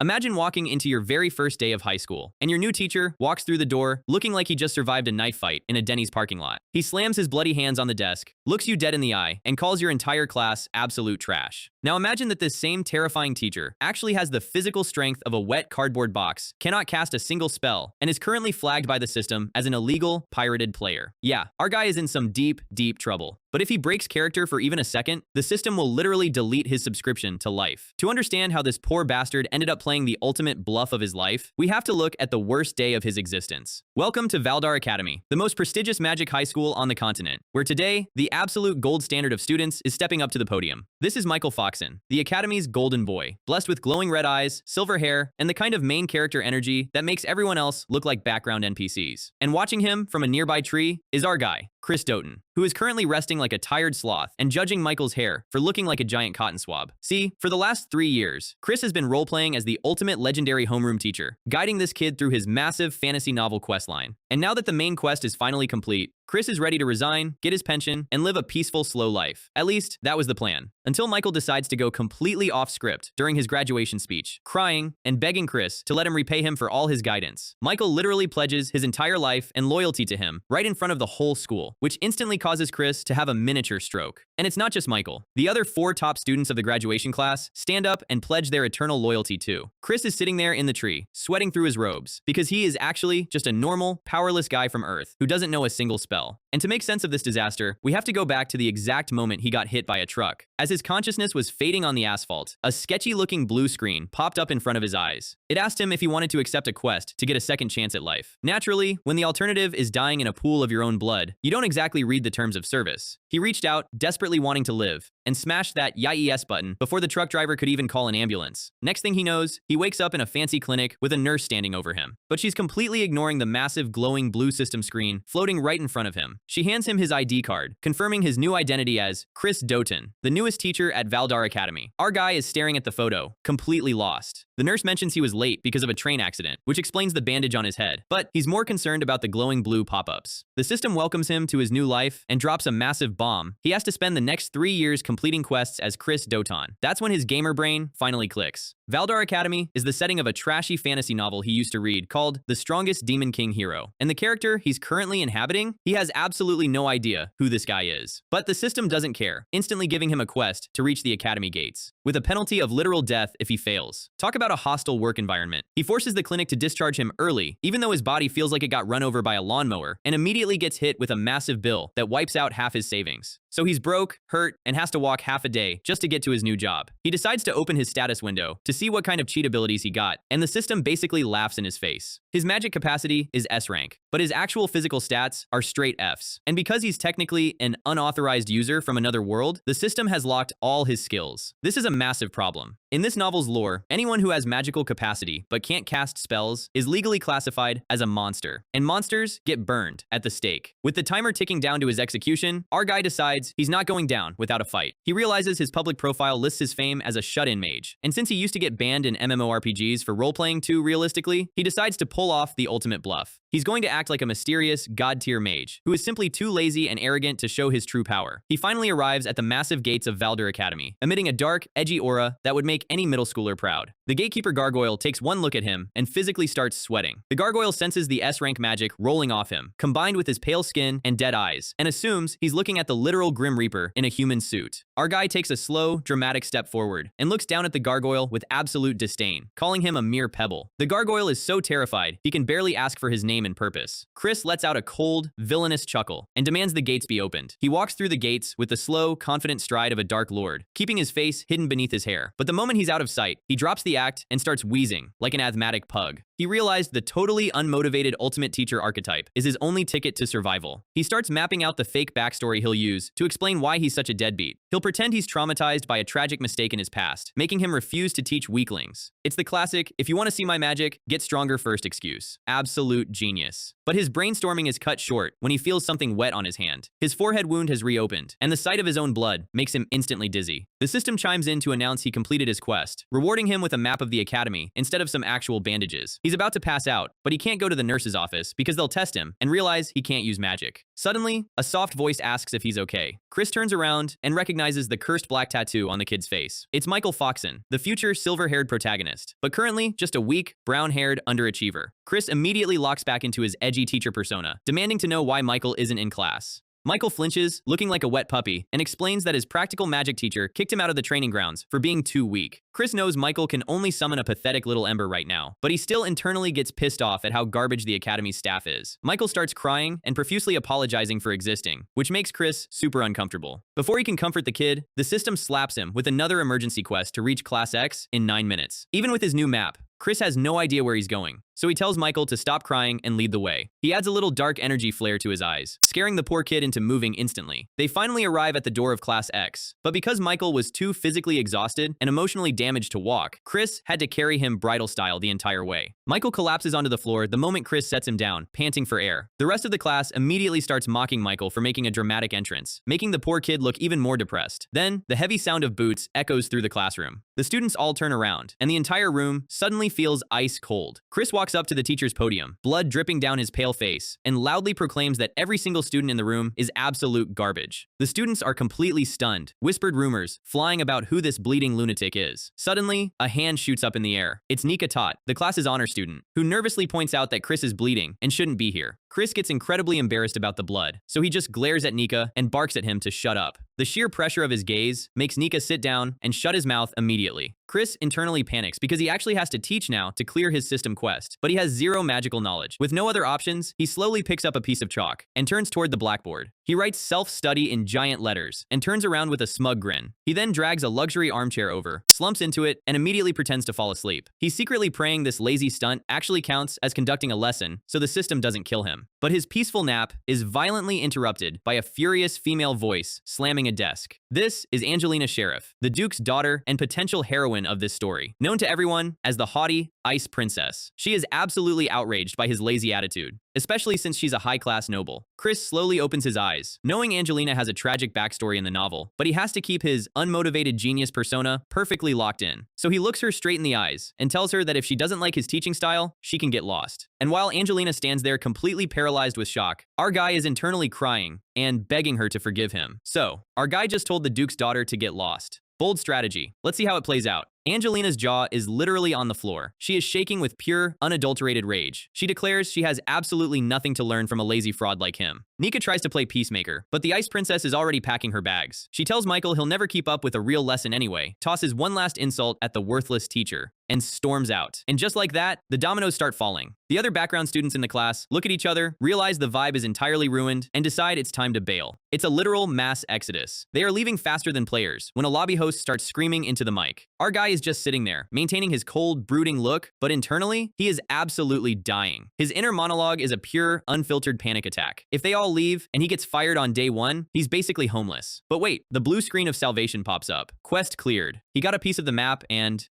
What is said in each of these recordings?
Imagine walking into your very first day of high school, and your new teacher walks through the door looking like he just survived a knife fight in a Denny's parking lot. He slams his bloody hands on the desk, looks you dead in the eye, and calls your entire class absolute trash. Now imagine that this same terrifying teacher actually has the physical strength of a wet cardboard box, cannot cast a single spell, and is currently flagged by the system as an illegal, pirated player. Yeah, our guy is in some deep, deep trouble. But if he breaks character for even a second, the system will literally delete his subscription to life. To understand how this poor bastard ended up playing the ultimate bluff of his life, we have to look at the worst day of his existence. Welcome to Valdar Academy, the most prestigious magic high school on the continent, where today, the absolute gold standard of students is stepping up to the podium. This is Michael Foxon, the Academy's golden boy, blessed with glowing red eyes, silver hair, and the kind of main character energy that makes everyone else look like background NPCs. And watching him from a nearby tree is our guy, Chris Doughton, who is currently resting like a tired sloth and judging Michael's hair for looking like a giant cotton swab. See, for the last 3 years, Chris has been role-playing as the ultimate legendary homeroom teacher, guiding this kid through his massive fantasy novel questline. And now that the main quest is finally complete, Chris is ready to resign, get his pension, and live a peaceful, slow life. At least, that was the plan. Until Michael decides to go completely off script during his graduation speech, crying and begging Chris to let him repay him for all his guidance. Michael literally pledges his entire life and loyalty to him right in front of the whole school, which instantly causes Chris to have a miniature stroke. And it's not just Michael. The other 4 top students of the graduation class stand up and pledge their eternal loyalty too. Chris is sitting there in the tree, sweating through his robes, because he is actually just a normal, powerless guy from Earth who doesn't know a single spell. And to make sense of this disaster, we have to go back to the exact moment he got hit by a truck. As his consciousness was fading on the asphalt, a sketchy-looking blue screen popped up in front of his eyes. It asked him if he wanted to accept a quest to get a second chance at life. Naturally, when the alternative is dying in a pool of your own blood, you don't exactly read the terms of service. He reached out, desperately wanting to live, and smashed that yes button before the truck driver could even call an ambulance. Next thing he knows, he wakes up in a fancy clinic with a nurse standing over him. But she's completely ignoring the massive glowing blue system screen floating right in front of him. She hands him his ID card, confirming his new identity as Chris Doughton, the newest teacher at Valdar Academy. Our guy is staring at the photo, completely lost. The nurse mentions he was late because of a train accident, which explains the bandage on his head, but he's more concerned about the glowing blue pop-ups. The system welcomes him to his new life and drops a massive bomb. He has to spend the next 3 years completing quests as Chris Doughton. That's when his gamer brain finally clicks. Valdar Academy is the setting of a trashy fantasy novel he used to read called The Strongest Demon King Hero. And the character he's currently inhabiting, he has absolutely no idea who this guy is. But the system doesn't care, instantly giving him a quest to reach the academy gates, with a penalty of literal death if he fails. Talk about a hostile work environment. He forces the clinic to discharge him early, even though his body feels like it got run over by a lawnmower, and immediately gets hit with a massive bill that wipes out half his savings. So he's broke, hurt, and has to walk half a day just to get to his new job. He decides to open his status window to see what kind of cheat abilities he got, and the system basically laughs in his face. His magic capacity is S rank, but his actual physical stats are straight Fs. And because he's technically an unauthorized user from another world, the system has locked all his skills. This is a massive problem. In this novel's lore, anyone who has magical capacity but can't cast spells is legally classified as a monster, and monsters get burned at the stake. With the timer ticking down to his execution, our guy decides he's not going down without a fight. He realizes his public profile lists his fame as a shut-in mage, and since he used to get banned in MMORPGs for role-playing too realistically, he decides to pull off the ultimate bluff. He's going to act like a mysterious, god-tier mage, who is simply too lazy and arrogant to show his true power. He finally arrives at the massive gates of Valdar Academy, emitting a dark, edgy aura that would make any middle schooler proud. The gatekeeper gargoyle takes one look at him and physically starts sweating. The gargoyle senses the S-rank magic rolling off him, combined with his pale skin and dead eyes, and assumes he's looking at the literal Grim Reaper in a human suit. Our guy takes a slow, dramatic step forward and looks down at the gargoyle with absolute disdain, calling him a mere pebble. The gargoyle is so terrified, he can barely ask for his name and purpose. Chris lets out a cold, villainous chuckle and demands the gates be opened. He walks through the gates with the slow, confident stride of a dark lord, keeping his face hidden beneath his hair. But the moment he's out of sight, he drops the act and starts wheezing like an asthmatic pug. He realized the totally unmotivated ultimate teacher archetype is his only ticket to survival. He starts mapping out the fake backstory he'll use to explain why he's such a deadbeat. He'll pretend he's traumatized by a tragic mistake in his past, making him refuse to teach weaklings. It's the classic, if you want to see my magic, get stronger first excuse. Absolute genius. But his brainstorming is cut short when he feels something wet on his hand. His forehead wound has reopened, and the sight of his own blood makes him instantly dizzy. The system chimes in to announce he completed his quest, rewarding him with a map of the academy instead of some actual bandages. He's about to pass out, but he can't go to the nurse's office because they'll test him and realize he can't use magic. Suddenly, a soft voice asks if he's okay. Chris turns around and recognizes the cursed black tattoo on the kid's face. It's Michael Foxon, the future silver-haired protagonist, but currently just a weak, brown-haired underachiever. Chris immediately locks back into his edgy teacher persona, demanding to know why Michael isn't in class. Michael flinches, looking like a wet puppy, and explains that his practical magic teacher kicked him out of the training grounds for being too weak. Chris knows Michael can only summon a pathetic little ember right now, but he still internally gets pissed off at how garbage the academy's staff is. Michael starts crying and profusely apologizing for existing, which makes Chris super uncomfortable. Before he can comfort the kid, the system slaps him with another emergency quest to reach Class X in 9 minutes. Even with his new map, Chris has no idea where he's going, so he tells Michael to stop crying and lead the way. He adds a little dark energy flare to his eyes, scaring the poor kid into moving instantly. They finally arrive at the door of Class X, but because Michael was too physically exhausted and emotionally damaged to walk, Chris had to carry him bridal style the entire way. Michael collapses onto the floor the moment Chris sets him down, panting for air. The rest of the class immediately starts mocking Michael for making a dramatic entrance, making the poor kid look even more depressed. Then, the heavy sound of boots echoes through the classroom. The students all turn around, and the entire room suddenly feels ice cold. Chris walks up to the teacher's podium, blood dripping down his pale face, and loudly proclaims that every single student in the room is absolute garbage. The students are completely stunned, whispered rumors flying about who this bleeding lunatic is. Suddenly, a hand shoots up in the air. It's Nika Tot, the class's honor student, who nervously points out that Chris is bleeding and shouldn't be here. Chris gets incredibly embarrassed about the blood, so he just glares at Nika and barks at him to shut up. The sheer pressure of his gaze makes Nika sit down and shut his mouth immediately. Chris internally panics because he actually has to teach now to clear his system quest, but he has zero magical knowledge. With no other options, he slowly picks up a piece of chalk and turns toward the blackboard. He writes self-study in giant letters and turns around with a smug grin. He then drags a luxury armchair over, slumps into it, and immediately pretends to fall asleep. He's secretly praying this lazy stunt actually counts as conducting a lesson so the system doesn't kill him. But his peaceful nap is violently interrupted by a furious female voice slamming a desk. This is Angelina Sheriff, the Duke's daughter and potential heroine of this story, known to everyone as the haughty Ice Princess. She is absolutely outraged by his lazy attitude, especially since she's a high-class noble. Chris slowly opens his eyes, knowing Angelina has a tragic backstory in the novel, but he has to keep his unmotivated genius persona perfectly locked in. So he looks her straight in the eyes and tells her that if she doesn't like his teaching style, she can get lost. And while Angelina stands there completely paralyzed with shock, our guy is internally crying and begging her to forgive him. So, our guy just told the Duke's daughter to get lost. Bold strategy. Let's see how it plays out. Angelina's jaw is literally on the floor. She is shaking with pure, unadulterated rage. She declares she has absolutely nothing to learn from a lazy fraud like him. Nika tries to play peacemaker, but the Ice Princess is already packing her bags. She tells Michael he'll never keep up with a real lesson anyway, tosses one last insult at the worthless teacher, and storms out. And just like that, the dominoes start falling. The other background students in the class look at each other, realize the vibe is entirely ruined, and decide it's time to bail. It's a literal mass exodus. They are leaving faster than players when a lobby host starts screaming into the mic. Our guy is just sitting there, maintaining his cold, brooding look, but internally, he is absolutely dying. His inner monologue is a pure, unfiltered panic attack. If they all leave and he gets fired on day one, he's basically homeless. But wait, the blue screen of salvation pops up. Quest cleared. He got a piece of the map and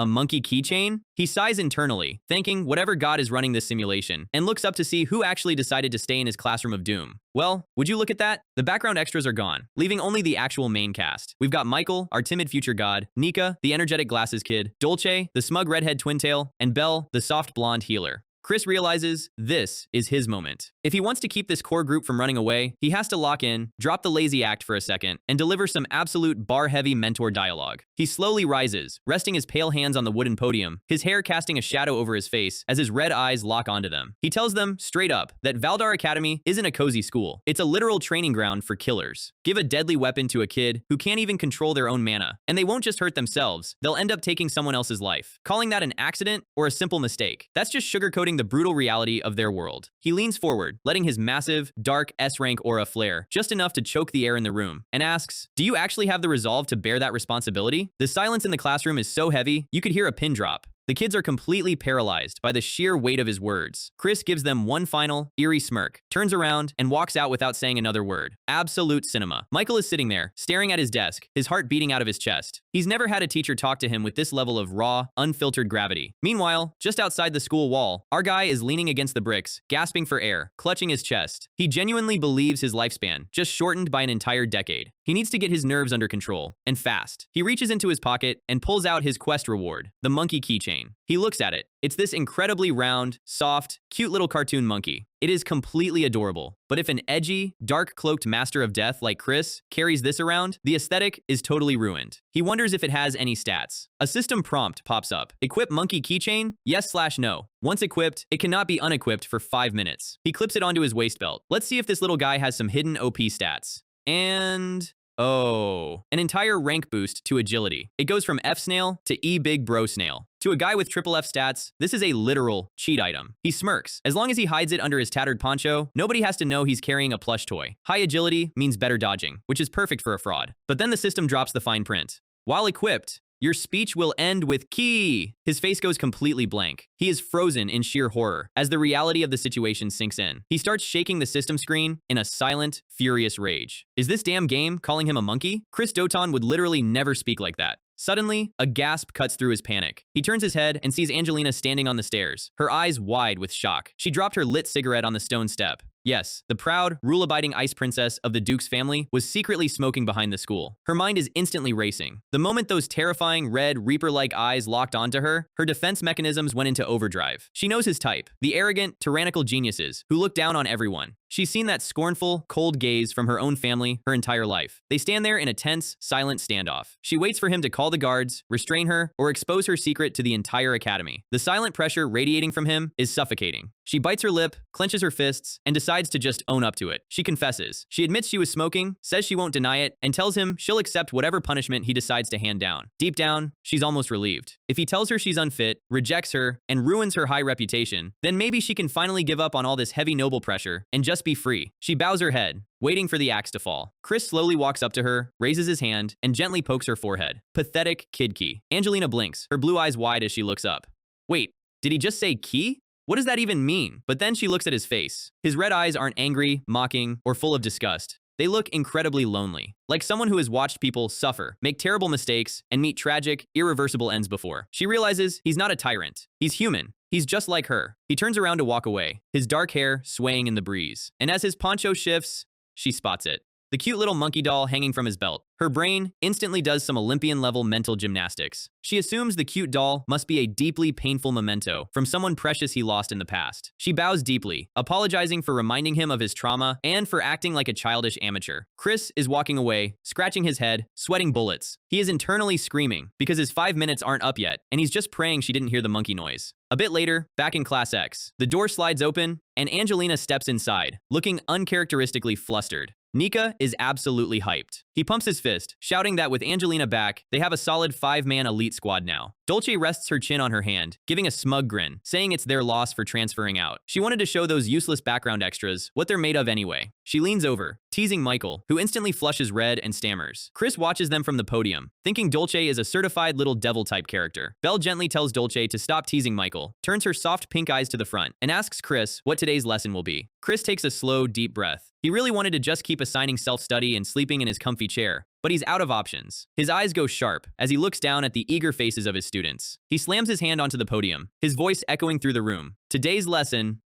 a monkey keychain? He sighs internally, thanking whatever god is running this simulation, and looks up to see who actually decided to stay in his classroom of doom. Well, would you look at that? The background extras are gone, leaving only the actual main cast. We've got Michael, our timid future god, Nika, the energetic glasses kid, Dolce, the smug redhead twintail, and Belle, the soft blonde healer. Chris realizes this is his moment. If he wants to keep this core group from running away, he has to lock in, drop the lazy act for a second, and deliver some absolute bar-heavy mentor dialogue. He slowly rises, resting his pale hands on the wooden podium, his hair casting a shadow over his face as his red eyes lock onto them. He tells them, straight up, that Valdar Academy isn't a cozy school. It's a literal training ground for killers. Give a deadly weapon to a kid who can't even control their own mana, and they won't just hurt themselves, they'll end up taking someone else's life. Calling that an accident or a simple mistake, that's just sugarcoating the brutal reality of their world. He leans forward, letting his massive, dark S-rank aura flare, just enough to choke the air in the room, and asks, do you actually have the resolve to bear that responsibility? The silence in the classroom is so heavy, you could hear a pin drop. The kids are completely paralyzed by the sheer weight of his words. Chris gives them one final, eerie smirk, turns around, and walks out without saying another word. Absolute cinema. Michael is sitting there, staring at his desk, his heart beating out of his chest. He's never had a teacher talk to him with this level of raw, unfiltered gravity. Meanwhile, just outside the school wall, our guy is leaning against the bricks, gasping for air, clutching his chest. He genuinely believes his lifespan, just shortened by an entire decade. He needs to get his nerves under control, and fast. He reaches into his pocket and pulls out his quest reward, the monkey keychain. keychain. He looks at it. It's this incredibly round, soft, cute little cartoon monkey. It is completely adorable. But if an edgy, dark-cloaked master of death like Chris carries this around, the aesthetic is totally ruined. He wonders if it has any stats. A system prompt pops up. Equip monkey keychain? Yes/no. Once equipped, it cannot be unequipped for 5 minutes. He clips it onto his waist belt. Let's see if this little guy has some hidden OP stats. And... oh, an entire rank boost to agility. It goes from F-snail to E-big bro snail. To a guy with triple F stats, this is a literal cheat item. He smirks. As long as he hides it under his tattered poncho, nobody has to know he's carrying a plush toy. High agility means better dodging, which is perfect for a fraud. But then the system drops the fine print. While equipped, your speech will end with key. His face goes completely blank. He is frozen in sheer horror as the reality of the situation sinks in. He starts shaking the system screen in a silent, furious rage. Is this damn game calling him a monkey? Chris Doton would literally never speak like that. Suddenly, a gasp cuts through his panic. He turns his head and sees Angelina standing on the stairs, her eyes wide with shock. She dropped her lit cigarette on the stone step. Yes, the proud, rule-abiding ice princess of the Duke's family was secretly smoking behind the school. Her mind is instantly racing. The moment those terrifying, red, Reaper-like eyes locked onto her, her defense mechanisms went into overdrive. She knows his type, the arrogant, tyrannical geniuses who look down on everyone. She's seen that scornful, cold gaze from her own family her entire life. They stand there in a tense, silent standoff. She waits for him to call the guards, restrain her, or expose her secret to the entire academy. The silent pressure radiating from him is suffocating. She bites her lip, clenches her fists, and decides to just own up to it. She confesses. She admits she was smoking, says she won't deny it, and tells him she'll accept whatever punishment he decides to hand down. Deep down, she's almost relieved. If he tells her she's unfit, rejects her, and ruins her high reputation, then maybe she can finally give up on all this heavy noble pressure and just be free. She bows her head, waiting for the axe to fall. Chris slowly walks up to her, raises his hand, and gently pokes her forehead. Pathetic kid key. Angelina blinks, her blue eyes wide as she looks up. Wait, did he just say key? What does that even mean? But then she looks at his face. His red eyes aren't angry, mocking, or full of disgust. They look incredibly lonely, like someone who has watched people suffer, make terrible mistakes, and meet tragic, irreversible ends before. She realizes he's not a tyrant. He's human. He's just like her. He turns around to walk away, his dark hair swaying in the breeze. And as his poncho shifts, she spots it. The cute little monkey doll hanging from his belt. Her brain instantly does some Olympian-level mental gymnastics. She assumes the cute doll must be a deeply painful memento from someone precious he lost in the past. She bows deeply, apologizing for reminding him of his trauma and for acting like a childish amateur. Chris is walking away, scratching his head, sweating bullets. He is internally screaming because his 5 minutes aren't up yet, and he's just praying she didn't hear the monkey noise. A bit later, back in Class X, the door slides open, and Angelina steps inside, looking uncharacteristically flustered. Nika is absolutely hyped. He pumps his fist, shouting that with Angelina back, they have a solid 5-man elite squad now. Dolce rests her chin on her hand, giving a smug grin, saying it's their loss for transferring out. She wanted to show those useless background extras what they're made of anyway. She leans over, teasing Michael, who instantly flushes red and stammers. Chris watches them from the podium, thinking Dolce is a certified little devil-type character. Belle gently tells Dolce to stop teasing Michael, turns her soft pink eyes to the front, and asks Chris what today's lesson will be. Chris takes a slow, deep breath. He really wanted to just keep assigning self-study and sleeping in his comfy chair, but he's out of options. His eyes go sharp as he looks down at the eager faces of his students. He slams his hand onto the podium, his voice echoing through the room. Today's lesson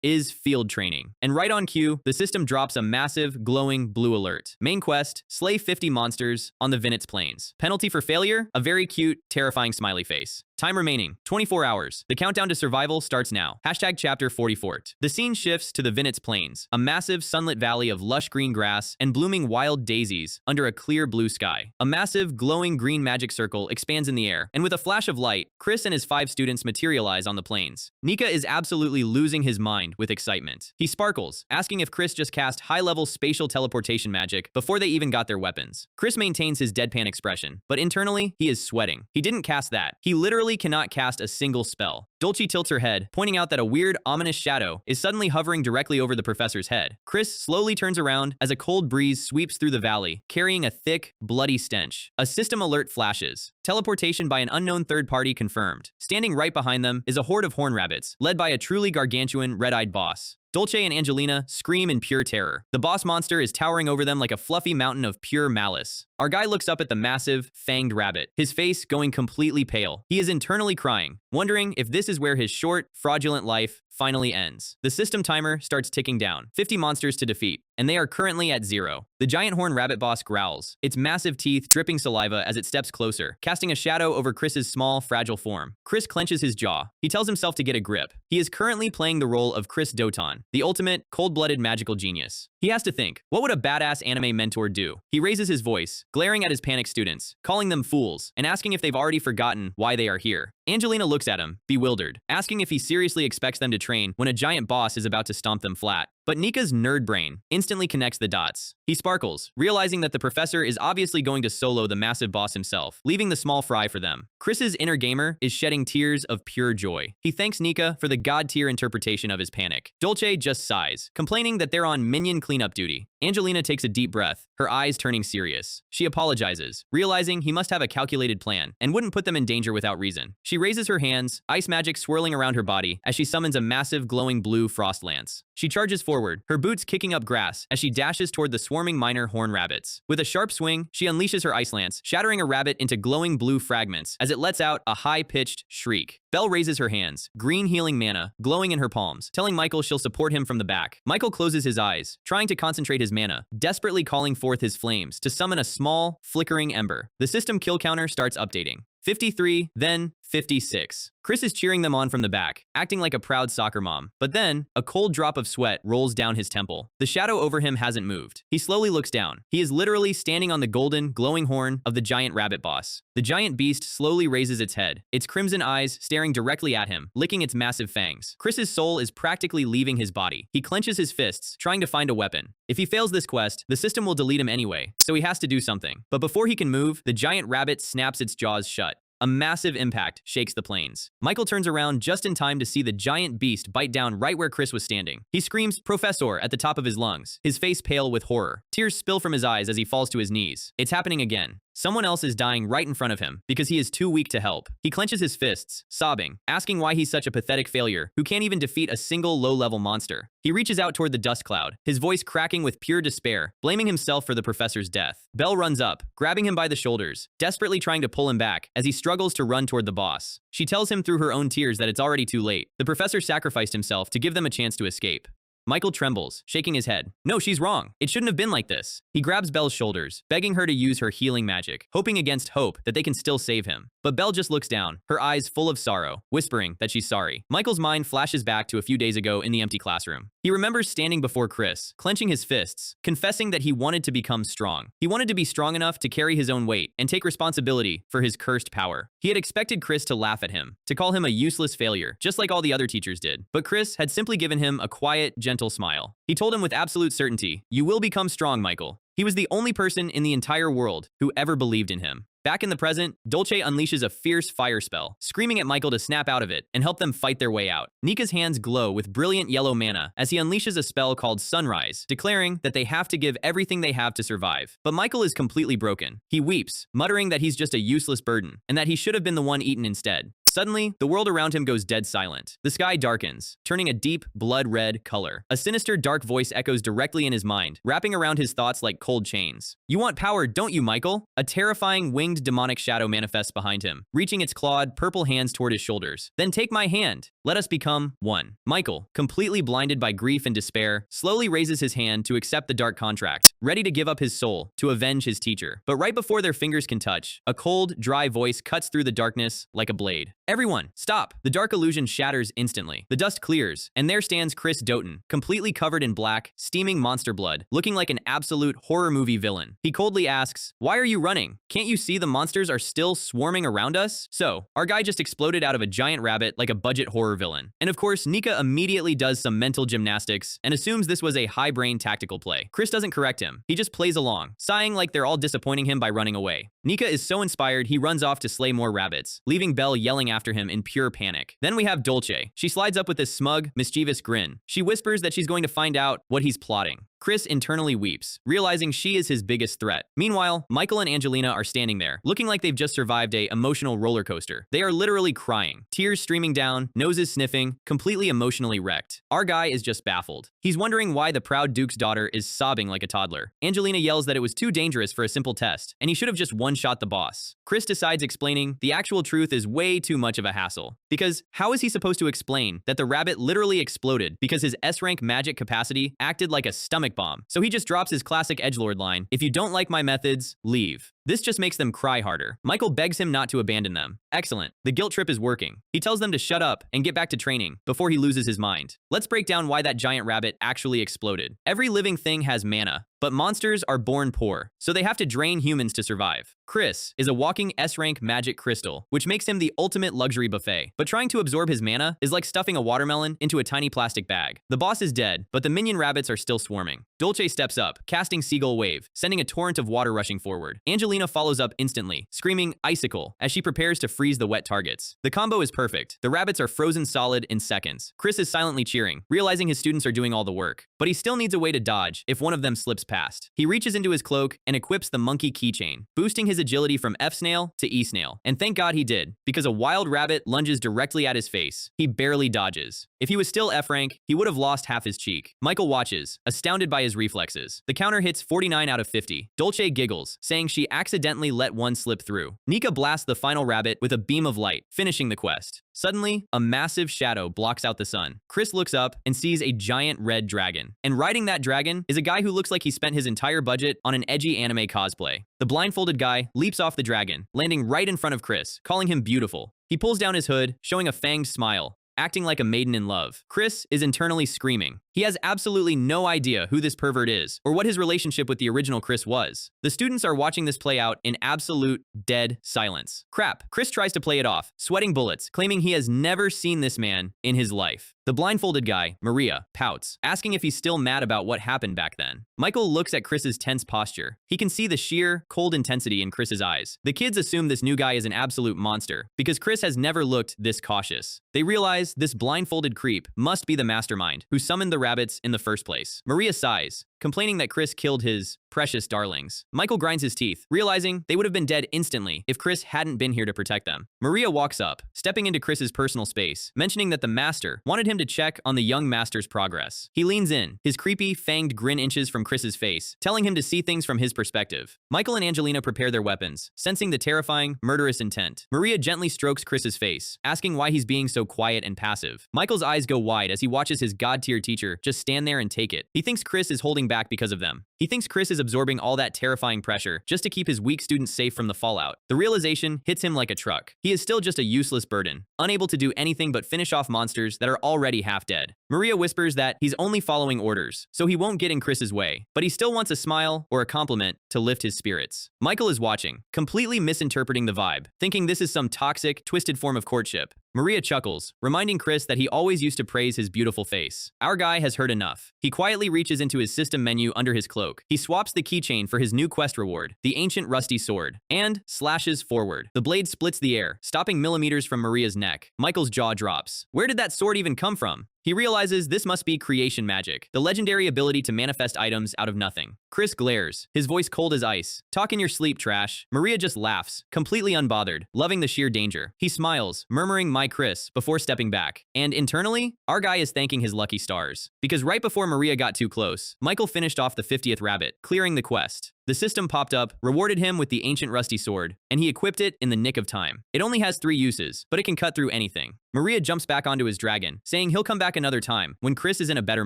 is field training. And right on cue, the system drops a massive, glowing blue alert. Main quest, slay 50 monsters on the Vinitz Plains. Penalty for failure, a very cute, terrifying smiley face. Time remaining, 24 hours. The countdown to survival starts now. Hashtag chapter 44. The scene shifts to the Vinitz Plains, a massive sunlit valley of lush green grass and blooming wild daisies under a clear blue sky. A massive, glowing green magic circle expands in the air, and with a flash of light, Chris and his 5 students materialize on the plains. Nika is absolutely losing his mind with excitement. He sparkles, asking if Chris just cast high-level spatial teleportation magic before they even got their weapons. Chris maintains his deadpan expression, but internally, he is sweating. He didn't cast that. He literally cannot cast a single spell. Dolce tilts her head, pointing out that a weird, ominous shadow is suddenly hovering directly over the professor's head. Chris slowly turns around as a cold breeze sweeps through the valley, carrying a thick, bloody stench. A system alert flashes. Teleportation by an unknown third party confirmed. Standing right behind them is a horde of horn rabbits, led by a truly gargantuan, red-eyed boss. Dolce and Angelina scream in pure terror. The boss monster is towering over them like a fluffy mountain of pure malice. Our guy looks up at the massive, fanged rabbit, his face going completely pale. He is internally crying, wondering if this is where his short, fraudulent life finally ends. The system timer starts ticking down, 50 monsters to defeat, and they are currently at 0. The giant horn rabbit boss growls, its massive teeth dripping saliva as it steps closer, casting a shadow over Chris's small, fragile form. Chris clenches his jaw. He tells himself to get a grip. He is currently playing the role of Chris Doton, the ultimate, cold-blooded magical genius. He has to think, what would a badass anime mentor do? He raises his voice, glaring at his panicked students, calling them fools, and asking if they've already forgotten why they are here. Angelina looks at him, bewildered, asking if he seriously expects them to train when a giant boss is about to stomp them flat. But Nika's nerd brain instantly connects the dots. He sparkles, realizing that the professor is obviously going to solo the massive boss himself, leaving the small fry for them. Chris's inner gamer is shedding tears of pure joy. He thanks Nika for the god-tier interpretation of his panic. Dolce just sighs, complaining that they're on minion cleanup duty. Angelina takes a deep breath, her eyes turning serious. She apologizes, realizing he must have a calculated plan and wouldn't put them in danger without reason. She raises her hands, ice magic swirling around her body as she summons a massive glowing blue frost lance. She charges forward, her boots kicking up grass as she dashes toward the swarming minor horn rabbits. With a sharp swing, she unleashes her ice lance, shattering a rabbit into glowing blue fragments as it lets out a high-pitched shriek. Belle raises her hands, green healing mana glowing in her palms, telling Michael she'll support him from the back. Michael closes his eyes, trying to concentrate his mana, desperately calling forth his flames to summon a small, flickering ember. The system kill counter starts updating. 53, then 56. Chris is cheering them on from the back, acting like a proud soccer mom. But then, a cold drop of sweat rolls down his temple. The shadow over him hasn't moved. He slowly looks down. He is literally standing on the golden, glowing horn of the giant rabbit boss. The giant beast slowly raises its head, its crimson eyes staring directly at him, licking its massive fangs. Chris's soul is practically leaving his body. He clenches his fists, trying to find a weapon. If he fails this quest, the system will delete him anyway, so he has to do something. But before he can move, the giant rabbit snaps its jaws shut. A massive impact shakes the plains. Michael turns around just in time to see the giant beast bite down right where Chris was standing. He screams, "Professor," at the top of his lungs, his face pale with horror. Tears spill from his eyes as he falls to his knees. It's happening again. Someone else is dying right in front of him because he is too weak to help. He clenches his fists, sobbing, asking why he's such a pathetic failure who can't even defeat a single low-level monster. He reaches out toward the dust cloud, his voice cracking with pure despair, blaming himself for the professor's death. Belle runs up, grabbing him by the shoulders, desperately trying to pull him back as he struggles to run toward the boss. She tells him through her own tears that it's already too late. The professor sacrificed himself to give them a chance to escape. Michael trembles, shaking his head. No, she's wrong. It shouldn't have been like this. He grabs Belle's shoulders, begging her to use her healing magic, hoping against hope that they can still save him. But Belle just looks down, her eyes full of sorrow, whispering that she's sorry. Michael's mind flashes back to a few days ago in the empty classroom. He remembers standing before Chris, clenching his fists, confessing that he wanted to become strong. He wanted to be strong enough to carry his own weight and take responsibility for his cursed power. He had expected Chris to laugh at him, to call him a useless failure, just like all the other teachers did. But Chris had simply given him a quiet, gentle smile. He told him with absolute certainty, "You will become strong, Michael." He was the only person in the entire world who ever believed in him. Back in the present, Dolce unleashes a fierce fire spell, screaming at Michael to snap out of it and help them fight their way out. Nika's hands glow with brilliant yellow mana as he unleashes a spell called Sunrise, declaring that they have to give everything they have to survive. But Michael is completely broken. He weeps, muttering that he's just a useless burden and that he should have been the one eaten instead. Suddenly, the world around him goes dead silent. The sky darkens, turning a deep, blood-red color. A sinister, dark voice echoes directly in his mind, wrapping around his thoughts like cold chains. "You want power, don't you, Michael?" A terrifying, winged demonic shadow manifests behind him, reaching its clawed, purple hands toward his shoulders. "Then take my hand. Let us become one." Michael, completely blinded by grief and despair, slowly raises his hand to accept the dark contract, ready to give up his soul to avenge his teacher. But right before their fingers can touch, a cold, dry voice cuts through the darkness like a blade. "Everyone, stop!" The dark illusion shatters instantly. The dust clears, and there stands Chris Doton, completely covered in black, steaming monster blood, looking like an absolute horror movie villain. He coldly asks, "Why are you running? Can't you see the monsters are still swarming around us?" So, our guy just exploded out of a giant rabbit like a budget horror villain. And of course, Nika immediately does some mental gymnastics and assumes this was a high-brain tactical play. Chris doesn't correct him. He just plays along, sighing like they're all disappointing him by running away. Nika is so inspired he runs off to slay more rabbits, leaving Belle yelling after him in pure panic. Then we have Dolce. She slides up with this smug, mischievous grin. She whispers that she's going to find out what he's plotting. Chris internally weeps, realizing she is his biggest threat. Meanwhile, Michael and Angelina are standing there, looking like they've just survived an emotional roller coaster. They are literally crying, tears streaming down, noses sniffing, completely emotionally wrecked. Our guy is just baffled. He's wondering why the proud Duke's daughter is sobbing like a toddler. Angelina yells that it was too dangerous for a simple test, and he should have just won one-shot the boss. Chris decides explaining the actual truth is way too much of a hassle. Because how is he supposed to explain that the rabbit literally exploded because his S-rank magic capacity acted like a stomach bomb? So he just drops his classic edgelord line, "If you don't like my methods, leave." This just makes them cry harder. Michael begs him not to abandon them. Excellent. The guilt trip is working. He tells them to shut up and get back to training before he loses his mind. Let's break down why that giant rabbit actually exploded. Every living thing has mana, but monsters are born poor, so they have to drain humans to survive. Chris is a walking S-rank magic crystal, which makes him the ultimate luxury buffet. But trying to absorb his mana is like stuffing a watermelon into a tiny plastic bag. The boss is dead, but the minion rabbits are still swarming. Dolce steps up, casting Seagull Wave, sending a torrent of water rushing forward. Angelina follows up instantly, screaming Icicle as she prepares to freeze the wet targets. The combo is perfect. The rabbits are frozen solid in seconds. Chris is silently cheering, realizing his students are doing all the work. But he still needs a way to dodge if one of them slips past. He reaches into his cloak and equips the monkey keychain, boosting his agility from F-snail to E-snail. And thank God he did, because a wild rabbit lunges directly at his face. He barely dodges. If he was still F-rank, he would have lost half his cheek. Michael watches, astounded by his reflexes. The counter hits 49 out of 50. Dolce giggles, saying she accidentally let one slip through. Nika blasts the final rabbit with a beam of light, finishing the quest. Suddenly, a massive shadow blocks out the sun. Chris looks up and sees a giant red dragon. And riding that dragon is a guy who looks like he spent his entire budget on an edgy anime cosplay. The blindfolded guy leaps off the dragon, landing right in front of Chris, calling him beautiful. He pulls down his hood, showing a fanged smile, acting like a maiden in love. Chris is internally screaming. He has absolutely no idea who this pervert is or what his relationship with the original Chris was. The students are watching this play out in absolute dead silence. Crap, Chris tries to play it off, sweating bullets, claiming he has never seen this man in his life. The blindfolded guy, Maria, pouts, asking if he's still mad about what happened back then. Michael looks at Chris's tense posture. He can see the sheer, cold intensity in Chris's eyes. The kids assume this new guy is an absolute monster because Chris has never looked this cautious. They realize this blindfolded creep must be the mastermind who summoned the rabbits in the first place. Maria sighs, complaining that Chris killed his precious darlings. Michael grinds his teeth, realizing they would have been dead instantly if Chris hadn't been here to protect them. Maria walks up, stepping into Chris's personal space, mentioning that the master wanted him to check on the young master's progress. He leans in, his creepy, fanged grin inches from Chris's face, telling him to see things from his perspective. Michael and Angelina prepare their weapons, sensing the terrifying, murderous intent. Maria gently strokes Chris's face, asking why he's being so quiet and passive. Michael's eyes go wide as he watches his god-tier teacher just stand there and take it. He thinks Chris is holding back because of them. He thinks Chris is absorbing all that terrifying pressure just to keep his weak students safe from the fallout. The realization hits him like a truck. He is still just a useless burden, unable to do anything but finish off monsters that are already half dead. Maria whispers that he's only following orders, so he won't get in Chris's way, but he still wants a smile or a compliment to lift his spirits. Michael is watching, completely misinterpreting the vibe, thinking this is some toxic, twisted form of courtship. Maria chuckles, reminding Chris that he always used to praise his beautiful face. Our guy has heard enough. He quietly reaches into his system menu under his cloak. He swaps the keychain for his new quest reward, the ancient rusty sword, and slashes forward. The blade splits the air, stopping millimeters from Maria's neck. Michael's jaw drops. Where did that sword even come from? He realizes this must be creation magic, the legendary ability to manifest items out of nothing. Chris glares, his voice cold as ice. Talk in your sleep, trash. Maria just laughs, completely unbothered, loving the sheer danger. He smiles, murmuring my Chris, before stepping back. And internally, our guy is thanking his lucky stars. Because right before Maria got too close, Michael finished off the 50th rabbit, clearing the quest. The system popped up, rewarded him with the ancient rusty sword, and he equipped it in the nick of time. It only has 3 uses, but it can cut through anything. Maria jumps back onto his dragon, saying he'll come back another time when Chris is in a better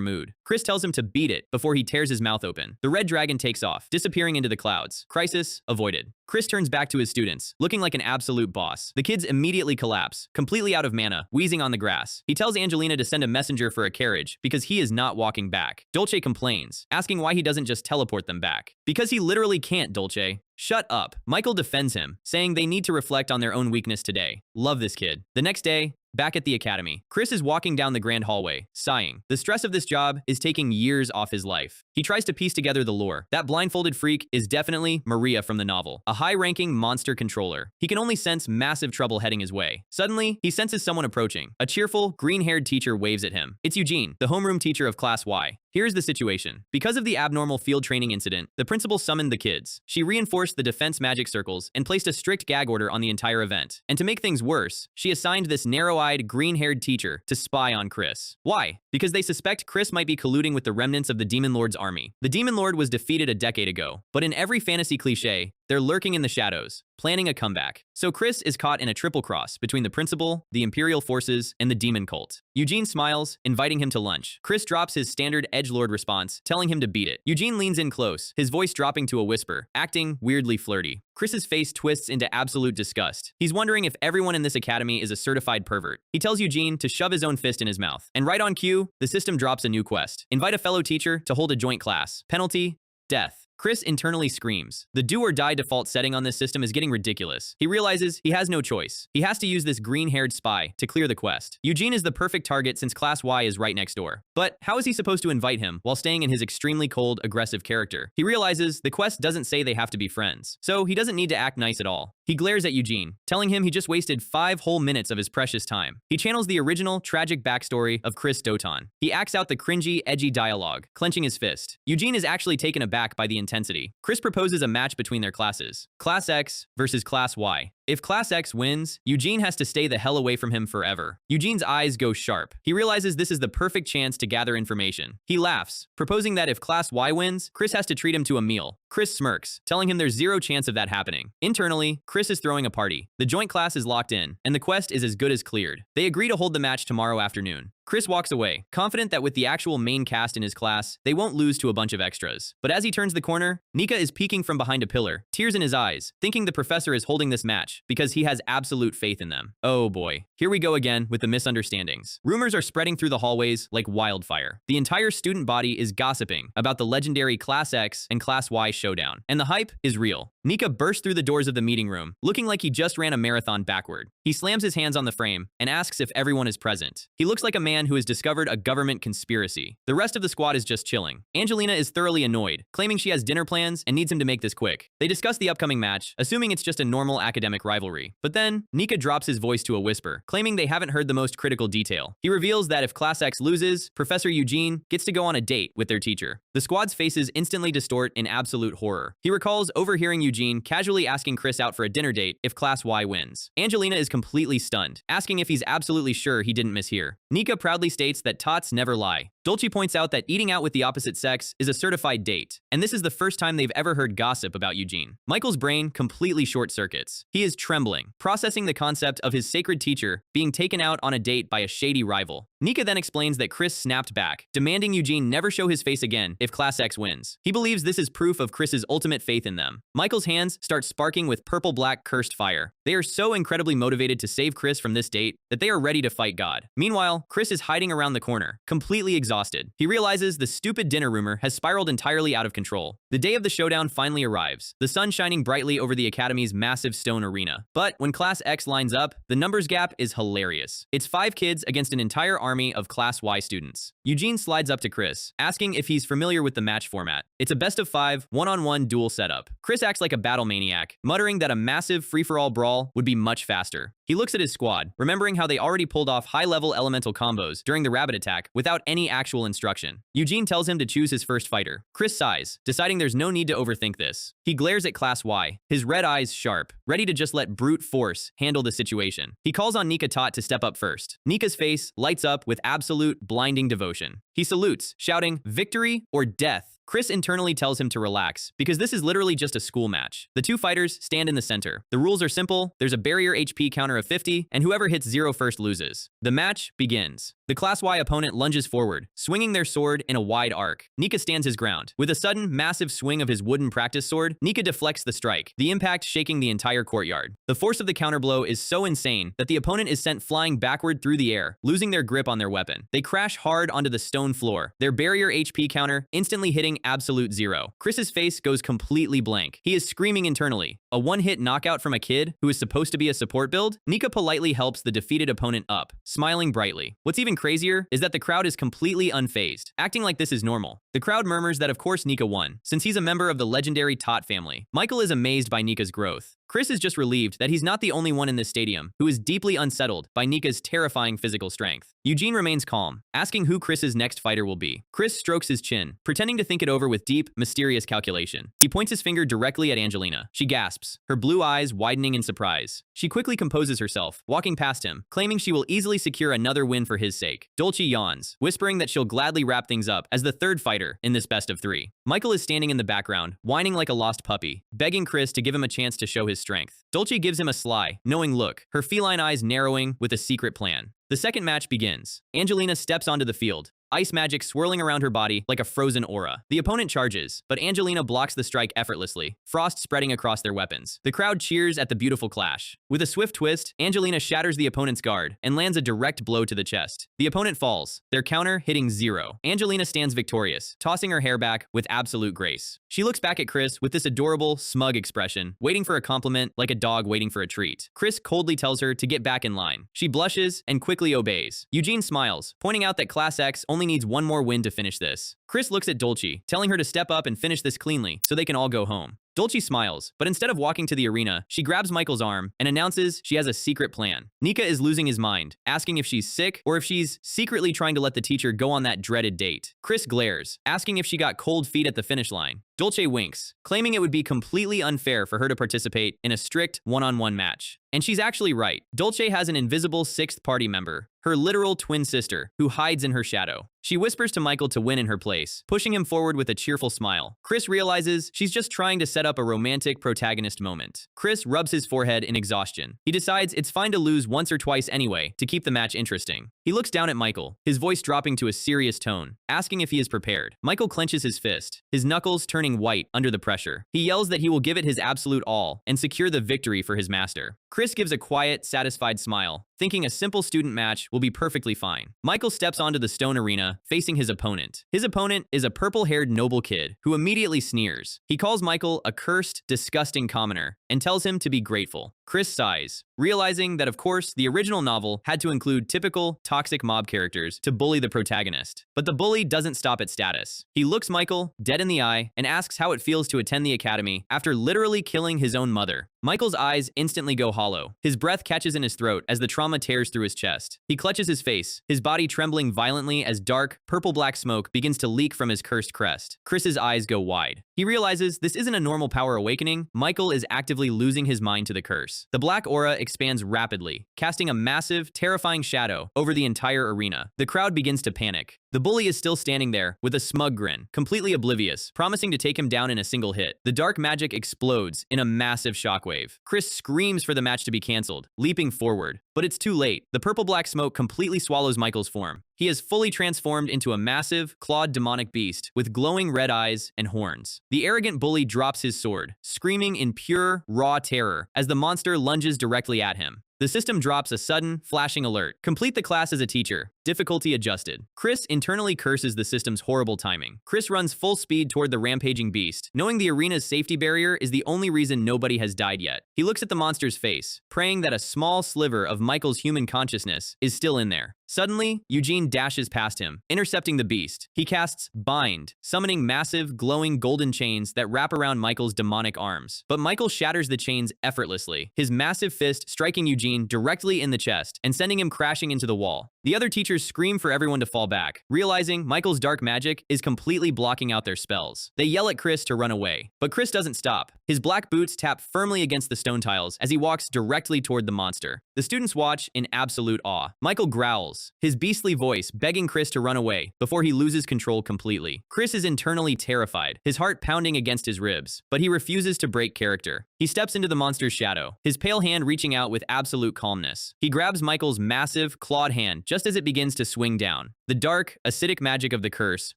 mood. Chris tells him to beat it before he tears his mouth open. The red dragon takes off, disappearing into the clouds. Crisis avoided. Chris turns back to his students, looking like an absolute boss. The kids immediately collapse, completely out of mana, wheezing on the grass. He tells Angelina to send a messenger for a carriage because he is not walking back. Dolce complains, asking why he doesn't just teleport them back. Because he literally can't, Dolce. Shut up. Michael defends him, saying they need to reflect on their own weakness today. Love this kid. The next day, back at the academy, Chris is walking down the grand hallway, sighing. The stress of this job is taking years off his life. He tries to piece together the lore. That blindfolded freak is definitely Maria from the novel, a high-ranking monster controller. He can only sense massive trouble heading his way. Suddenly, he senses someone approaching. A cheerful, green-haired teacher waves at him. It's Eugene, the homeroom teacher of Class Y. Here's the situation. Because of the abnormal field training incident, the principal summoned the kids. She reinforced the defense magic circles and placed a strict gag order on the entire event. And to make things worse, she assigned this narrow-eyed, green-haired teacher to spy on Chris. Why? Because they suspect Chris might be colluding with the remnants of the Demon Lord's army. The Demon Lord was defeated a decade ago, but in every fantasy cliché, they're lurking in the shadows, planning a comeback. So Chris is caught in a triple cross between the principal, the Imperial forces, and the demon cult. Eugene smiles, inviting him to lunch. Chris drops his standard edgelord response, telling him to beat it. Eugene leans in close, his voice dropping to a whisper, acting weirdly flirty. Chris's face twists into absolute disgust. He's wondering if everyone in this academy is a certified pervert. He tells Eugene to shove his own fist in his mouth. And right on cue, the system drops a new quest. Invite a fellow teacher to hold a joint class. Penalty: death. Chris internally screams. The do-or-die default setting on this system is getting ridiculous. He realizes he has no choice. He has to use this green-haired spy to clear the quest. Eugene is the perfect target since Class Y is right next door. But how is he supposed to invite him while staying in his extremely cold, aggressive character? He realizes the quest doesn't say they have to be friends, so he doesn't need to act nice at all. He glares at Eugene, telling him he just wasted 5 whole minutes of his precious time. He channels the original, tragic backstory of Chris Doton. He acts out the cringy, edgy dialogue, clenching his fist. Eugene is actually taken aback by the intensity. Chris proposes a match between their classes. Class X versus Class Y. If Class X wins, Eugene has to stay the hell away from him forever. Eugene's eyes go sharp. He realizes this is the perfect chance to gather information. He laughs, proposing that if Class Y wins, Chris has to treat him to a meal. Chris smirks, telling him there's zero chance of that happening. Internally, Chris is throwing a party. The joint class is locked in, and the quest is as good as cleared. They agree to hold the match tomorrow afternoon. Chris walks away, confident that with the actual main cast in his class, they won't lose to a bunch of extras. But as he turns the corner, Nika is peeking from behind a pillar, tears in his eyes, thinking the professor is holding this match because he has absolute faith in them. Oh boy. Here we go again with the misunderstandings. Rumors are spreading through the hallways like wildfire. The entire student body is gossiping about the legendary Class X and Class Y showdown, and the hype is real. Nika bursts through the doors of the meeting room, looking like he just ran a marathon backward. He slams his hands on the frame and asks if everyone is present. He looks like a man who has discovered a government conspiracy. The rest of the squad is just chilling. Angelina is thoroughly annoyed, claiming she has dinner plans and needs him to make this quick. They discuss the upcoming match, assuming it's just a normal academic rivalry. But then, Nika drops his voice to a whisper, claiming they haven't heard the most critical detail. He reveals that if Class X loses, Professor Eugene gets to go on a date with their teacher. The squad's faces instantly distort in absolute horror. He recalls overhearing Eugene casually asking Chris out for a dinner date if Class Y wins. Angelina is completely stunned, asking if he's absolutely sure he didn't mishear. Nika proudly states that tots never lie. Dolce points out that eating out with the opposite sex is a certified date, and this is the first time they've ever heard gossip about Eugene. Michael's brain completely short-circuits. He is trembling, processing the concept of his sacred teacher being taken out on a date by a shady rival. Nika then explains that Chris snapped back, demanding Eugene never show his face again if Class X wins. He believes this is proof of Chris's ultimate faith in them. Michael's hands start sparking with purple-black cursed fire. They are so incredibly motivated to save Chris from this date that they are ready to fight God. Meanwhile, Chris is hiding around the corner, completely exhausted. He realizes the stupid dinner rumor has spiraled entirely out of control. The day of the showdown finally arrives, the sun shining brightly over the academy's massive stone arena. But when Class X lines up, the numbers gap is hilarious. It's 5 kids against an entire army of Class Y students. Eugene slides up to Chris, asking if he's familiar with the match format. It's a best of 5, one-on-one duel setup. Chris acts like a battle maniac, muttering that a massive free-for-all brawl would be much faster. He looks at his squad, remembering how they already pulled off high-level elemental combos during the rabbit attack without any actual instruction. Eugene tells him to choose his first fighter. Chris sighs, deciding there's no need to overthink this. He glares at Class Y, his red eyes sharp, ready to just let brute force handle the situation. He calls on Nika Tot to step up first. Nika's face lights up with absolute blinding devotion. He salutes, shouting, "Victory or death." Chris internally tells him to relax, because this is literally just a school match. The 2 fighters stand in the center. The rules are simple, there's a barrier HP counter of 50, and whoever hits 0 first loses. The match begins. The Class Y opponent lunges forward, swinging their sword in a wide arc. Nika stands his ground. With a sudden, massive swing of his wooden practice sword, Nika deflects the strike, the impact shaking the entire courtyard. The force of the counterblow is so insane that the opponent is sent flying backward through the air, losing their grip on their weapon. They crash hard onto the stone floor, their barrier HP counter instantly hitting dealing absolute zero. Chris's face goes completely blank. He is screaming internally. A one-hit knockout from a kid who is supposed to be a support build? Nika politely helps the defeated opponent up, smiling brightly. What's even crazier is that the crowd is completely unfazed, acting like this is normal. The crowd murmurs that of course Nika won, since he's a member of the legendary Tot family. Michael is amazed by Nika's growth. Chris is just relieved that he's not the only one in this stadium who is deeply unsettled by Nika's terrifying physical strength. Eugene remains calm, asking who Chris's next fighter will be. Chris strokes his chin, pretending to think it over with deep, mysterious calculation. He points his finger directly at Angelina. She gasps, her blue eyes widening in surprise. She quickly composes herself, walking past him, claiming she will easily secure another win for his sake. Dolce yawns, whispering that she'll gladly wrap things up as the third fighter in this best of three. Michael is standing in the background, whining like a lost puppy, begging Chris to give him a chance to show his strength. Dolce gives him a sly, knowing look, her feline eyes narrowing with a secret plan. The second match begins. Angelina steps onto the field, ice magic swirling around her body like a frozen aura. The opponent charges, but Angelina blocks the strike effortlessly, frost spreading across their weapons. The crowd cheers at the beautiful clash. With a swift twist, Angelina shatters the opponent's guard and lands a direct blow to the chest. The opponent falls, their counter hitting 0. Angelina stands victorious, tossing her hair back with absolute grace. She looks back at Chris with this adorable, smug expression, waiting for a compliment like a dog waiting for a treat. Chris coldly tells her to get back in line. She blushes and quickly obeys. Eugene smiles, pointing out that Class X only needs one more win to finish this. Chris looks at Dolce, telling her to step up and finish this cleanly so they can all go home. Dolce smiles, but instead of walking to the arena, she grabs Michael's arm and announces she has a secret plan. Nika is losing his mind, asking if she's sick or if she's secretly trying to let the teacher go on that dreaded date. Chris glares, asking if she got cold feet at the finish line. Dolce winks, claiming it would be completely unfair for her to participate in a strict one-on-one match. And she's actually right. Dolce has an invisible sixth party member, her literal twin sister, who hides in her shadow. She whispers to Michael to win in her place, pushing him forward with a cheerful smile. Chris realizes she's just trying to set up a romantic protagonist moment. Chris rubs his forehead in exhaustion. He decides it's fine to lose once or twice anyway to keep the match interesting. He looks down at Michael, his voice dropping to a serious tone, asking if he is prepared. Michael clenches his fist, his knuckles turning white under the pressure. He yells that he will give it his absolute all and secure the victory for his master. Chris gives a quiet, satisfied smile, thinking a simple student match will be perfectly fine. Michael steps onto the stone arena, facing his opponent. His opponent is a purple-haired noble kid who immediately sneers. He calls Michael a cursed, disgusting commoner and tells him to be grateful. Chris sighs, realizing that of course the original novel had to include typical toxic mob characters to bully the protagonist. But the bully doesn't stop at status. He looks Michael dead in the eye and asks how it feels to attend the academy after literally killing his own mother. Michael's eyes instantly go hollow. His breath catches in his throat as the trauma tears through his chest. He clutches his face, his body trembling violently as dark, purple-black smoke begins to leak from his cursed crest. Chris's eyes go wide. He realizes this isn't a normal power awakening. Michael is actively losing his mind to the curse. The black aura expands rapidly, casting a massive, terrifying shadow over the entire arena. The crowd begins to panic. The bully is still standing there with a smug grin, completely oblivious, promising to take him down in a single hit. The dark magic explodes in a massive shockwave. Chris screams for the match to be cancelled, leaping forward. But it's too late. The purple-black smoke completely swallows Michael's form. He is fully transformed into a massive, clawed demonic beast with glowing red eyes and horns. The arrogant bully drops his sword, screaming in pure, raw terror as the monster lunges directly at him. The system drops a sudden, flashing alert. Complete the class as a teacher. Difficulty adjusted. Chris internally curses the system's horrible timing. Chris runs full speed toward the rampaging beast, knowing the arena's safety barrier is the only reason nobody has died yet. He looks at the monster's face, praying that a small sliver of Michael's human consciousness is still in there. Suddenly, Eugene dashes past him, intercepting the beast. He casts Bind, summoning massive, glowing golden chains that wrap around Michael's demonic arms. But Michael shatters the chains effortlessly, his massive fist striking Eugene directly in the chest and sending him crashing into the wall. The other teachers scream for everyone to fall back, realizing Michael's dark magic is completely blocking out their spells. They yell at Chris to run away, but Chris doesn't stop. His black boots tap firmly against the stone tiles as he walks directly toward the monster. The students watch in absolute awe. Michael growls, his beastly voice begging Chris to run away before he loses control completely. Chris is internally terrified, his heart pounding against his ribs, but he refuses to break character. He steps into the monster's shadow, his pale hand reaching out with absolute calmness. He grabs Michael's massive, clawed hand just as it begins to swing down. The dark, acidic magic of the curse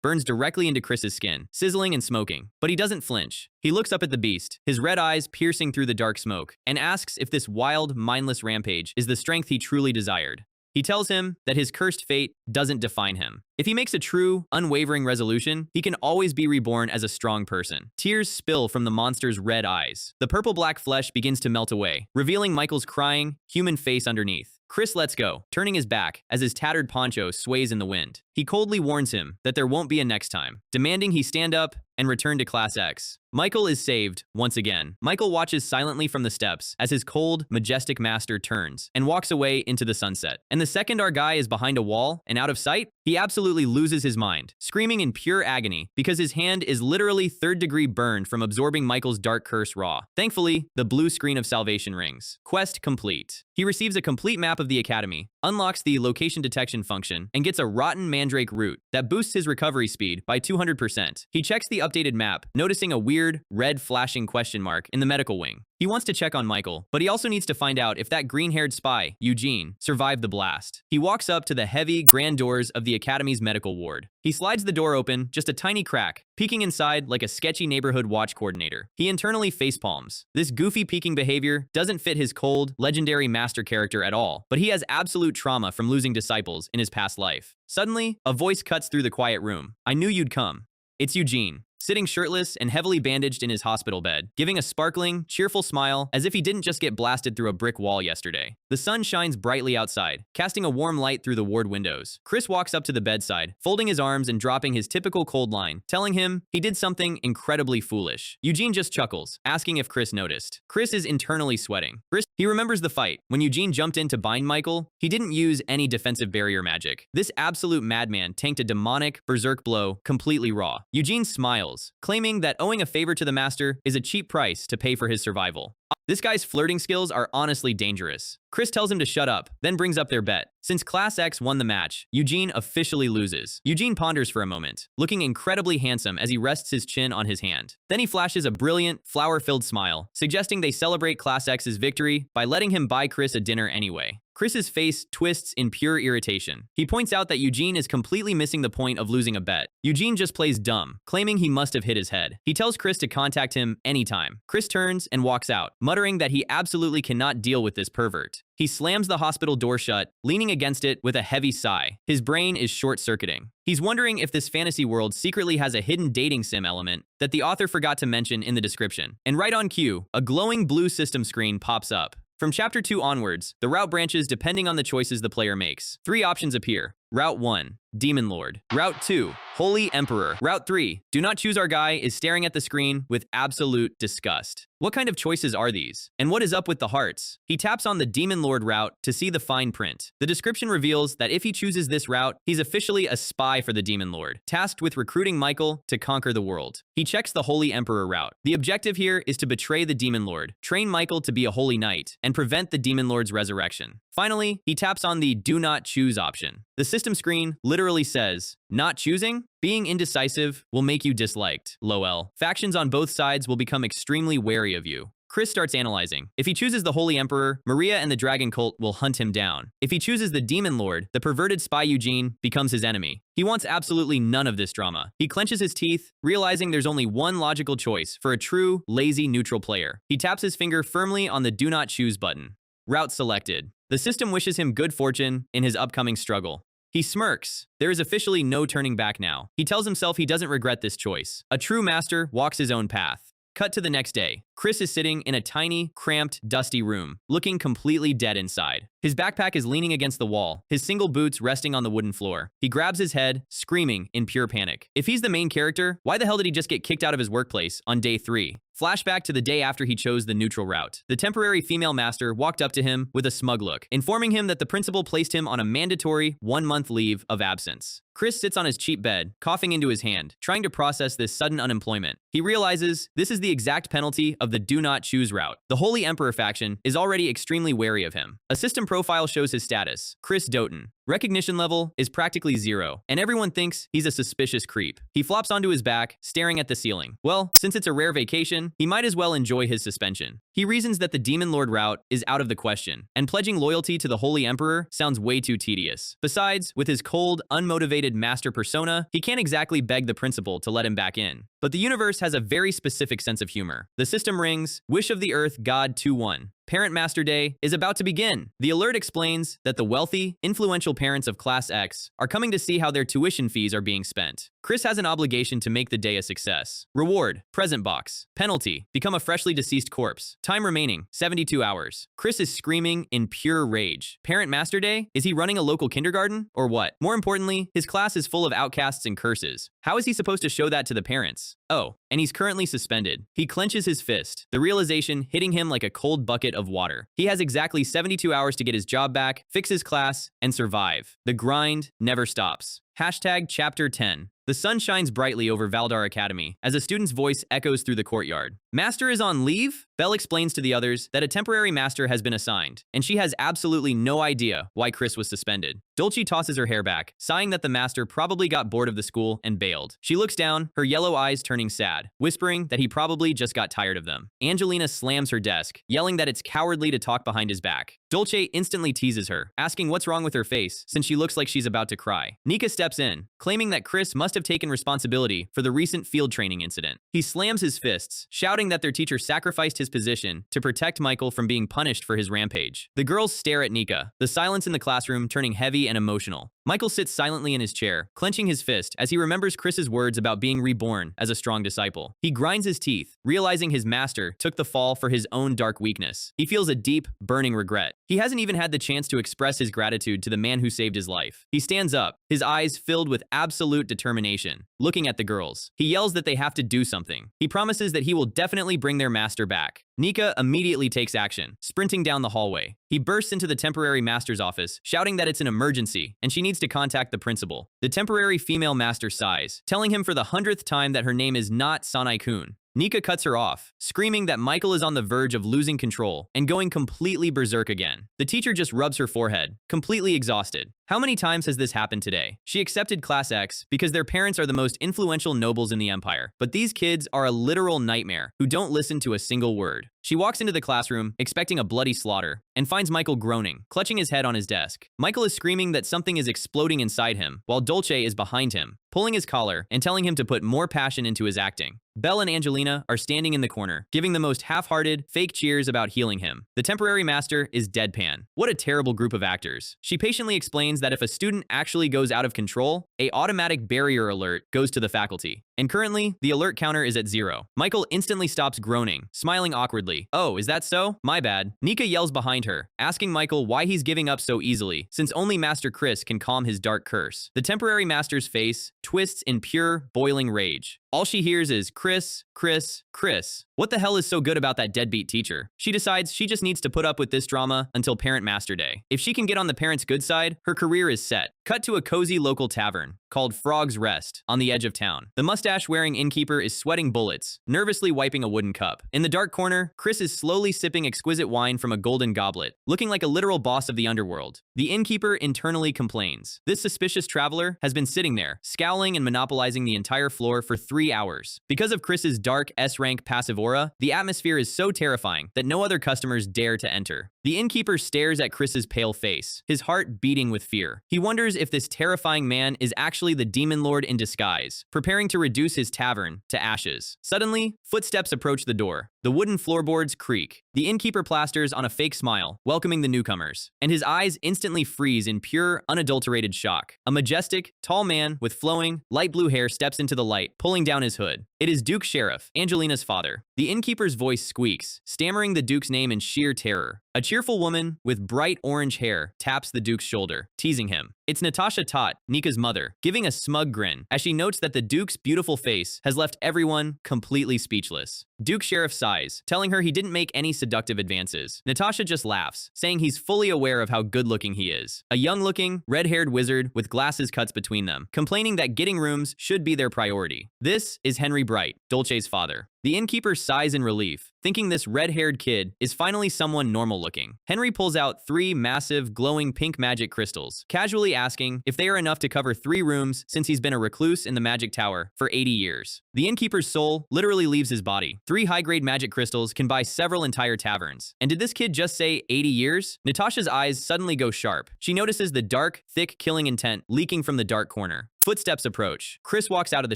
burns directly into Chris's skin, sizzling and smoking. But he doesn't flinch. He looks up at the beast, his red eyes piercing through the dark smoke, and asks if this wild, mindless rampage is the strength he truly desired. He tells him that his cursed fate doesn't define him. If he makes a true, unwavering resolution, he can always be reborn as a strong person. Tears spill from the monster's red eyes. The purple-black flesh begins to melt away, revealing Michael's crying, human face underneath. Chris lets go, turning his back as his tattered poncho sways in the wind. He coldly warns him that there won't be a next time, demanding he stand up and return to Class X. Michael is saved once again. Michael watches silently from the steps as his cold, majestic master turns and walks away into the sunset. And the second our guy is behind a wall and out of sight, he absolutely loses his mind, screaming in pure agony because his hand is literally third-degree burned from absorbing Michael's dark curse raw. Thankfully, the blue screen of salvation rings. Quest complete. He receives a complete map of the academy, unlocks the location detection function, and gets a rotten mandrake root that boosts his recovery speed by 200%. He checks the updated map, noticing a weird, red flashing question mark in the medical wing. He wants to check on Michael, but he also needs to find out if that green-haired spy, Eugene, survived the blast. He walks up to the heavy, grand doors of the academy's medical ward. He slides the door open, just a tiny crack, peeking inside like a sketchy neighborhood watch coordinator. He internally facepalms. This goofy peeking behavior doesn't fit his cold, legendary master character at all, but he has absolute trauma from losing disciples in his past life. Suddenly, a voice cuts through the quiet room. "I knew you'd come." It's Eugene, sitting shirtless and heavily bandaged in his hospital bed, giving a sparkling, cheerful smile as if he didn't just get blasted through a brick wall yesterday. The sun shines brightly outside, casting a warm light through the ward windows. Chris walks up to the bedside, folding his arms and dropping his typical cold line, telling him he did something incredibly foolish. Eugene just chuckles, asking if Chris noticed. Chris is internally sweating. He remembers the fight. When Eugene jumped in to bind Michael, he didn't use any defensive barrier magic. This absolute madman tanked a demonic, berserk blow completely raw. Eugene smiles, claiming that owing a favor to the master is a cheap price to pay for his survival. This guy's flirting skills are honestly dangerous. Chris tells him to shut up, then brings up their bet. Since Class X won the match, Eugene officially loses. Eugene ponders for a moment, looking incredibly handsome as he rests his chin on his hand. Then he flashes a brilliant, flower-filled smile, suggesting they celebrate Class X's victory by letting him buy Chris a dinner anyway. Chris's face twists in pure irritation. He points out that Eugene is completely missing the point of losing a bet. Eugene just plays dumb, claiming he must have hit his head. He tells Chris to contact him anytime. Chris turns and walks out, muttering that he absolutely cannot deal with this pervert. He slams the hospital door shut, leaning against it with a heavy sigh. His brain is short-circuiting. He's wondering if this fantasy world secretly has a hidden dating sim element that the author forgot to mention in the description. And right on cue, a glowing blue system screen pops up. From Chapter 2 onwards, the route branches depending on the choices the player makes. 3 options appear. Route 1, Demon Lord. Route 2, Holy Emperor. Route 3, Do Not Choose Our Guy is staring at the screen with absolute disgust. What kind of choices are these? And what is up with the hearts? He taps on the Demon Lord route to see the fine print. The description reveals that if he chooses this route, he's officially a spy for the Demon Lord, tasked with recruiting Michael to conquer the world. He checks the Holy Emperor route. The objective here is to betray the Demon Lord, train Michael to be a holy knight, and prevent the Demon Lord's resurrection. Finally, he taps on the Do Not Choose option. The system screen literally says, "Not choosing? Being indecisive will make you disliked. LOL. Factions on both sides will become extremely wary of you." Chris starts analyzing. If he chooses the Holy Emperor, Maria and the Dragon Cult will hunt him down. If he chooses the Demon Lord, the perverted spy Eugene becomes his enemy. He wants absolutely none of this drama. He clenches his teeth, realizing there's only one logical choice for a true, lazy, neutral player. He taps his finger firmly on the Do Not Choose button. Route selected. The system wishes him good fortune in his upcoming struggle. He smirks. There is officially no turning back now. He tells himself he doesn't regret this choice. A true master walks his own path. Cut to the next day. Chris is sitting in a tiny, cramped, dusty room, looking completely dead inside. His backpack is leaning against the wall, his single boots resting on the wooden floor. He grabs his head, screaming in pure panic. If he's the main character, why the hell did he just get kicked out of his workplace on day 3? Flashback to the day after he chose the neutral route. The temporary female master walked up to him with a smug look, informing him that the principal placed him on a mandatory 1-month leave of absence. Chris sits on his cheap bed, coughing into his hand, trying to process this sudden unemployment. He realizes this is the exact penalty of the Do Not Choose route. The Holy Emperor faction is already extremely wary of him. A system profile shows his status, Chris Doughton. Recognition level is practically 0, and everyone thinks he's a suspicious creep. He flops onto his back, staring at the ceiling. Well, since it's a rare vacation, he might as well enjoy his suspension. He reasons that the Demon Lord route is out of the question, and pledging loyalty to the Holy Emperor sounds way too tedious. Besides, with his cold, unmotivated master persona, he can't exactly beg the principal to let him back in. But the universe has a very specific sense of humor. The system rings, Wish of the Earth God 2-1. Parent Master Day is about to begin. The alert explains that the wealthy, influential parents of Class X are coming to see how their tuition fees are being spent. Chris has an obligation to make the day a success. Reward, present box. Penalty, become a freshly deceased corpse. Time remaining, 72 hours. Chris is screaming in pure rage. Parent Master Day? Is he running a local kindergarten? Or what? More importantly, his class is full of outcasts and curses. How is he supposed to show that to the parents? Oh, and he's currently suspended. He clenches his fist, the realization hitting him like a cold bucket of water. He has exactly 72 hours to get his job back, fix his class, and survive. The grind never stops. Hashtag Chapter 10. The sun shines brightly over Valdar Academy as a student's voice echoes through the courtyard. Master is on leave? Belle explains to the others that a temporary master has been assigned, and she has absolutely no idea why Chris was suspended. Dulce tosses her hair back, sighing that the master probably got bored of the school and bailed. She looks down, her yellow eyes turning sad, whispering that he probably just got tired of them. Angelina slams her desk, yelling that it's cowardly to talk behind his back. Dulce instantly teases her, asking what's wrong with her face since she looks like she's about to cry. Nika steps in, claiming that Chris must have taken responsibility for the recent field training incident. He slams his fists, shouting that their teacher sacrificed his position to protect Michael from being punished for his rampage. The girls stare at Nika, the silence in the classroom turning heavy and emotional. Michael sits silently in his chair, clenching his fist as he remembers Chris's words about being reborn as a strong disciple. He grinds his teeth, realizing his master took the fall for his own dark weakness. He feels a deep, burning regret. He hasn't even had the chance to express his gratitude to the man who saved his life. He stands up, his eyes filled with absolute determination, looking at the girls. He yells that they have to do something. He promises that he will definitely bring their master back. Nika immediately takes action, sprinting down the hallway. He bursts into the temporary master's office, shouting that it's an emergency and she needs to contact the principal. The temporary female master sighs, telling him for the 100th time that her name is not Sanai-kun. Nika cuts her off, screaming that Michael is on the verge of losing control and going completely berserk again. The teacher just rubs her forehead, completely exhausted. How many times has this happened today? She accepted Class X because their parents are the most influential nobles in the empire, but these kids are a literal nightmare who don't listen to a single word. She walks into the classroom, expecting a bloody slaughter, and finds Michael groaning, clutching his head on his desk. Michael is screaming that something is exploding inside him, while Dulce is behind him, pulling his collar and telling him to put more passion into his acting. Belle and Angelina are standing in the corner, giving the most half-hearted, fake cheers about healing him. The temporary master is deadpan. What a terrible group of actors. She patiently explains that if a student actually goes out of control, an automatic barrier alert goes to the faculty. And currently, the alert counter is at 0. Michael instantly stops groaning, smiling awkwardly. Oh, is that so? My bad. Nika yells behind her, asking Michael why he's giving up so easily, since only Master Chris can calm his dark curse. The temporary master's face twists in pure, boiling rage. All she hears is Chris, Chris, Chris. What the hell is so good about that deadbeat teacher? She decides she just needs to put up with this drama until Parent Master Day. If she can get on the parents' good side, her career is set. Cut to a cozy local tavern called Frog's Rest on the edge of town. The mustache-wearing innkeeper is sweating bullets, nervously wiping a wooden cup. In the dark corner, Chris is slowly sipping exquisite wine from a golden goblet, looking like a literal boss of the underworld. The innkeeper internally complains. This suspicious traveler has been sitting there, scowling and monopolizing the entire floor for 3 hours. Because of Chris's dark S-rank passive aura, the atmosphere is so terrifying that no other customers dare to enter. The innkeeper stares at Chris's pale face, his heart beating with fear. He wonders if this terrifying man is actually the demon lord in disguise, preparing to reduce his tavern to ashes. Suddenly, footsteps approach the door. The wooden floorboards creak. The innkeeper plasters on a fake smile, welcoming the newcomers, and his eyes instantly freeze in pure, unadulterated shock. A majestic, tall man with flowing, light blue hair steps into the light, pulling down his hood. It is Duke Sheriff, Angelina's father. The innkeeper's voice squeaks, stammering the Duke's name in sheer terror. A cheerful woman with bright orange hair taps the Duke's shoulder, teasing him. It's Natasha Tot, Nika's mother, giving a smug grin as she notes that the Duke's beautiful face has left everyone completely speechless. Duke Sheriff sighs, telling her he didn't make any seductive advances. Natasha just laughs, saying he's fully aware of how good-looking he is. A young-looking, red-haired wizard with glasses cuts between them, complaining that getting rooms should be their priority. This is Henry Bright, Dulce's father. The innkeeper sighs in relief, thinking this red-haired kid is finally someone normal-looking. Henry pulls out 3 massive, glowing pink magic crystals, casually asking if they are enough to cover 3 rooms since he's been a recluse in the magic tower for 80 years. The innkeeper's soul literally leaves his body. 3 high-grade magic crystals can buy several entire taverns. And did this kid just say 80 years? Natasha's eyes suddenly go sharp. She notices the dark, thick killing intent leaking from the dark corner. Footsteps approach. Chris walks out of the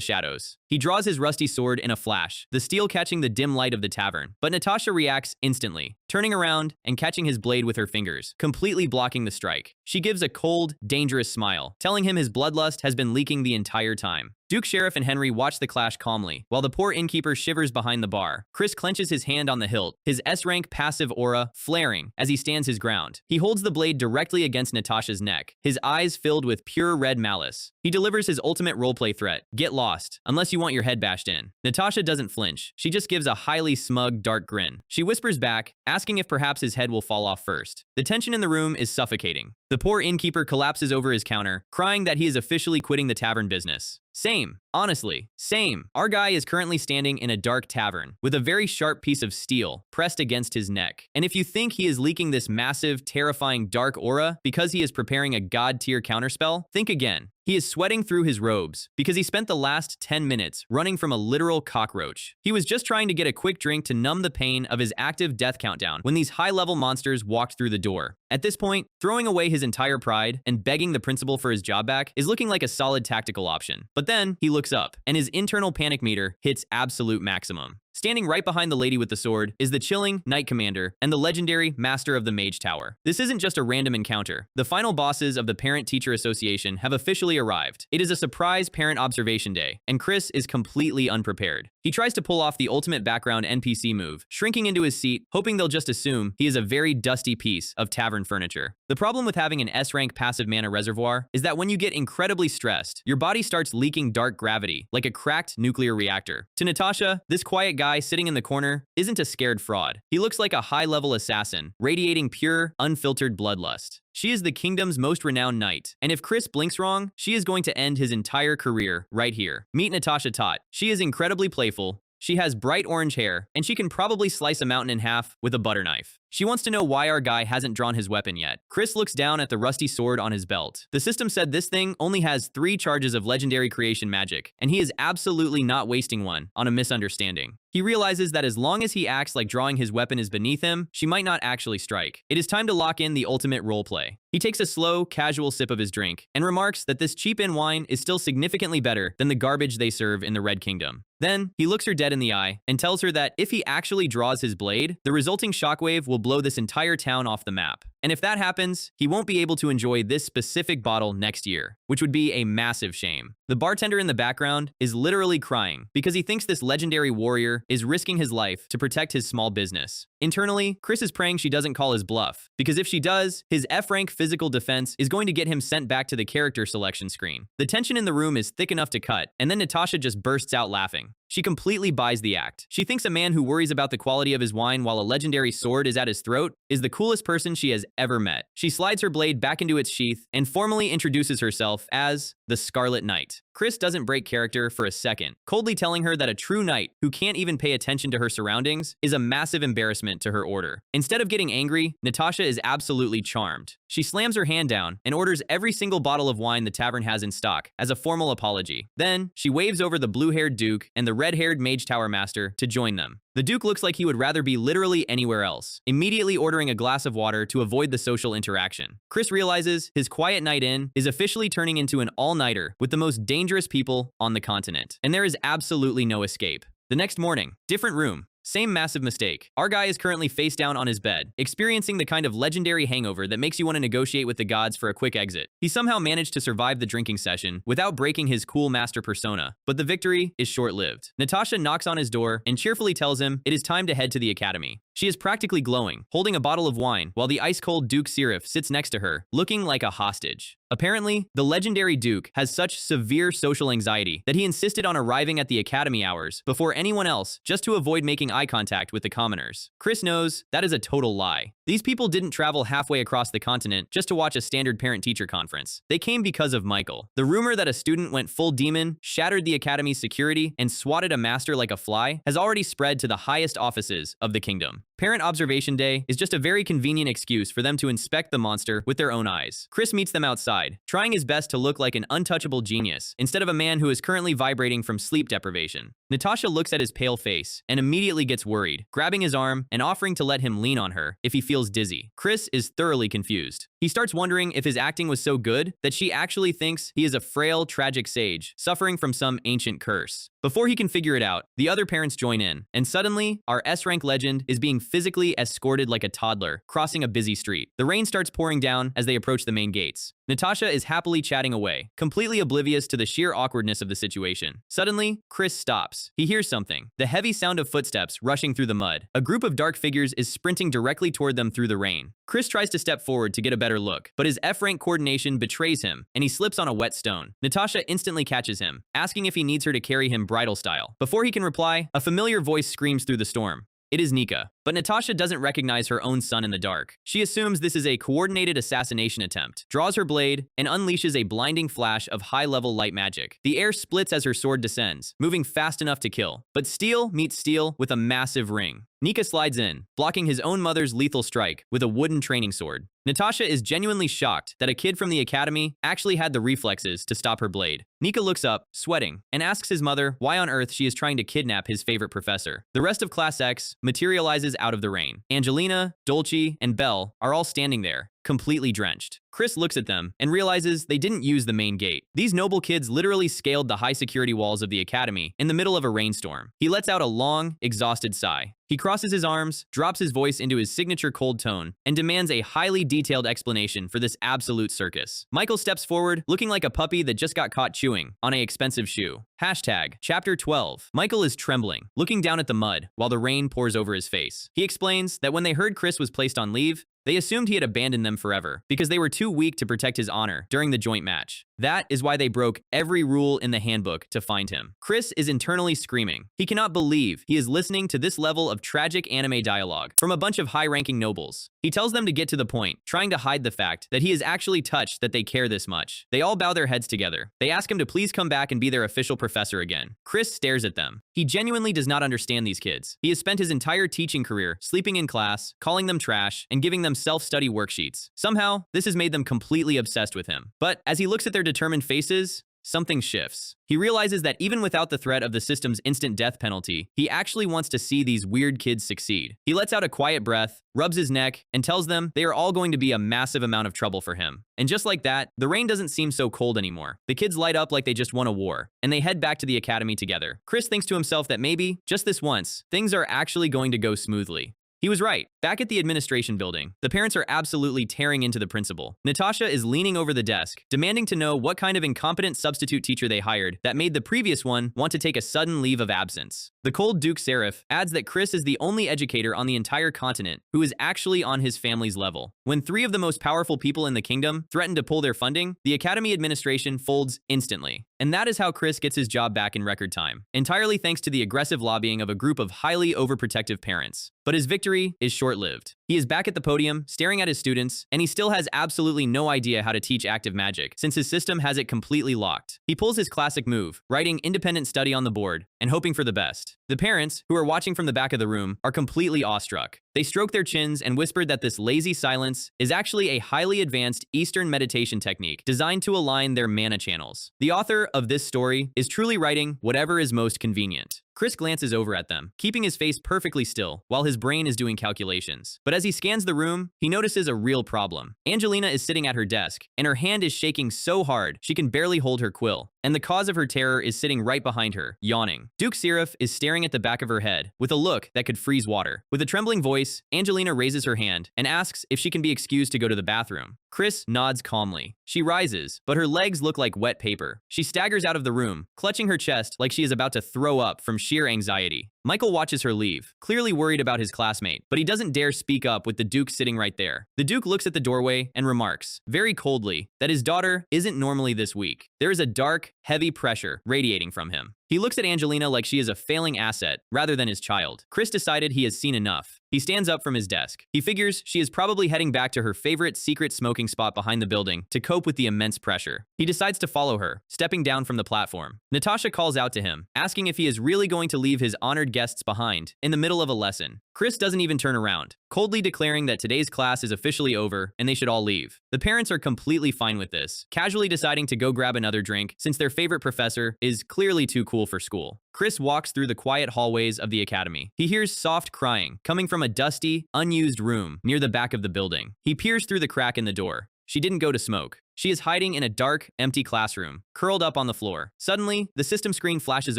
shadows. He draws his rusty sword in a flash, the steel catching the dim light of the tavern. But Natasha reacts instantly. turning around and catching his blade with her fingers, completely blocking the strike. She gives a cold, dangerous smile, telling him his bloodlust has been leaking the entire time. Duke Sheriff and Henry watch the clash calmly, while the poor innkeeper shivers behind the bar. Chris clenches his hand on the hilt, his S-rank passive aura flaring as he stands his ground. He holds the blade directly against Natasha's neck, his eyes filled with pure red malice. He delivers his ultimate roleplay threat: get lost, unless you want your head bashed in. Natasha doesn't flinch. She just gives a highly smug, dark grin. She whispers back, asking if perhaps his head will fall off first. The tension in the room is suffocating. The poor innkeeper collapses over his counter, crying that he is officially quitting the tavern business. Same. Honestly, same. Our guy is currently standing in a dark tavern with a very sharp piece of steel pressed against his neck. And if you think he is leaking this massive, terrifying dark aura because he is preparing a god-tier counterspell, think again. He is sweating through his robes because he spent the last 10 minutes running from a literal cockroach. He was just trying to get a quick drink to numb the pain of his active death countdown when these high-level monsters walked through the door. At this point, throwing away his entire pride and begging the principal for his job back is looking like a solid tactical option. But then he looks up, and his internal panic meter hits absolute maximum. Standing right behind the lady with the sword is the chilling Knight Commander and the legendary Master of the Mage Tower. This isn't just a random encounter. The final bosses of the Parent-Teacher Association have officially arrived. It is a surprise parent observation day, and Chris is completely unprepared. He tries to pull off the ultimate background NPC move, shrinking into his seat, hoping they'll just assume he is a very dusty piece of tavern furniture. The problem with having an S-rank passive mana reservoir is that when you get incredibly stressed, your body starts leaking dark gravity, like a cracked nuclear reactor. To Natasha, this quiet guy sitting in the corner isn't a scared fraud. He looks like a high-level assassin, radiating pure, unfiltered bloodlust. She is the kingdom's most renowned knight, and if Chris blinks wrong, she is going to end his entire career right here. Meet Natasha Tot. She is incredibly playful. She has bright orange hair, and she can probably slice a mountain in half with a butter knife. She wants to know why our guy hasn't drawn his weapon yet. Chris looks down at the rusty sword on his belt. The system said this thing only has 3 charges of legendary creation magic, and he is absolutely not wasting one on a misunderstanding. He realizes that as long as he acts like drawing his weapon is beneath him, she might not actually strike. It is time to lock in the ultimate roleplay. He takes a slow, casual sip of his drink and remarks that this cheap-in wine is still significantly better than the garbage they serve in the Red Kingdom. Then, he looks her dead in the eye and tells her that if he actually draws his blade, the resulting shockwave will blow this entire town off the map. And if that happens, he won't be able to enjoy this specific bottle next year, which would be a massive shame. The bartender in the background is literally crying because he thinks this legendary warrior is risking his life to protect his small business. Internally, Chris is praying she doesn't call his bluff, because if she does, his F-rank physical defense is going to get him sent back to the character selection screen. The tension in the room is thick enough to cut, and then Natasha just bursts out laughing. She completely buys the act. She thinks a man who worries about the quality of his wine while a legendary sword is at his throat is the coolest person she has ever met. She slides her blade back into its sheath and formally introduces herself as the Scarlet Knight. Chris doesn't break character for a second, coldly telling her that a true knight who can't even pay attention to her surroundings is a massive embarrassment to her order. Instead of getting angry, Natasha is absolutely charmed. She slams her hand down and orders every single bottle of wine the tavern has in stock as a formal apology. Then, she waves over the blue-haired Duke and the red-haired Mage Tower Master to join them. The Duke looks like he would rather be literally anywhere else, immediately ordering a glass of water to avoid the social interaction. Chris realizes his quiet night in is officially turning into an all-nighter with the most dangerous people on the continent, and there is absolutely no escape. The next morning, different room. Same massive mistake. Our guy is currently face down on his bed, experiencing the kind of legendary hangover that makes you want to negotiate with the gods for a quick exit. He somehow managed to survive the drinking session without breaking his cool master persona, but the victory is short-lived. Natasha knocks on his door and cheerfully tells him it is time to head to the academy. She is practically glowing, holding a bottle of wine, while the ice-cold Duke Seraph sits next to her, looking like a hostage. Apparently, the legendary Duke has such severe social anxiety that he insisted on arriving at the academy hours before anyone else just to avoid making eye contact with the commoners. Chris knows that is a total lie. These people didn't travel halfway across the continent just to watch a standard parent-teacher conference. They came because of Michael. The rumor that a student went full demon, shattered the academy's security, and swatted a master like a fly has already spread to the highest offices of the kingdom. Parent Observation Day is just a very convenient excuse for them to inspect the monster with their own eyes. Chris meets them outside, trying his best to look like an untouchable genius instead of a man who is currently vibrating from sleep deprivation. Natasha looks at his pale face and immediately gets worried, grabbing his arm and offering to let him lean on her if he feels dizzy. Chris is thoroughly confused. He starts wondering if his acting was so good that she actually thinks he is a frail, tragic sage suffering from some ancient curse. Before he can figure it out, the other parents join in, and suddenly, our S-rank legend is being physically escorted like a toddler, crossing a busy street. The rain starts pouring down as they approach the main gates. Natasha is happily chatting away, completely oblivious to the sheer awkwardness of the situation. Suddenly, Chris stops. He hears something, the heavy sound of footsteps rushing through the mud. A group of dark figures is sprinting directly toward them through the rain. Chris tries to step forward to get a better look, but his F-rank coordination betrays him, and he slips on a wet stone. Natasha instantly catches him, asking if he needs her to carry him bridal style. Before he can reply, a familiar voice screams through the storm. It is Nika. But Natasha doesn't recognize her own son in the dark. She assumes this is a coordinated assassination attempt, draws her blade, and unleashes a blinding flash of high-level light magic. The air splits as her sword descends, moving fast enough to kill. But steel meets steel with a massive ring. Nika slides in, blocking his own mother's lethal strike with a wooden training sword. Natasha is genuinely shocked that a kid from the academy actually had the reflexes to stop her blade. Nika looks up, sweating, and asks his mother why on earth she is trying to kidnap his favorite professor. The rest of Class X materializes out of the rain. Angelina, Dolce, and Belle are all standing there, completely drenched. Chris looks at them and realizes they didn't use the main gate. These noble kids literally scaled the high security walls of the academy in the middle of a rainstorm. He lets out a long, exhausted sigh. He crosses his arms, drops his voice into his signature cold tone, and demands a highly detailed explanation for this absolute circus. Michael steps forward, looking like a puppy that just got caught chewing on an expensive shoe. Hashtag Chapter 12. Michael is trembling, looking down at the mud while the rain pours over his face. He explains that when they heard Chris was placed on leave, they assumed he had abandoned them forever because they were too weak to protect his honor during the joint match. That is why they broke every rule in the handbook to find him. Chris is internally screaming. He cannot believe he is listening to this level of tragic anime dialogue from a bunch of high-ranking nobles. He tells them to get to the point, trying to hide the fact that he is actually touched that they care this much. They all bow their heads together. They ask him to please come back and be their official professor again. Chris stares at them. He genuinely does not understand these kids. He has spent his entire teaching career sleeping in class, calling them trash, and giving them self-study worksheets. Somehow, this has made them completely obsessed with him. But as he looks at their determined faces, something shifts. He realizes that even without the threat of the system's instant death penalty, he actually wants to see these weird kids succeed. He lets out a quiet breath, rubs his neck, and tells them they are all going to be a massive amount of trouble for him. And just like that, the rain doesn't seem so cold anymore. The kids light up like they just won a war, and they head back to the academy together. Chris thinks to himself that maybe, just this once, things are actually going to go smoothly. He was right. Back at the administration building, the parents are absolutely tearing into the principal. Natasha is leaning over the desk, demanding to know what kind of incompetent substitute teacher they hired that made the previous one want to take a sudden leave of absence. The cold Duke Seraph adds that Chris is the only educator on the entire continent who is actually on his family's level. When 3 of the most powerful people in the kingdom threaten to pull their funding, the academy administration folds instantly. And that is how Chris gets his job back in record time, entirely thanks to the aggressive lobbying of a group of highly overprotective parents. But his victory is short-lived. He is back at the podium, staring at his students, and he still has absolutely no idea how to teach active magic, since his system has it completely locked. He pulls his classic move, writing independent study on the board, and hoping for the best. The parents, who are watching from the back of the room, are completely awestruck. They stroke their chins and whispered that this lazy silence is actually a highly advanced Eastern meditation technique designed to align their mana channels. The author of this story is truly writing whatever is most convenient. Chris glances over at them, keeping his face perfectly still while his brain is doing calculations. But as he scans the room, he notices a real problem. Angelina is sitting at her desk, and her hand is shaking so hard she can barely hold her quill. And the cause of her terror is sitting right behind her, yawning. Duke Seraph is staring at the back of her head with a look that could freeze water. With a trembling voice, Angelina raises her hand and asks if she can be excused to go to the bathroom. Chris nods calmly. She rises, but her legs look like wet paper. She staggers out of the room, clutching her chest like she is about to throw up from sheer anxiety. Michael watches her leave, clearly worried about his classmate, but he doesn't dare speak up with the Duke sitting right there. The Duke looks at the doorway and remarks, very coldly, that his daughter isn't normally this weak. There is a dark, heavy pressure radiating from him. He looks at Angelina like she is a failing asset rather than his child. Chris decided he has seen enough. He stands up from his desk. He figures she is probably heading back to her favorite secret smoking spot behind the building to cope with the immense pressure. He decides to follow her, stepping down from the platform. Natasha calls out to him, asking if he is really going to leave his honored guests behind in the middle of a lesson. Chris doesn't even turn around, coldly declaring that today's class is officially over and they should all leave. The parents are completely fine with this, casually deciding to go grab another drink since their favorite professor is clearly too cool for school. Chris walks through the quiet hallways of the academy. He hears soft crying coming from a dusty, unused room near the back of the building. He peers through the crack in the door. she didn't go to smoke. She is hiding in a dark, empty classroom, curled up on the floor. Suddenly, the system screen flashes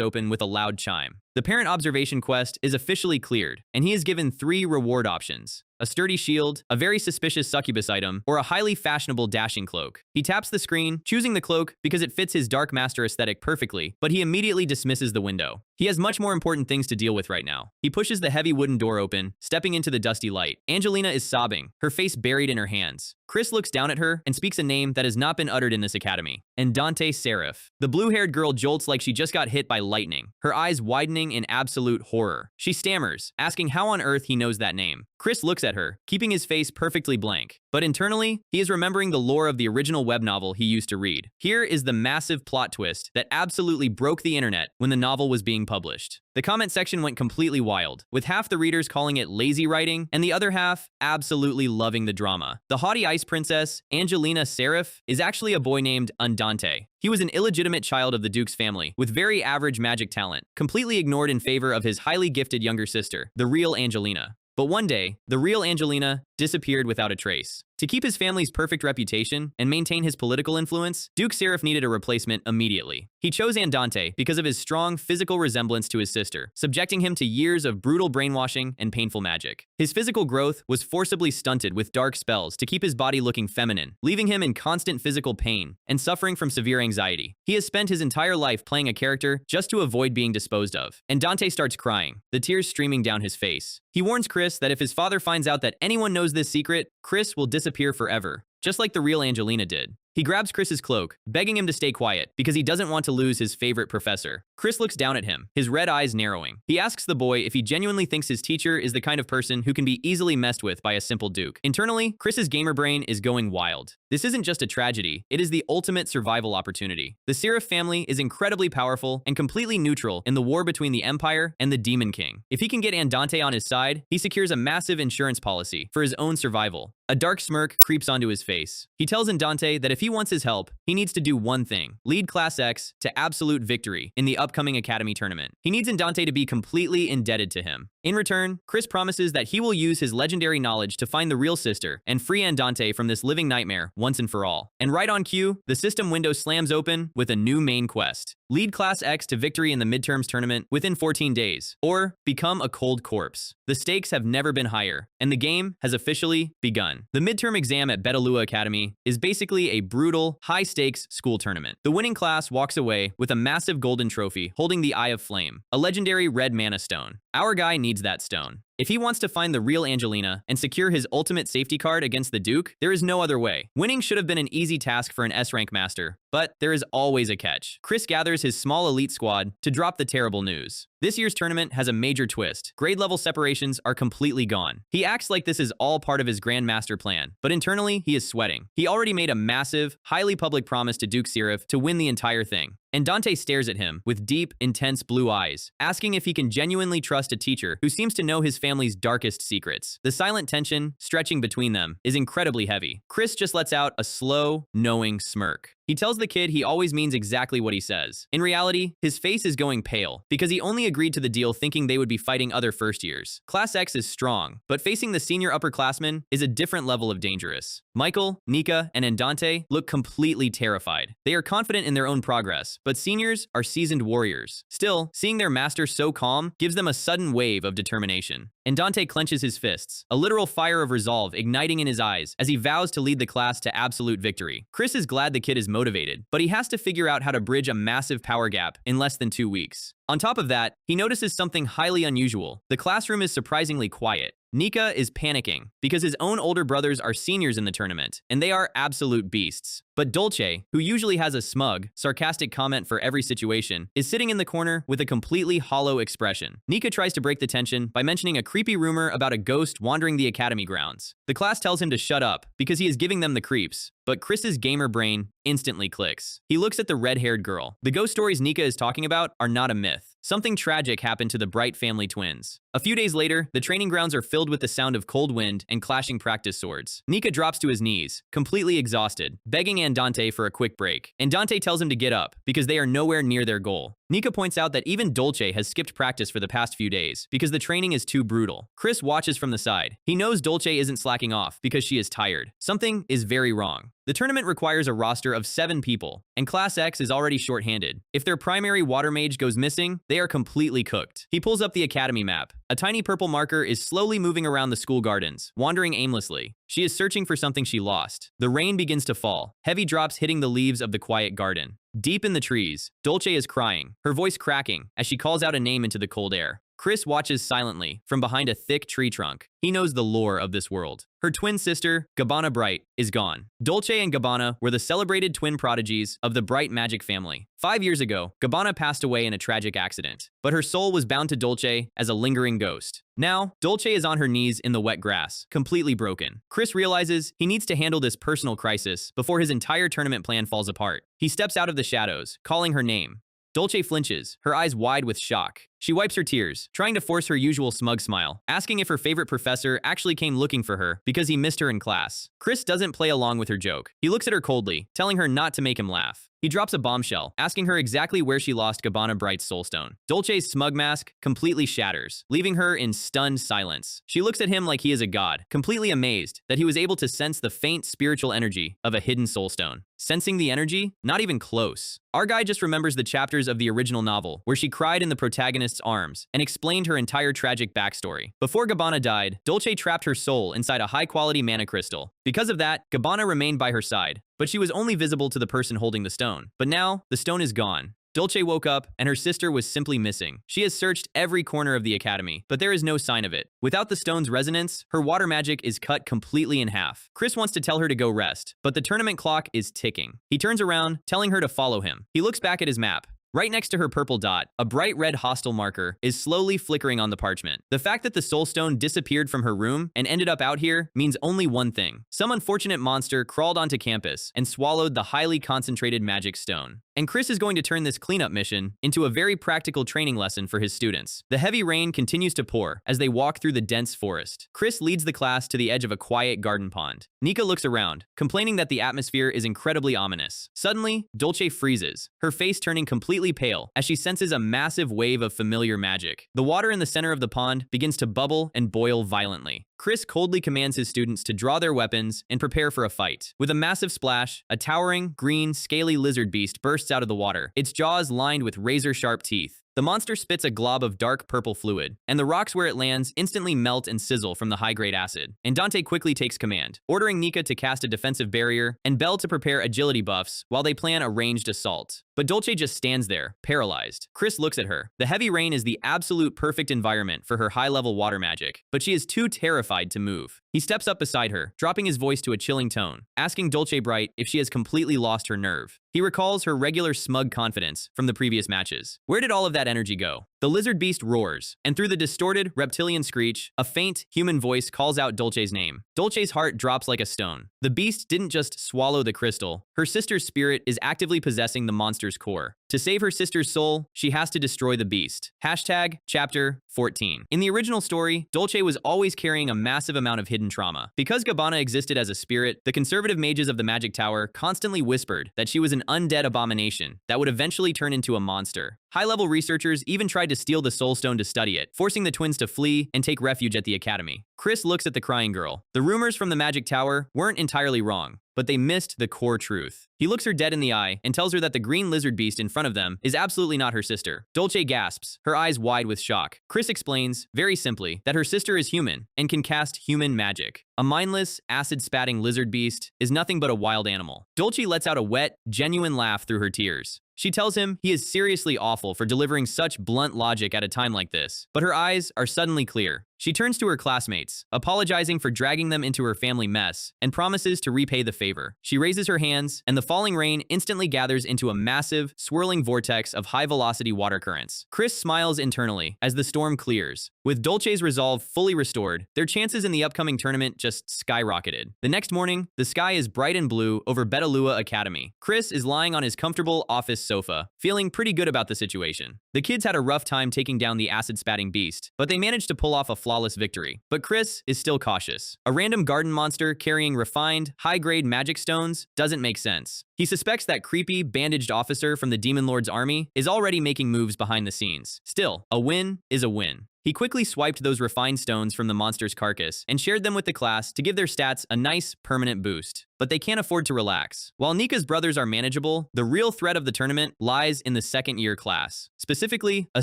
open with a loud chime. The parent observation quest is officially cleared, and he is given 3 reward options: a sturdy shield, a very suspicious succubus item, or a highly fashionable dashing cloak. He taps the screen, choosing the cloak because it fits his Dark Master aesthetic perfectly, but he immediately dismisses the window. He has much more important things to deal with right now. He pushes the heavy wooden door open, stepping into the dusty light. Angelina is sobbing, her face buried in her hands. Chris looks down at her and speaks a name that has not been uttered in this academy: Andante Seraph. The blue-haired girl jolts like she just got hit by lightning, her eyes widening in absolute horror. She stammers, asking how on earth he knows that name. Chris looks at her, keeping his face perfectly blank. But internally, he is remembering the lore of the original web novel he used to read. Here is the massive plot twist that absolutely broke the internet when the novel was being published. The comment section went completely wild, with half the readers calling it lazy writing and the other half absolutely loving the drama. The haughty ice princess, Angelina Seraph, is actually a boy named Andante. He was an illegitimate child of the Duke's family, with very average magic talent, completely ignored in favor of his highly gifted younger sister, the real Angelina. But one day, the real Angelina disappeared without a trace. To keep his family's perfect reputation and maintain his political influence, Duke Seraph needed a replacement immediately. He chose Andante because of his strong physical resemblance to his sister, subjecting him to years of brutal brainwashing and painful magic. His physical growth was forcibly stunted with dark spells to keep his body looking feminine, leaving him in constant physical pain and suffering from severe anxiety. He has spent his entire life playing a character just to avoid being disposed of. Andante starts crying, the tears streaming down his face. He warns Chris that if his father finds out that anyone knows this secret, Chris will disappear forever, just like the real Angelina did. He grabs Chris's cloak, begging him to stay quiet because he doesn't want to lose his favorite professor. Chris looks down at him, his red eyes narrowing. He asks the boy if he genuinely thinks his teacher is the kind of person who can be easily messed with by a simple duke. Internally, Chris's gamer brain is going wild. This isn't just a tragedy, it is the ultimate survival opportunity. The Seraph family is incredibly powerful and completely neutral in the war between the Empire and the Demon King. If he can get Andante on his side, he secures a massive insurance policy for his own survival. A dark smirk creeps onto his face. He tells Andante that if he wants his help, he needs to do one thing: lead Class X to absolute victory in the upcoming Academy tournament. He needs Andante to be completely indebted to him. In return, Chris promises that he will use his legendary knowledge to find the real sister and free Andante from this living nightmare once and for all. And right on cue, the system window slams open with a new main quest: lead Class X to victory in the midterms tournament within 14 days, or become a cold corpse. The stakes have never been higher, and the game has officially begun. The midterm exam at Betalua Academy is basically a brutal, high-stakes school tournament. The winning class walks away with a massive golden trophy holding the Eye of Flame, a legendary red mana stone. Our guy needs that stone. If he wants to find the real Angelina and secure his ultimate safety card against the Duke, there is no other way. Winning should have been an easy task for an S-rank master, but there is always a catch. Chris gathers his small elite squad to drop the terrible news. This year's tournament has a major twist. Grade level separations are completely gone. He acts like this is all part of his Grand Master plan, but internally he is sweating. He already made a massive, highly public promise to Duke Seraph to win the entire thing. Andante stares at him with deep, intense blue eyes, asking if he can genuinely trust a teacher who seems to know his family's darkest secrets. The silent tension stretching between them is incredibly heavy. Chris just lets out a slow, knowing smirk. He tells the kid he always means exactly what he says. In reality, his face is going pale because he only agreed to the deal thinking they would be fighting other first years. Class X is strong, but facing the senior upperclassmen is a different level of dangerous. Michael, Nika, and Andante look completely terrified. They are confident in their own progress, but seniors are seasoned warriors. Still, seeing their master so calm gives them a sudden wave of determination. Andante clenches his fists, a literal fire of resolve igniting in his eyes as he vows to lead the class to absolute victory. Chris is glad the kid is motivated, but he has to figure out how to bridge a massive power gap in less than 2 weeks. On top of that, he notices something highly unusual. The classroom is surprisingly quiet. Nika is panicking because his own older brothers are seniors in the tournament, and they are absolute beasts. But Dolce, who usually has a smug, sarcastic comment for every situation, is sitting in the corner with a completely hollow expression. Nika tries to break the tension by mentioning a creepy rumor about a ghost wandering the academy grounds. The class tells him to shut up because he is giving them the creeps, but Chris's gamer brain instantly clicks. He looks at the red-haired girl. The ghost stories Nika is talking about are not a myth. Something tragic happened to the Bright family twins. A few days later, the training grounds are filled with the sound of cold wind and clashing practice swords. Nika drops to his knees, completely exhausted, begging Andante for a quick break. Andante tells him to get up because they are nowhere near their goal. Nika points out that even Dolce has skipped practice for the past few days because the training is too brutal. Chris watches from the side. He knows Dolce isn't slacking off because she is tired. Something is very wrong. The tournament requires a roster of 7 people, and Class X is already shorthanded. If their primary water mage goes missing, they are completely cooked. He pulls up the academy map. A tiny purple marker is slowly moving around the school gardens, wandering aimlessly. She is searching for something she lost. The rain begins to fall, heavy drops hitting the leaves of the quiet garden. Deep in the trees, Dolce is crying, her voice cracking as she calls out a name into the cold air. Chris watches silently from behind a thick tree trunk. He knows the lore of this world. Her twin sister, Gabbana Bright, is gone. Dolce and Gabbana were the celebrated twin prodigies of the Bright magic family. 5 years ago, Gabbana passed away in a tragic accident, but her soul was bound to Dolce as a lingering ghost. Now, Dolce is on her knees in the wet grass, completely broken. Chris realizes he needs to handle this personal crisis before his entire tournament plan falls apart. He steps out of the shadows, calling her name. Dolce flinches, her eyes wide with shock. She wipes her tears, trying to force her usual smug smile, asking if her favorite professor actually came looking for her because he missed her in class. Chris doesn't play along with her joke. He looks at her coldly, telling her not to make him laugh. He drops a bombshell, asking her exactly where she lost Gabbana Bright's soulstone. Dolce's smug mask completely shatters, leaving her in stunned silence. She looks at him like he is a god, completely amazed that he was able to sense the faint spiritual energy of a hidden soulstone. Sensing the energy? Not even close. Our guy just remembers the chapters of the original novel, where she cried in the protagonist's arms and explained her entire tragic backstory. Before Gabbana died, Dolce trapped her soul inside a high-quality mana crystal. Because of that, Gabbana remained by her side, but she was only visible to the person holding the stone. But now, the stone is gone. Dolce woke up, and her sister was simply missing. She has searched every corner of the academy, but there is no sign of it. Without the stone's resonance, her water magic is cut completely in half. Chris wants to tell her to go rest, but the tournament clock is ticking. He turns around, telling her to follow him. He looks back at his map. Right next to her purple dot, a bright red hostile marker is slowly flickering on the parchment. The fact that the soulstone disappeared from her room and ended up out here means only one thing. Some unfortunate monster crawled onto campus and swallowed the highly concentrated magic stone. And Chris is going to turn this cleanup mission into a very practical training lesson for his students. The heavy rain continues to pour as they walk through the dense forest. Chris leads the class to the edge of a quiet garden pond. Nika looks around, complaining that the atmosphere is incredibly ominous. Suddenly, Dolce freezes, her face turning completely pale as she senses a massive wave of familiar magic. The water in the center of the pond begins to bubble and boil violently. Chris coldly commands his students to draw their weapons and prepare for a fight. With a massive splash, a towering, green, scaly lizard beast bursts out of the water, its jaws lined with razor-sharp teeth. The monster spits a glob of dark purple fluid, and the rocks where it lands instantly melt and sizzle from the high-grade acid. And Dante quickly takes command, ordering Nika to cast a defensive barrier and Belle to prepare agility buffs while they plan a ranged assault. But Dolce just stands there, paralyzed. Chris looks at her. The heavy rain is the absolute perfect environment for her high-level water magic, but she is too terrified to move. He steps up beside her, dropping his voice to a chilling tone, asking Dolce Bright if she has completely lost her nerve. He recalls her regular smug confidence from the previous matches. Where did all of that energy go? The lizard beast roars, and through the distorted, reptilian screech, a faint, human voice calls out Dolce's name. Dolce's heart drops like a stone. The beast didn't just swallow the crystal. Her sister's spirit is actively possessing the monster's core. To save her sister's soul, she has to destroy the beast. Hashtag Chapter 14. In the original story, Dolce was always carrying a massive amount of hidden trauma. Because Gabbana existed as a spirit, the conservative mages of the Magic Tower constantly whispered that she was an undead abomination that would eventually turn into a monster. High-level researchers even tried to steal the Soul Stone to study it, forcing the twins to flee and take refuge at the academy. Chris looks at the crying girl. The rumors from the Magic Tower weren't entirely wrong, but they missed the core truth. He looks her dead in the eye and tells her that the green lizard beast in front of them is absolutely not her sister. Dolce gasps, her eyes wide with shock. Chris explains, very simply, that her sister is human and can cast human magic. A mindless, acid-spatting lizard beast is nothing but a wild animal. Dolce lets out a wet, genuine laugh through her tears. She tells him he is seriously awful for delivering such blunt logic at a time like this, but her eyes are suddenly clear. She turns to her classmates, apologizing for dragging them into her family mess, and promises to repay the favor. She raises her hands, and the falling rain instantly gathers into a massive, swirling vortex of high-velocity water currents. Chris smiles internally as the storm clears. With Dolce's resolve fully restored, their chances in the upcoming tournament just skyrocketed. The next morning, the sky is bright and blue over Betalua Academy. Chris is lying on his comfortable office sofa, feeling pretty good about the situation. The kids had a rough time taking down the acid-spatting beast, but they managed to pull off a flawless victory. But Chris is still cautious. A random garden monster carrying refined, high-grade magic stones doesn't make sense. He He suspects that creepy, bandaged officer from the Demon Lord's army is already making moves behind the scenes. Still, a win is a win. He quickly swiped those refined stones from the monster's carcass and shared them with the class to give their stats a nice, permanent boost. But they can't afford to relax. While Nika's brothers are manageable, the real threat of the tournament lies in the second-year class. Specifically, a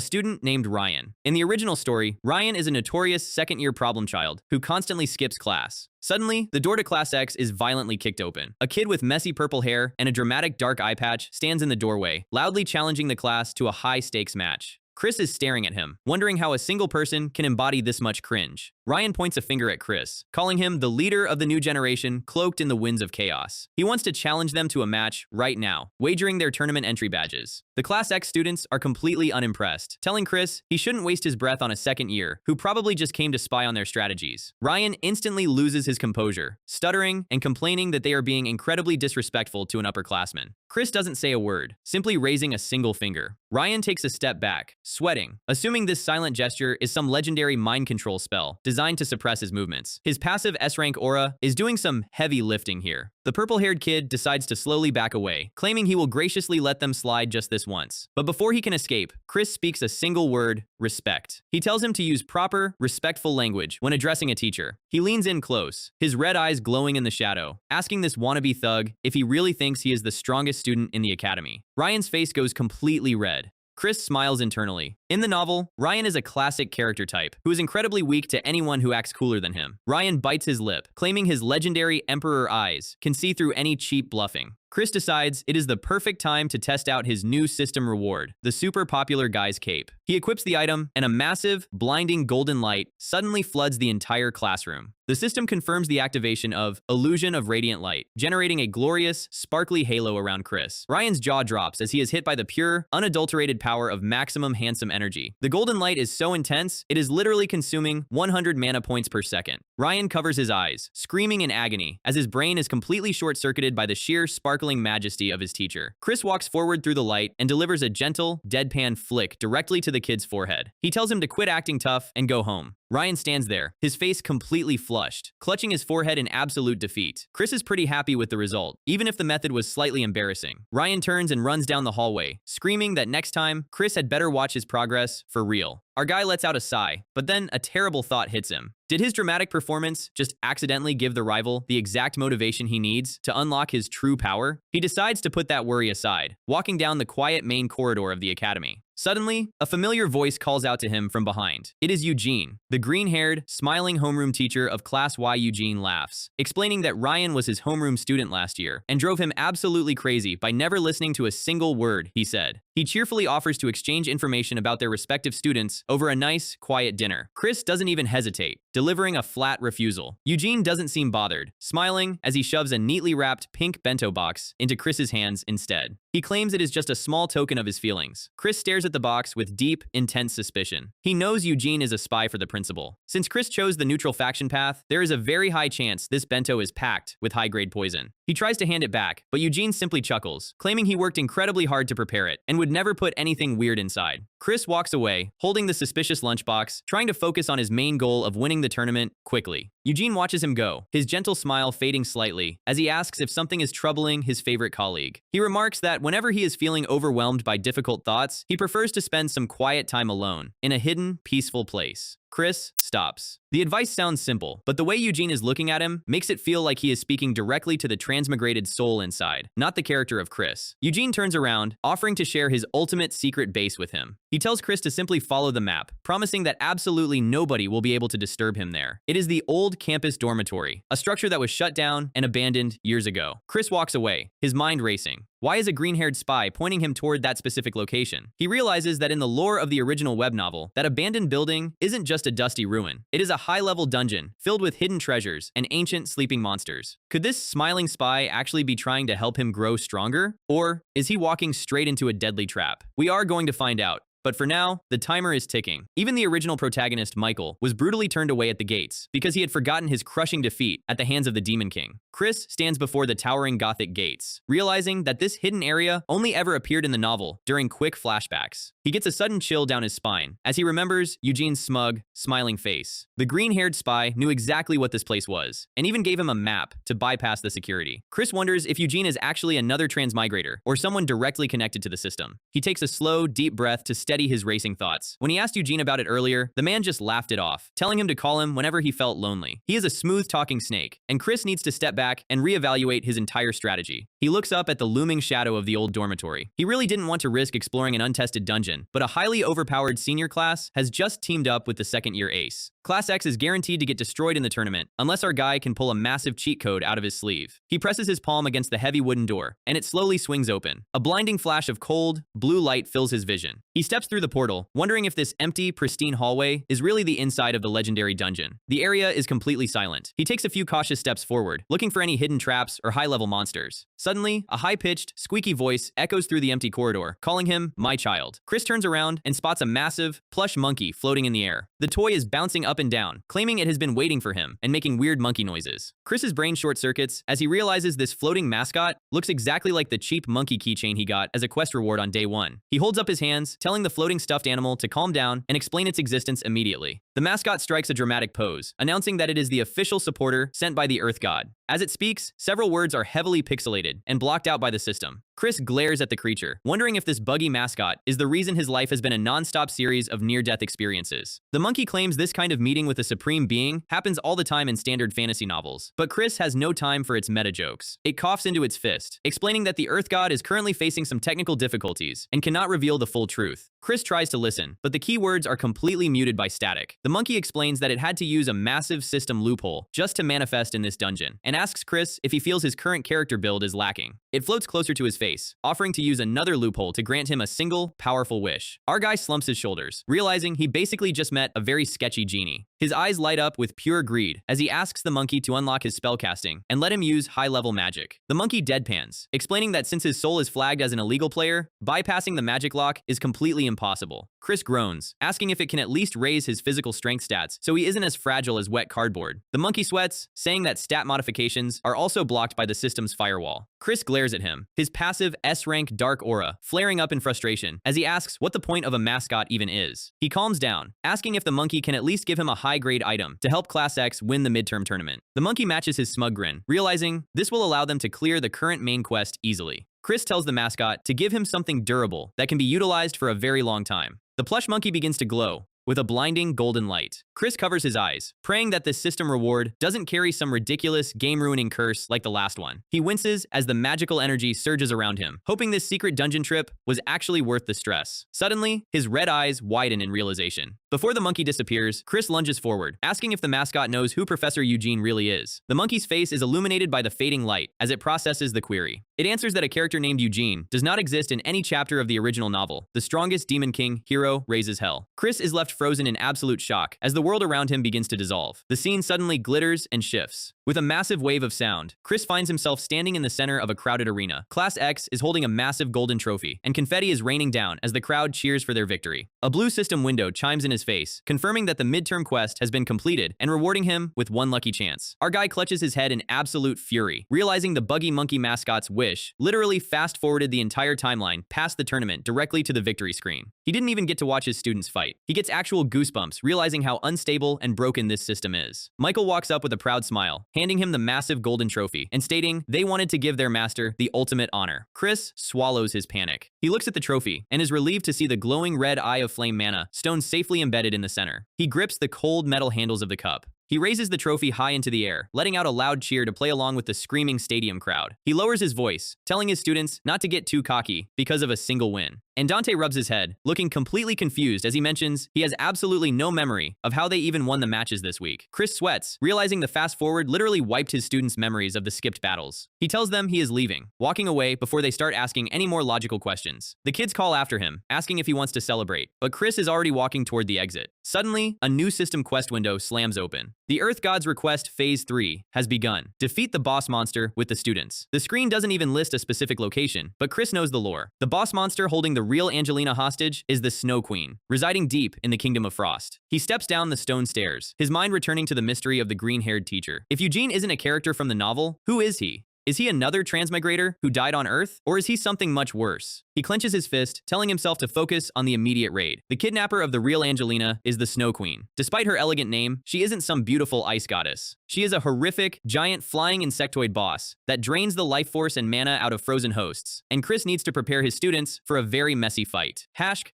student named Ryan. In the original story, Ryan is a notorious second-year problem child who constantly skips class. Suddenly, the door to Class X is violently kicked open. A kid with messy purple hair and a dramatic dark eye patch stands in the doorway, loudly challenging the class to a high-stakes match. Chris is staring at him, wondering how a single person can embody this much cringe. Ryan points a finger at Chris, calling him the leader of the new generation cloaked in the winds of chaos. He wants to challenge them to a match right now, wagering their tournament entry badges. The Class X students are completely unimpressed, telling Chris he shouldn't waste his breath on a second year, who probably just came to spy on their strategies. Ryan instantly loses his composure, stuttering and complaining that they are being incredibly disrespectful to an upperclassman. Chris doesn't say a word, simply raising a single finger. Ryan takes a step back, sweating, assuming this silent gesture is some legendary mind control spell designed to suppress his movements. His passive S-rank aura is doing some heavy lifting here. The purple-haired kid decides to slowly back away, claiming he will graciously let them slide just this once. But before he can escape, Chris speaks a single word: respect. He tells him to use proper, respectful language when addressing a teacher. He leans in close, his red eyes glowing in the shadow, asking this wannabe thug if he really thinks he is the strongest student in the academy. Ryan's face goes completely red. Chris smiles internally. In the novel, Ryan is a classic character type who is incredibly weak to anyone who acts cooler than him. Ryan bites his lip, claiming his legendary Emperor eyes can see through any cheap bluffing. Chris decides it is the perfect time to test out his new system reward, the super popular guy's cape. He equips the item, and a massive, blinding golden light suddenly floods the entire classroom. The system confirms the activation of Illusion of Radiant Light, generating a glorious, sparkly halo around Chris. Ryan's jaw drops as he is hit by the pure, unadulterated power of maximum handsome energy. The golden light is so intense, it is literally consuming 100 mana points per second. Ryan covers his eyes, screaming in agony, as his brain is completely short-circuited by the sheer sparkling majesty of his teacher. Chris walks forward through the light and delivers a gentle, deadpan flick directly to the kid's forehead. He tells him to quit acting tough and go home. Ryan stands there, his face completely flushed, clutching his forehead in absolute defeat. Chris is pretty happy with the result, even if the method was slightly embarrassing. Ryan turns and runs down the hallway, screaming that next time, Chris had better watch his progress for real. Our guy lets out a sigh, but then a terrible thought hits him. Did his dramatic performance just accidentally give the rival the exact motivation he needs to unlock his true power? He decides to put that worry aside, walking down the quiet main corridor of the academy. Suddenly, a familiar voice calls out to him from behind. It is Eugene. The green-haired, smiling homeroom teacher of Class Y. Eugene laughs, explaining that Ryan was his homeroom student last year and drove him absolutely crazy by never listening to a single word he said. He cheerfully offers to exchange information about their respective students over a nice, quiet dinner. Chris doesn't even hesitate, delivering a flat refusal. Eugene doesn't seem bothered, smiling as he shoves a neatly wrapped pink bento box into Chris's hands instead. He claims it is just a small token of his feelings. Chris stares at the box with deep, intense suspicion. He knows Eugene is a spy for the principal. Since Chris chose the neutral faction path, there is a very high chance this bento is packed with high-grade poison. He tries to hand it back, but Eugene simply chuckles, claiming he worked incredibly hard to prepare it and would never put anything weird inside. Chris walks away, holding the suspicious lunchbox, trying to focus on his main goal of winning the tournament quickly. Eugene watches him go, his gentle smile fading slightly, as he asks if something is troubling his favorite colleague. He remarks that whenever he is feeling overwhelmed by difficult thoughts, he prefers to spend some quiet time alone, in a hidden, peaceful place. Chris stops. The advice sounds simple, but the way Eugene is looking at him makes it feel like he is speaking directly to the transmigrated soul inside, not the character of Chris. Eugene turns around, offering to share his ultimate secret base with him. He tells Chris to simply follow the map, promising that absolutely nobody will be able to disturb him there. It is the old campus dormitory, a structure that was shut down and abandoned years ago. Chris walks away, his mind racing. Why is a green-haired spy pointing him toward that specific location? He realizes that in the lore of the original web novel, that abandoned building isn't just a dusty ruin. It is a high-level dungeon filled with hidden treasures and ancient sleeping monsters. Could this smiling spy actually be trying to help him grow stronger? Or is he walking straight into a deadly trap? We are going to find out. But for now, the timer is ticking. Even the original protagonist, Michael, was brutally turned away at the gates because he had forgotten his crushing defeat at the hands of the Demon King. Chris stands before the towering Gothic gates, realizing that this hidden area only ever appeared in the novel during quick flashbacks. He gets a sudden chill down his spine as he remembers Eugene's smug, smiling face. The green-haired spy knew exactly what this place was, and even gave him a map to bypass the security. Chris wonders if Eugene is actually another transmigrator or someone directly connected to the system. He takes a slow, deep breath to steady his racing thoughts. When he asked Eugene about it earlier, the man just laughed it off, telling him to call him whenever he felt lonely. He is a smooth-talking snake, and Chris needs to step back and reevaluate his entire strategy. He looks up at the looming shadow of the old dormitory. He really didn't want to risk exploring an untested dungeon, but a highly overpowered senior class has just teamed up with the second-year ace. Class X is guaranteed to get destroyed in the tournament, unless our guy can pull a massive cheat code out of his sleeve. He presses his palm against the heavy wooden door, and it slowly swings open. A blinding flash of cold, blue light fills his vision. He steps through the portal, wondering if this empty, pristine hallway is really the inside of the legendary dungeon. The area is completely silent. He takes a few cautious steps forward, looking for any hidden traps or high-level monsters. Suddenly, a high-pitched, squeaky voice echoes through the empty corridor, calling him my child. Chris turns around and spots a massive, plush monkey floating in the air. The toy is bouncing up and down, claiming it has been waiting for him and making weird monkey noises. Chris's brain short-circuits as he realizes this floating mascot looks exactly like the cheap monkey keychain he got as a quest reward on day 1. He holds up his hands, telling the floating stuffed animal to calm down and explain its existence immediately. The mascot strikes a dramatic pose, announcing that it is the official supporter sent by the Earth God. As it speaks, several words are heavily pixelated and blocked out by the system. Chris glares at the creature, wondering if this buggy mascot is the reason his life has been a non-stop series of near-death experiences. The monkey claims this kind of meeting with a supreme being happens all the time in standard fantasy novels, but Chris has no time for its meta jokes. It coughs into its fist, explaining that the Earth God is currently facing some technical difficulties and cannot reveal the full truth. Chris tries to listen, but the key words are completely muted by static. The monkey explains that it had to use a massive system loophole just to manifest in this dungeon, and asks Chris if he feels his current character build is lacking. It floats closer to his face, offering to use another loophole to grant him a single, powerful wish. Our guy slumps his shoulders, realizing he basically just met a very sketchy genie. His eyes light up with pure greed as he asks the monkey to unlock his spellcasting and let him use high-level magic. The monkey deadpans, explaining that since his soul is flagged as an illegal player, bypassing the magic lock is completely impossible. Chris groans, asking if it can at least raise his physical strength stats so he isn't as fragile as wet cardboard. The monkey sweats, saying that stat modifications are also blocked by the system's firewall. Chris glares at him, his passive S-rank dark aura flaring up in frustration as he asks what the point of a mascot even is. He calms down, asking if the monkey can at least give him a high-grade item to help Class X win the midterm tournament. The monkey matches his smug grin, realizing this will allow them to clear the current main quest easily. Chris tells the mascot to give him something durable that can be utilized for a very long time. The plush monkey begins to glow with a blinding golden light. Chris covers his eyes, praying that this system reward doesn't carry some ridiculous game-ruining curse like the last one. He winces as the magical energy surges around him, hoping this secret dungeon trip was actually worth the stress. Suddenly, his red eyes widen in realization. Before the monkey disappears, Chris lunges forward, asking if the mascot knows who Professor Eugene really is. The monkey's face is illuminated by the fading light as it processes the query. It answers that a character named Eugene does not exist in any chapter of the original novel. The strongest demon king, hero, raises hell. Chris is left frozen in absolute shock as the world around him begins to dissolve. The scene suddenly glitters and shifts. With a massive wave of sound, Chris finds himself standing in the center of a crowded arena. Class X is holding a massive golden trophy, and confetti is raining down as the crowd cheers for their victory. A blue system window chimes in his face, confirming that the midterm quest has been completed and rewarding him with one lucky chance. Our guy clutches his head in absolute fury, realizing the buggy monkey mascot's wish literally fast-forwarded the entire timeline past the tournament directly to the victory screen. He didn't even get to watch his students fight. He gets actual goosebumps realizing how unstable and broken this system is. Michael walks up with a proud smile, handing him the massive golden trophy and stating they wanted to give their master the ultimate honor. Chris swallows his panic. He looks at the trophy and is relieved to see the glowing red eye of flame mana stone safely embedded in the center. He grips the cold metal handles of the cup. He raises the trophy high into the air, letting out a loud cheer to play along with the screaming stadium crowd. He lowers his voice, telling his students not to get too cocky because of a single win. And Dante rubs his head, looking completely confused as he mentions he has absolutely no memory of how they even won the matches this week. Chris sweats, realizing the fast forward literally wiped his students' memories of the skipped battles. He tells them he is leaving, walking away before they start asking any more logical questions. The kids call after him, asking if he wants to celebrate, but Chris is already walking toward the exit. Suddenly, a new system quest window slams open. The Earth God's Request Phase 3 has begun. Defeat the boss monster with the students. The screen doesn't even list a specific location, but Chris knows the lore. The boss monster holding the the real Angelina hostage is the Snow Queen, residing deep in the Kingdom of Frost. He steps down the stone stairs, his mind returning to the mystery of the green-haired teacher. If Eugene isn't a character from the novel, who is he? Is he another transmigrator who died on Earth? Or is he something much worse? He clenches his fist, telling himself to focus on the immediate raid. The kidnapper of the real Angelina is the Snow Queen. Despite her elegant name, she isn't some beautiful ice goddess. She is a horrific, giant flying insectoid boss that drains the life force and mana out of frozen hosts, and Chris needs to prepare his students for a very messy fight.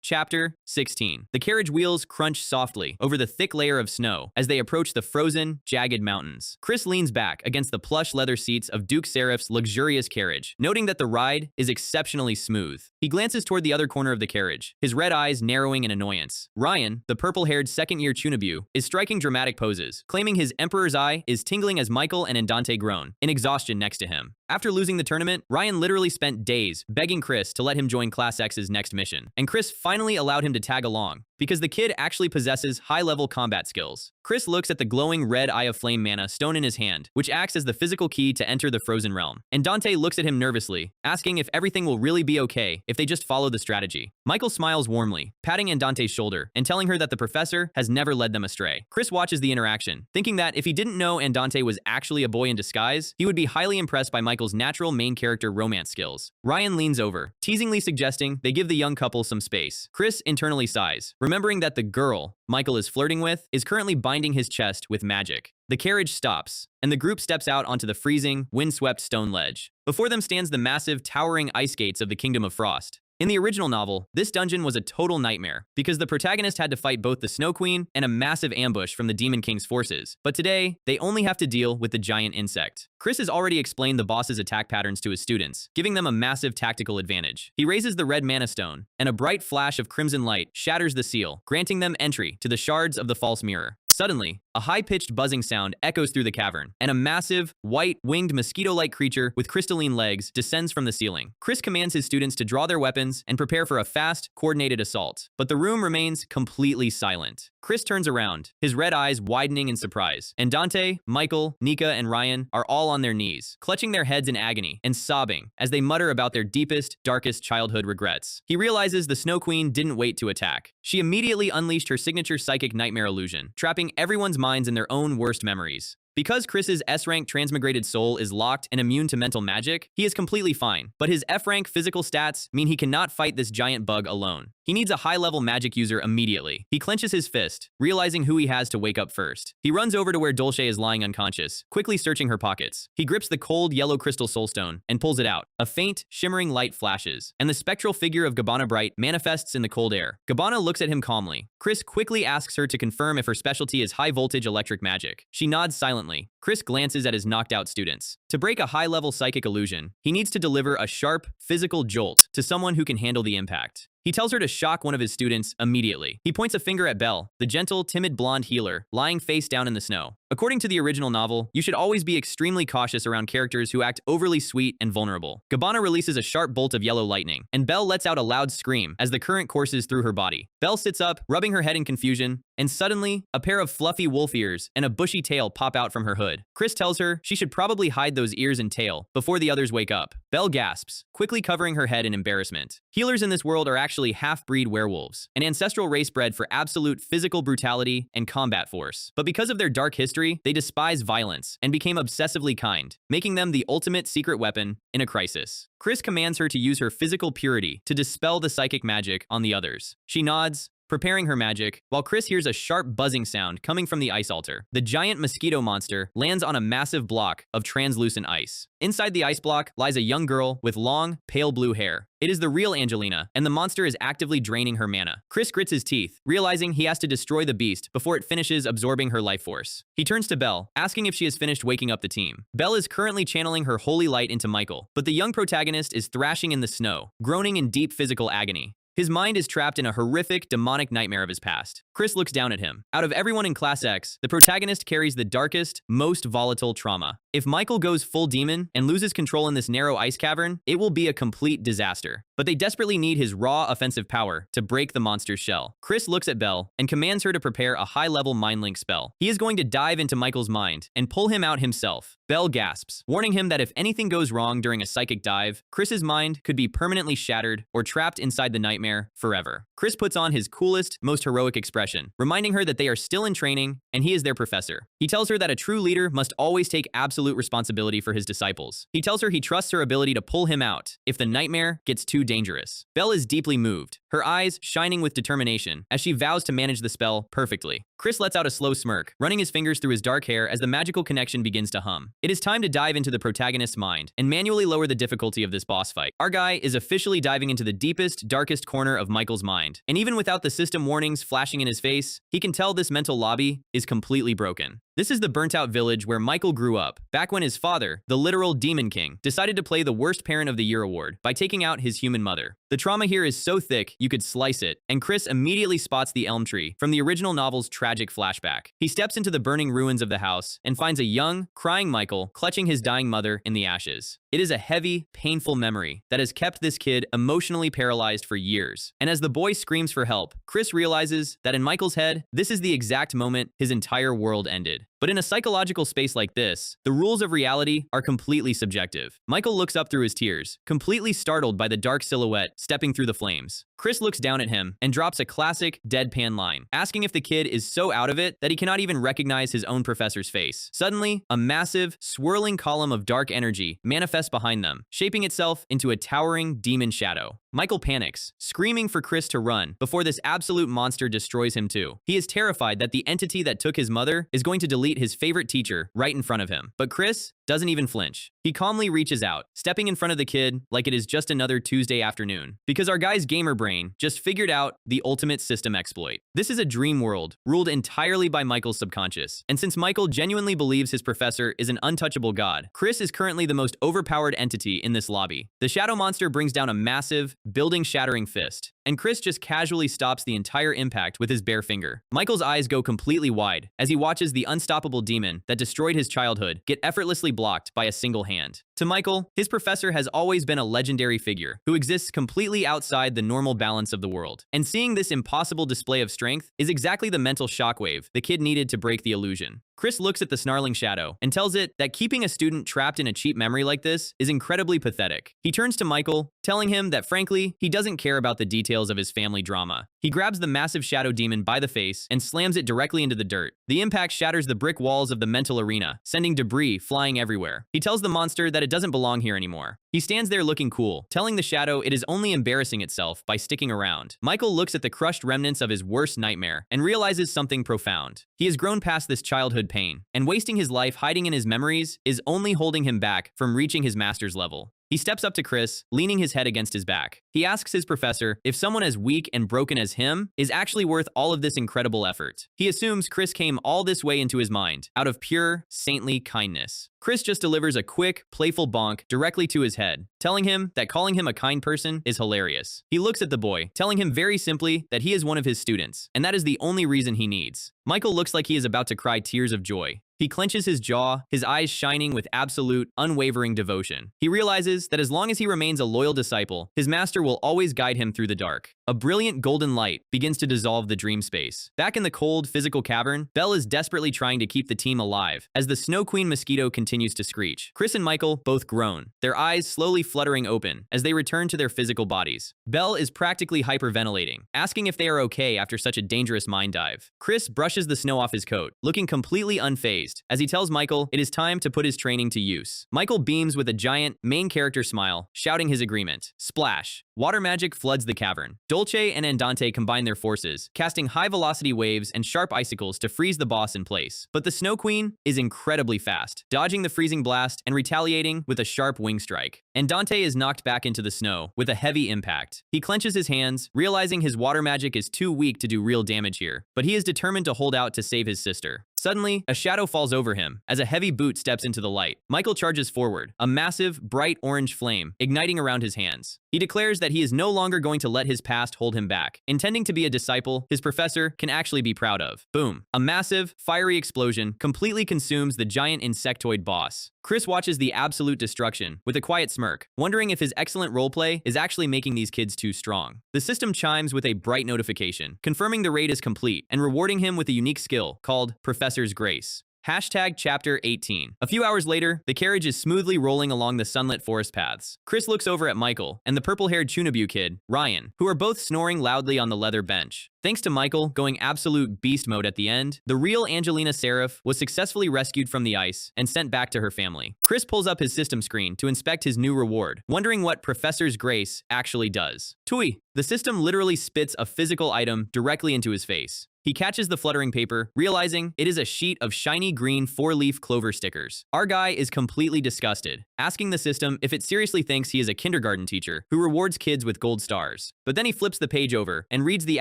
Chapter 16. The carriage wheels crunch softly over the thick layer of snow as they approach the frozen, jagged mountains. Chris leans back against the plush leather seats of Duke Seraph's luxurious carriage, noting that the ride is exceptionally smooth. He glances toward the other corner of the carriage, his red eyes narrowing in annoyance. Ryan, the purple-haired second-year Chunabu, is striking dramatic poses, claiming his Emperor's Eye is tingling as Michael and Andante groan, in exhaustion next to him. After losing the tournament, Ryan literally spent days begging Chris to let him join Class X's next mission, and Chris finally allowed him to tag along, because the kid actually possesses high-level combat skills. Chris looks at the glowing red Eye of Flame mana stone in his hand, which acts as the physical key to enter the Frozen Realm. And Dante looks at him nervously, asking if everything will really be okay if they just follow the strategy. Michael smiles warmly, patting Andante's shoulder and telling her that the professor has never led them astray. Chris watches the interaction, thinking that if he didn't know Andante was actually a boy in disguise, he would be highly impressed by Michael's natural main character romance skills. Ryan leans over, teasingly suggesting they give the young couple some space. Chris internally sighs, remembering that the girl Michael is flirting with is currently binding his chest with magic. The carriage stops, and the group steps out onto the freezing, windswept stone ledge. Before them stands the massive, towering ice gates of the Kingdom of Frost. In the original novel, this dungeon was a total nightmare, because the protagonist had to fight both the Snow Queen and a massive ambush from the Demon King's forces. But today, they only have to deal with the giant insect. Chris has already explained the boss's attack patterns to his students, giving them a massive tactical advantage. He raises the red mana stone, and a bright flash of crimson light shatters the seal, granting them entry to the shards of the false mirror. Suddenly, a high-pitched buzzing sound echoes through the cavern, and a massive, white-winged mosquito-like creature with crystalline legs descends from the ceiling. Chris commands his students to draw their weapons and prepare for a fast, coordinated assault, but the room remains completely silent. Chris turns around, his red eyes widening in surprise, and Dante, Michael, Nika, and Ryan are all on their knees, clutching their heads in agony and sobbing as they mutter about their deepest, darkest childhood regrets. He realizes the Snow Queen didn't wait to attack. She immediately unleashed her signature psychic nightmare illusion, trapping everyone's minds in their own worst memories. Because Chris's S-rank transmigrated soul is locked and immune to mental magic, he is completely fine, but his F-rank physical stats mean he cannot fight this giant bug alone. He needs a high-level magic user immediately. He clenches his fist, realizing who he has to wake up first. He runs over to where Dulce is lying unconscious, quickly searching her pockets. He grips the cold yellow crystal soulstone and pulls it out. A faint, shimmering light flashes, and the spectral figure of Gabbana Bright manifests in the cold air. Gabbana looks at him calmly. Chris quickly asks her to confirm if her specialty is high-voltage electric magic. She nods silently. Chris glances at his knocked-out students. To break a high-level psychic illusion, he needs to deliver a sharp, physical jolt to someone who can handle the impact. He tells her to shock one of his students immediately. He points a finger at Belle, the gentle, timid blonde healer, lying face down in the snow. According to the original novel, you should always be extremely cautious around characters who act overly sweet and vulnerable. Gabbana releases a sharp bolt of yellow lightning, and Belle lets out a loud scream as the current courses through her body. Belle sits up, rubbing her head in confusion, and suddenly, a pair of fluffy wolf ears and a bushy tail pop out from her hood. Chris tells her she should probably hide those ears and tail before the others wake up. Belle gasps, quickly covering her head in embarrassment. Healers in this world are actually half-breed werewolves, an ancestral race bred for absolute physical brutality and combat force. But because of their dark history, they despise violence and became obsessively kind, making them the ultimate secret weapon in a crisis. Chris commands her to use her physical purity to dispel the psychic magic on the others. She nods, preparing her magic, while Chris hears a sharp buzzing sound coming from the ice altar. The giant mosquito monster lands on a massive block of translucent ice. Inside the ice block lies a young girl with long, pale blue hair. It is the real Angelina, and the monster is actively draining her mana. Chris grits his teeth, realizing he has to destroy the beast before it finishes absorbing her life force. He turns to Belle, asking if she has finished waking up the team. Belle is currently channeling her holy light into Michael, but the young protagonist is thrashing in the snow, groaning in deep physical agony. His mind is trapped in a horrific, demonic nightmare of his past. Chris looks down at him. Out of everyone in Class X, the protagonist carries the darkest, most volatile trauma. If Michael goes full demon and loses control in this narrow ice cavern, it will be a complete disaster. But they desperately need his raw offensive power to break the monster's shell. Chris looks at Belle and commands her to prepare a high-level mind link spell. He is going to dive into Michael's mind and pull him out himself. Belle gasps, warning him that if anything goes wrong during a psychic dive, Chris's mind could be permanently shattered or trapped inside the nightmare forever. Chris puts on his coolest, most heroic expression, reminding her that they are still in training and he is their professor. He tells her that a true leader must always take absolute responsibility for his disciples. He tells her he trusts her ability to pull him out if the nightmare gets too dangerous. Belle is deeply moved, her eyes shining with determination as she vows to manage the spell perfectly. Chris lets out a slow smirk, running his fingers through his dark hair as the magical connection begins to hum. It is time to dive into the protagonist's mind and manually lower the difficulty of this boss fight. Our guy is officially diving into the deepest, darkest corner of Michael's mind. And even without the system warnings flashing in his face, he can tell this mental lobby is completely broken. This is the burnt-out village where Michael grew up, back when his father, the literal Demon King, decided to play the Worst Parent of the Year award by taking out his human mother. The trauma here is so thick you could slice it, and Chris immediately spots the elm tree from the original novel's tragic flashback. He steps into the burning ruins of the house and finds a young, crying Michael clutching his dying mother in the ashes. It is a heavy, painful memory that has kept this kid emotionally paralyzed for years. And as the boy screams for help, Chris realizes that in Michael's head, this is the exact moment his entire world ended. But in a psychological space like this, the rules of reality are completely subjective. Michael looks up through his tears, completely startled by the dark silhouette stepping through the flames. Chris looks down at him and drops a classic deadpan line, asking if the kid is so out of it that he cannot even recognize his own professor's face. Suddenly, a massive, swirling column of dark energy manifests behind them, shaping itself into a towering demon shadow. Michael panics, screaming for Chris to run before this absolute monster destroys him too. He is terrified that the entity that took his mother is going to delete his favorite teacher right in front of him. But Chris doesn't even flinch. He calmly reaches out, stepping in front of the kid like it is just another Tuesday afternoon. Because our guy's gamer brain just figured out the ultimate system exploit. This is a dream world, ruled entirely by Michael's subconscious. And since Michael genuinely believes his professor is an untouchable god, Chris is currently the most overpowered entity in this lobby. The shadow monster brings down a massive, building-shattering fist, and Chris just casually stops the entire impact with his bare finger. Michael's eyes go completely wide as he watches the unstoppable demon that destroyed his childhood get effortlessly blocked by a single hand. To Michael, his professor has always been a legendary figure who exists completely outside the normal balance of the world. And seeing this impossible display of strength is exactly the mental shockwave the kid needed to break the illusion. Chris looks at the snarling shadow and tells it that keeping a student trapped in a cheap memory like this is incredibly pathetic. He turns to Michael, telling him that frankly, he doesn't care about the details of his family drama. He grabs the massive shadow demon by the face and slams it directly into the dirt. The impact shatters the brick walls of the mental arena, sending debris flying everywhere. He tells the monster that it doesn't belong here anymore. He stands there looking cool, telling the shadow it is only embarrassing itself by sticking around. Michael looks at the crushed remnants of his worst nightmare and realizes something profound. He has grown past this childhood pain, and wasting his life hiding in his memories is only holding him back from reaching his master's level. He steps up to Chris, leaning his head against his back. He asks his professor if someone as weak and broken as him is actually worth all of this incredible effort. He assumes Chris came all this way into his mind, out of pure, saintly kindness. Chris just delivers a quick, playful bonk directly to his head, telling him that calling him a kind person is hilarious. He looks at the boy, telling him very simply that he is one of his students, and that is the only reason he needs. Michael looks like he is about to cry tears of joy. He clenches his jaw, his eyes shining with absolute, unwavering devotion. He realizes that as long as he remains a loyal disciple, his master will always guide him through the dark. A brilliant golden light begins to dissolve the dream space. Back in the cold, physical cavern, Belle is desperately trying to keep the team alive as the Snow Queen mosquito continues to screech. Chris and Michael both groan, their eyes slowly fluttering open as they return to their physical bodies. Belle is practically hyperventilating, asking if they are okay after such a dangerous mind dive. Chris brushes the snow off his coat, looking completely unfazed as he tells Michael it is time to put his training to use. Michael beams with a giant, main character smile, shouting his agreement. Splash! Water magic floods the cavern. Dolce and Andante combine their forces, casting high-velocity waves and sharp icicles to freeze the boss in place. But the Snow Queen is incredibly fast, dodging the freezing blast and retaliating with a sharp wing strike. Andante is knocked back into the snow with a heavy impact. He clenches his hands, realizing his water magic is too weak to do real damage here, but he is determined to hold out to save his sister. Suddenly, a shadow falls over him as a heavy boot steps into the light. Michael charges forward, a massive, bright orange flame igniting around his hands. He declares that he is no longer going to let his past hold him back, intending to be a disciple his professor can actually be proud of. Boom! A massive, fiery explosion completely consumes the giant insectoid boss. Chris watches the absolute destruction with a quiet smirk, wondering if his excellent roleplay is actually making these kids too strong. The system chimes with a bright notification, confirming the raid is complete and rewarding him with a unique skill called Professor's Grace. Hashtag Chapter 18. A few hours later, the carriage is smoothly rolling along the sunlit forest paths. Chris looks over at Michael and the purple-haired Chunabu kid, Ryan, who are both snoring loudly on the leather bench. Thanks to Michael going absolute beast mode at the end, the real Angelina Seraph was successfully rescued from the ice and sent back to her family. Chris pulls up his system screen to inspect his new reward, wondering what Professor's Grace actually does. Tui, the system literally spits a physical item directly into his face. He catches the fluttering paper, realizing it is a sheet of shiny green 4-leaf clover stickers. Our guy is completely disgusted, asking the system if it seriously thinks he is a kindergarten teacher who rewards kids with gold stars. But then he flips the page over and reads the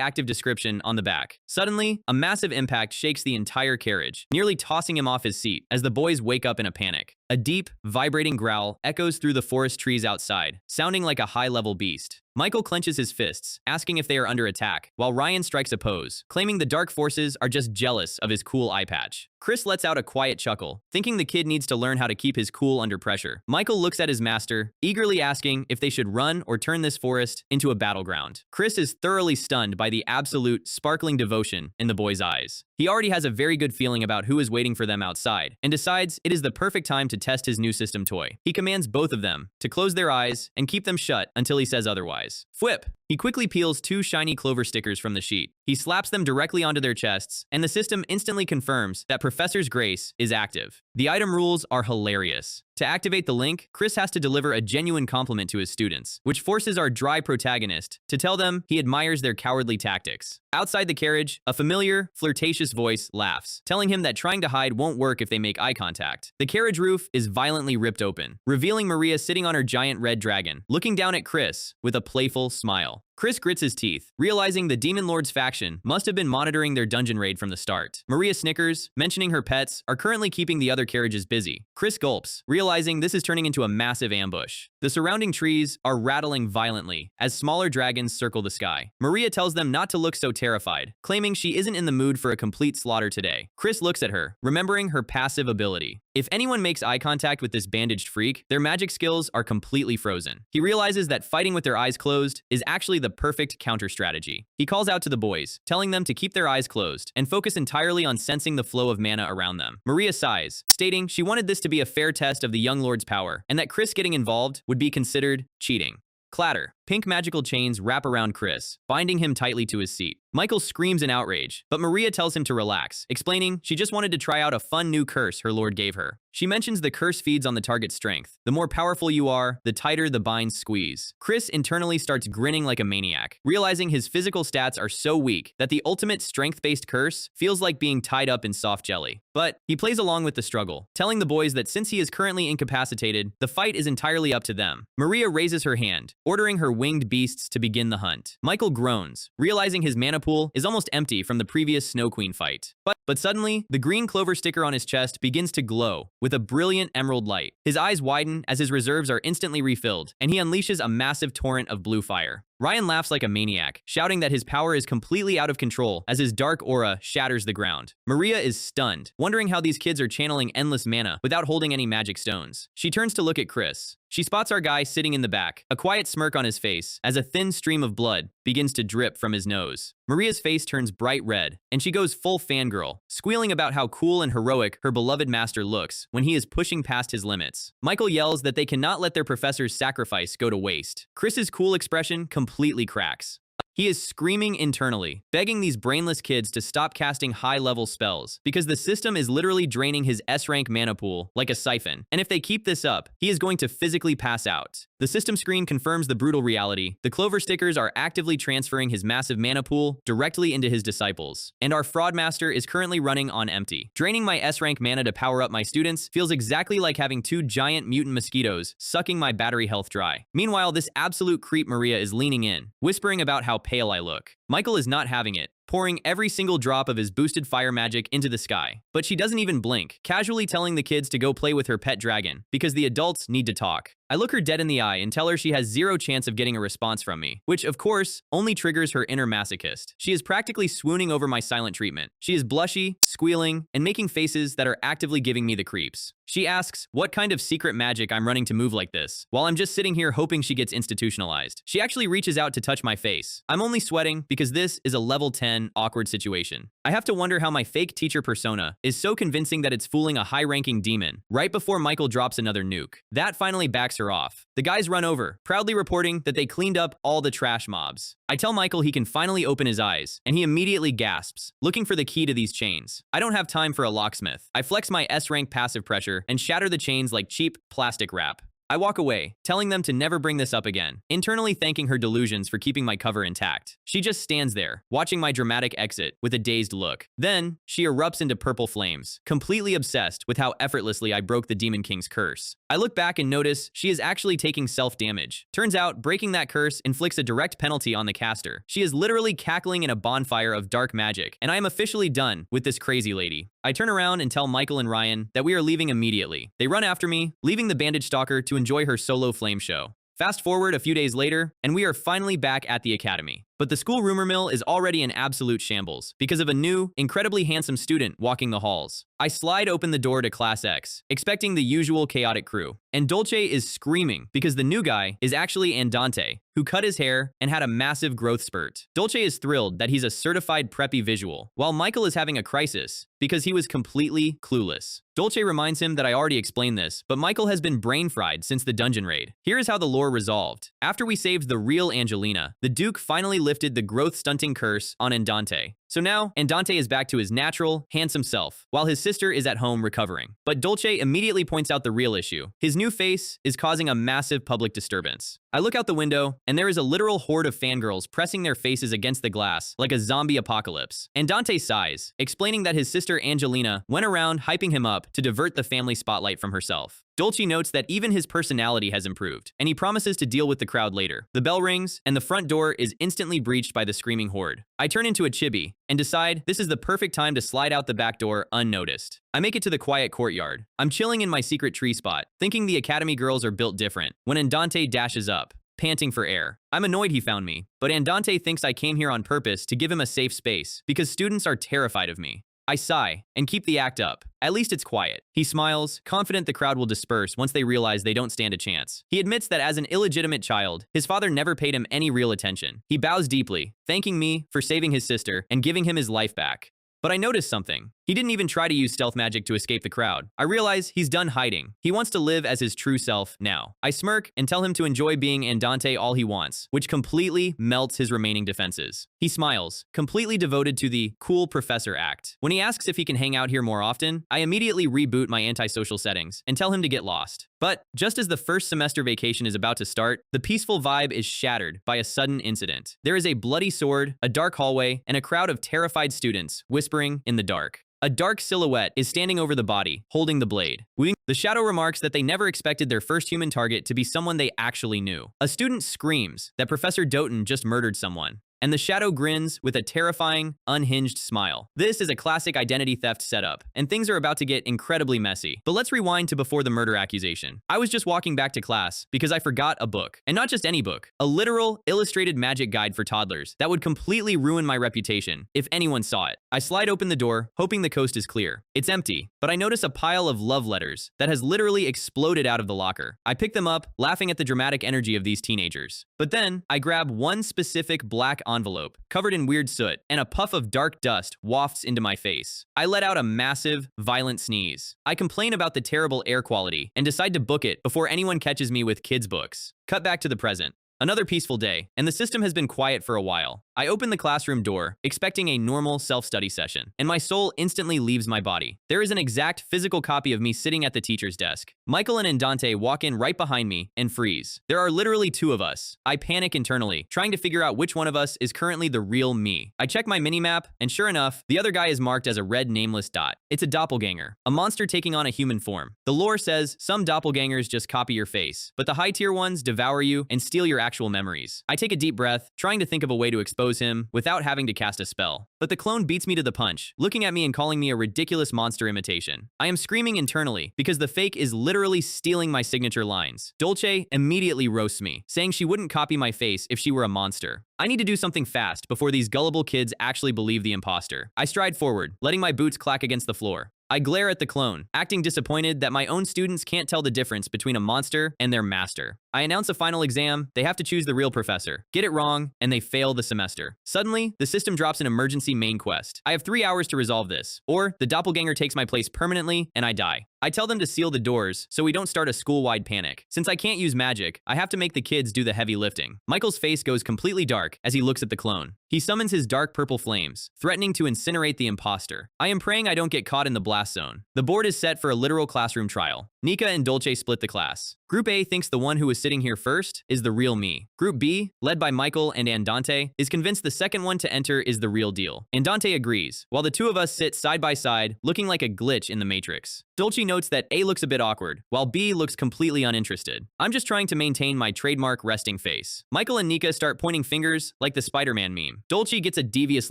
active description on the back. Suddenly, a massive impact shakes the entire carriage, nearly tossing him off his seat as the boys wake up in a panic. A deep, vibrating growl echoes through the forest trees outside, sounding like a high-level beast. Michael clenches his fists, asking if they are under attack, while Ryan strikes a pose, claiming the dark forces are just jealous of his cool eye patch. Chris lets out a quiet chuckle, thinking the kid needs to learn how to keep his cool under pressure. Michael looks at his master, eagerly asking if they should run or turn this forest into a battleground. Chris is thoroughly stunned by the absolute, sparkling devotion in the boy's eyes. He already has a very good feeling about who is waiting for them outside, and decides it is the perfect time to test his new system toy. He commands both of them to close their eyes and keep them shut until he says otherwise. Fwip! He quickly peels 2 shiny clover stickers from the sheet. He slaps them directly onto their chests, and the system instantly confirms that Professor's Grace is active. The item rules are hilarious. To activate the link, Chris has to deliver a genuine compliment to his students, which forces our dry protagonist to tell them he admires their cowardly tactics. Outside the carriage, a familiar, flirtatious voice laughs, telling him that trying to hide won't work if they make eye contact. The carriage roof is violently ripped open, revealing Maria sitting on her giant red dragon, looking down at Chris with a playful smile. Chris grits his teeth, realizing the Demon Lord's faction must have been monitoring their dungeon raid from the start. Maria snickers, mentioning her pets are currently keeping the other carriages busy. Chris gulps, realizing this is turning into a massive ambush. The surrounding trees are rattling violently as smaller dragons circle the sky. Maria tells them not to look so terrified, claiming she isn't in the mood for a complete slaughter today. Chris looks at her, remembering her passive ability. If anyone makes eye contact with this bandaged freak, their magic skills are completely frozen. He realizes that fighting with their eyes closed is actually the perfect counter strategy. He calls out to the boys, telling them to keep their eyes closed and focus entirely on sensing the flow of mana around them. Maria sighs, stating she wanted this to be a fair test of the young lord's power, and that Chris getting involved would be considered cheating. Clatter. Pink magical chains wrap around Chris, binding him tightly to his seat. Michael screams in outrage, but Maria tells him to relax, explaining she just wanted to try out a fun new curse her lord gave her. She mentions the curse feeds on the target's strength. The more powerful you are, the tighter the binds squeeze. Chris internally starts grinning like a maniac, realizing his physical stats are so weak that the ultimate strength-based curse feels like being tied up in soft jelly. But he plays along with the struggle, telling the boys that since he is currently incapacitated, the fight is entirely up to them. Maria raises her hand, ordering her winged beasts to begin the hunt. Michael groans, realizing his mana pool is almost empty from the previous Snow Queen fight. But suddenly, the green clover sticker on his chest begins to glow with a brilliant emerald light. His eyes widen as his reserves are instantly refilled, and he unleashes a massive torrent of blue fire. Ryan laughs like a maniac, shouting that his power is completely out of control as his dark aura shatters the ground. Maria is stunned, wondering how these kids are channeling endless mana without holding any magic stones. She turns to look at Chris. She spots our guy sitting in the back, a quiet smirk on his face as a thin stream of blood begins to drip from his nose. Maria's face turns bright red, and she goes full fangirl, squealing about how cool and heroic her beloved master looks when he is pushing past his limits. Michael yells that they cannot let their professor's sacrifice go to waste. Chris's cool expression completely cracks. He is screaming internally, begging these brainless kids to stop casting high-level spells, because the system is literally draining his S-rank mana pool like a siphon, and if they keep this up, he is going to physically pass out. The system screen confirms the brutal reality. The clover stickers are actively transferring his massive mana pool directly into his disciples, and our fraud master is currently running on empty. Draining my S-rank mana to power up my students feels exactly like having 2 giant mutant mosquitoes sucking my battery health dry. Meanwhile, this absolute creep Maria is leaning in, whispering about how pale I look. Michael is not having it, pouring every single drop of his boosted fire magic into the sky. But she doesn't even blink, casually telling the kids to go play with her pet dragon, because the adults need to talk. I look her dead in the eye and tell her she has 0 chance of getting a response from me, which, of course, only triggers her inner masochist. She is practically swooning over my silent treatment. She is blushy, squealing, and making faces that are actively giving me the creeps. She asks what kind of secret magic I'm running to move like this, while I'm just sitting here hoping she gets institutionalized. She actually reaches out to touch my face. I'm only sweating because because this is a level 10 awkward situation. I have to wonder how my fake teacher persona is so convincing that it's fooling a high-ranking demon right before Michael drops another nuke. That finally backs her off. The guys run over, proudly reporting that they cleaned up all the trash mobs. I tell Michael he can finally open his eyes, and he immediately gasps, looking for the key to these chains. I don't have time for a locksmith. I flex my S-rank passive pressure and shatter the chains like cheap plastic wrap. I walk away, telling them to never bring this up again, internally thanking her delusions for keeping my cover intact. She just stands there, watching my dramatic exit with a dazed look. Then, she erupts into purple flames, completely obsessed with how effortlessly I broke the Demon King's curse. I look back and notice she is actually taking self-damage. Turns out, breaking that curse inflicts a direct penalty on the caster. She is literally cackling in a bonfire of dark magic, and I am officially done with this crazy lady. I turn around and tell Michael and Ryan that we are leaving immediately. They run after me, leaving the bandage stalker to enjoy her solo flame show. Fast forward a few days later, and we are finally back at the academy. But the school rumor mill is already in absolute shambles because of a new, incredibly handsome student walking the halls. I slide open the door to Class X, expecting the usual chaotic crew. And Dolce is screaming because the new guy is actually Andante, who cut his hair and had a massive growth spurt. Dolce is thrilled that he's a certified preppy visual, while Michael is having a crisis because he was completely clueless. Dolce reminds him that I already explained this, but Michael has been brain fried since the dungeon raid. Here is how the lore resolved. After we saved the real Angelina, the Duke finally lifted the growth-stunting curse on Andante. So now, Andante is back to his natural, handsome self, while his sister is at home recovering. But Dolce immediately points out the real issue. His new face is causing a massive public disturbance. I look out the window, and there is a literal horde of fangirls pressing their faces against the glass like a zombie apocalypse. Andante sighs, explaining that his sister Angelina went around hyping him up to divert the family spotlight from herself. Dolce notes that even his personality has improved, and he promises to deal with the crowd later. The bell rings, and the front door is instantly breached by the screaming horde. I turn into a chibi, and decide this is the perfect time to slide out the back door unnoticed. I make it to the quiet courtyard. I'm chilling in my secret tree spot, thinking the academy girls are built different, when Andante dashes up, panting for air. I'm annoyed he found me, but Andante thinks I came here on purpose to give him a safe space, because students are terrified of me. I sigh and keep the act up. At least it's quiet. He smiles, confident the crowd will disperse once they realize they don't stand a chance. He admits that as an illegitimate child, his father never paid him any real attention. He bows deeply, thanking me for saving his sister and giving him his life back. But I noticed something. He didn't even try to use stealth magic to escape the crowd. I realize he's done hiding. He wants to live as his true self now. I smirk and tell him to enjoy being Andante all he wants, which completely melts his remaining defenses. He smiles, completely devoted to the cool professor act. When he asks if he can hang out here more often, I immediately reboot my antisocial settings and tell him to get lost. But just as the first semester vacation is about to start, the peaceful vibe is shattered by a sudden incident. There is a bloody sword, a dark hallway, and a crowd of terrified students whispering in the dark. A dark silhouette is standing over the body, holding the blade. The shadow remarks that they never expected their first human target to be someone they actually knew. A student screams that Professor Doten just murdered someone, and the shadow grins with a terrifying, unhinged smile. This is a classic identity theft setup, and things are about to get incredibly messy. But let's rewind to before the murder accusation. I was just walking back to class because I forgot a book, and not just any book, a literal, illustrated magic guide for toddlers that would completely ruin my reputation if anyone saw it. I slide open the door, hoping the coast is clear. It's empty, but I notice a pile of love letters that has literally exploded out of the locker. I pick them up, laughing at the dramatic energy of these teenagers. But then, I grab one specific black envelope, covered in weird soot, and a puff of dark dust wafts into my face. I let out a massive, violent sneeze. I complain about the terrible air quality and decide to book it before anyone catches me with kids' books. Cut back to the present. Another peaceful day, and the system has been quiet for a while. I open the classroom door, expecting a normal self-study session, and my soul instantly leaves my body. There is an exact physical copy of me sitting at the teacher's desk. Michael and Andante walk in right behind me and freeze. There are literally two of us. I panic internally, trying to figure out which one of us is currently the real me. I check my minimap, and sure enough, the other guy is marked as a red nameless dot. It's a doppelganger, a monster taking on a human form. The lore says some doppelgangers just copy your face, but the high-tier ones devour you and steal your actual memories. I take a deep breath, trying to think of a way to expose him without having to cast a spell. But the clone beats me to the punch, looking at me and calling me a ridiculous monster imitation. I am screaming internally because the fake is literally stealing my signature lines. Dolce immediately roasts me, saying she wouldn't copy my face if she were a monster. I need to do something fast before these gullible kids actually believe the imposter. I stride forward, letting my boots clack against the floor. I glare at the clone, acting disappointed that my own students can't tell the difference between a monster and their master. I announce a final exam, they have to choose the real professor. Get it wrong, and they fail the semester. Suddenly, the system drops an emergency main quest. I have 3 hours to resolve this, or the doppelganger takes my place permanently, and I die. I tell them to seal the doors so we don't start a school-wide panic. Since I can't use magic, I have to make the kids do the heavy lifting. Michael's face goes completely dark as he looks at the clone. He summons his dark purple flames, threatening to incinerate the imposter. I am praying I don't get caught in the blast zone. The board is set for a literal classroom trial. Nika and Dolce split the class. Group A thinks the one who was sitting here first is the real me. Group B, led by Michael and Andante, is convinced the second one to enter is the real deal. Andante agrees, while the two of us sit side by side, looking like a glitch in the Matrix. Dolce notes that A looks a bit awkward, while B looks completely uninterested. I'm just trying to maintain my trademark resting face. Michael and Nika start pointing fingers like the Spider-Man meme. Dolce gets a devious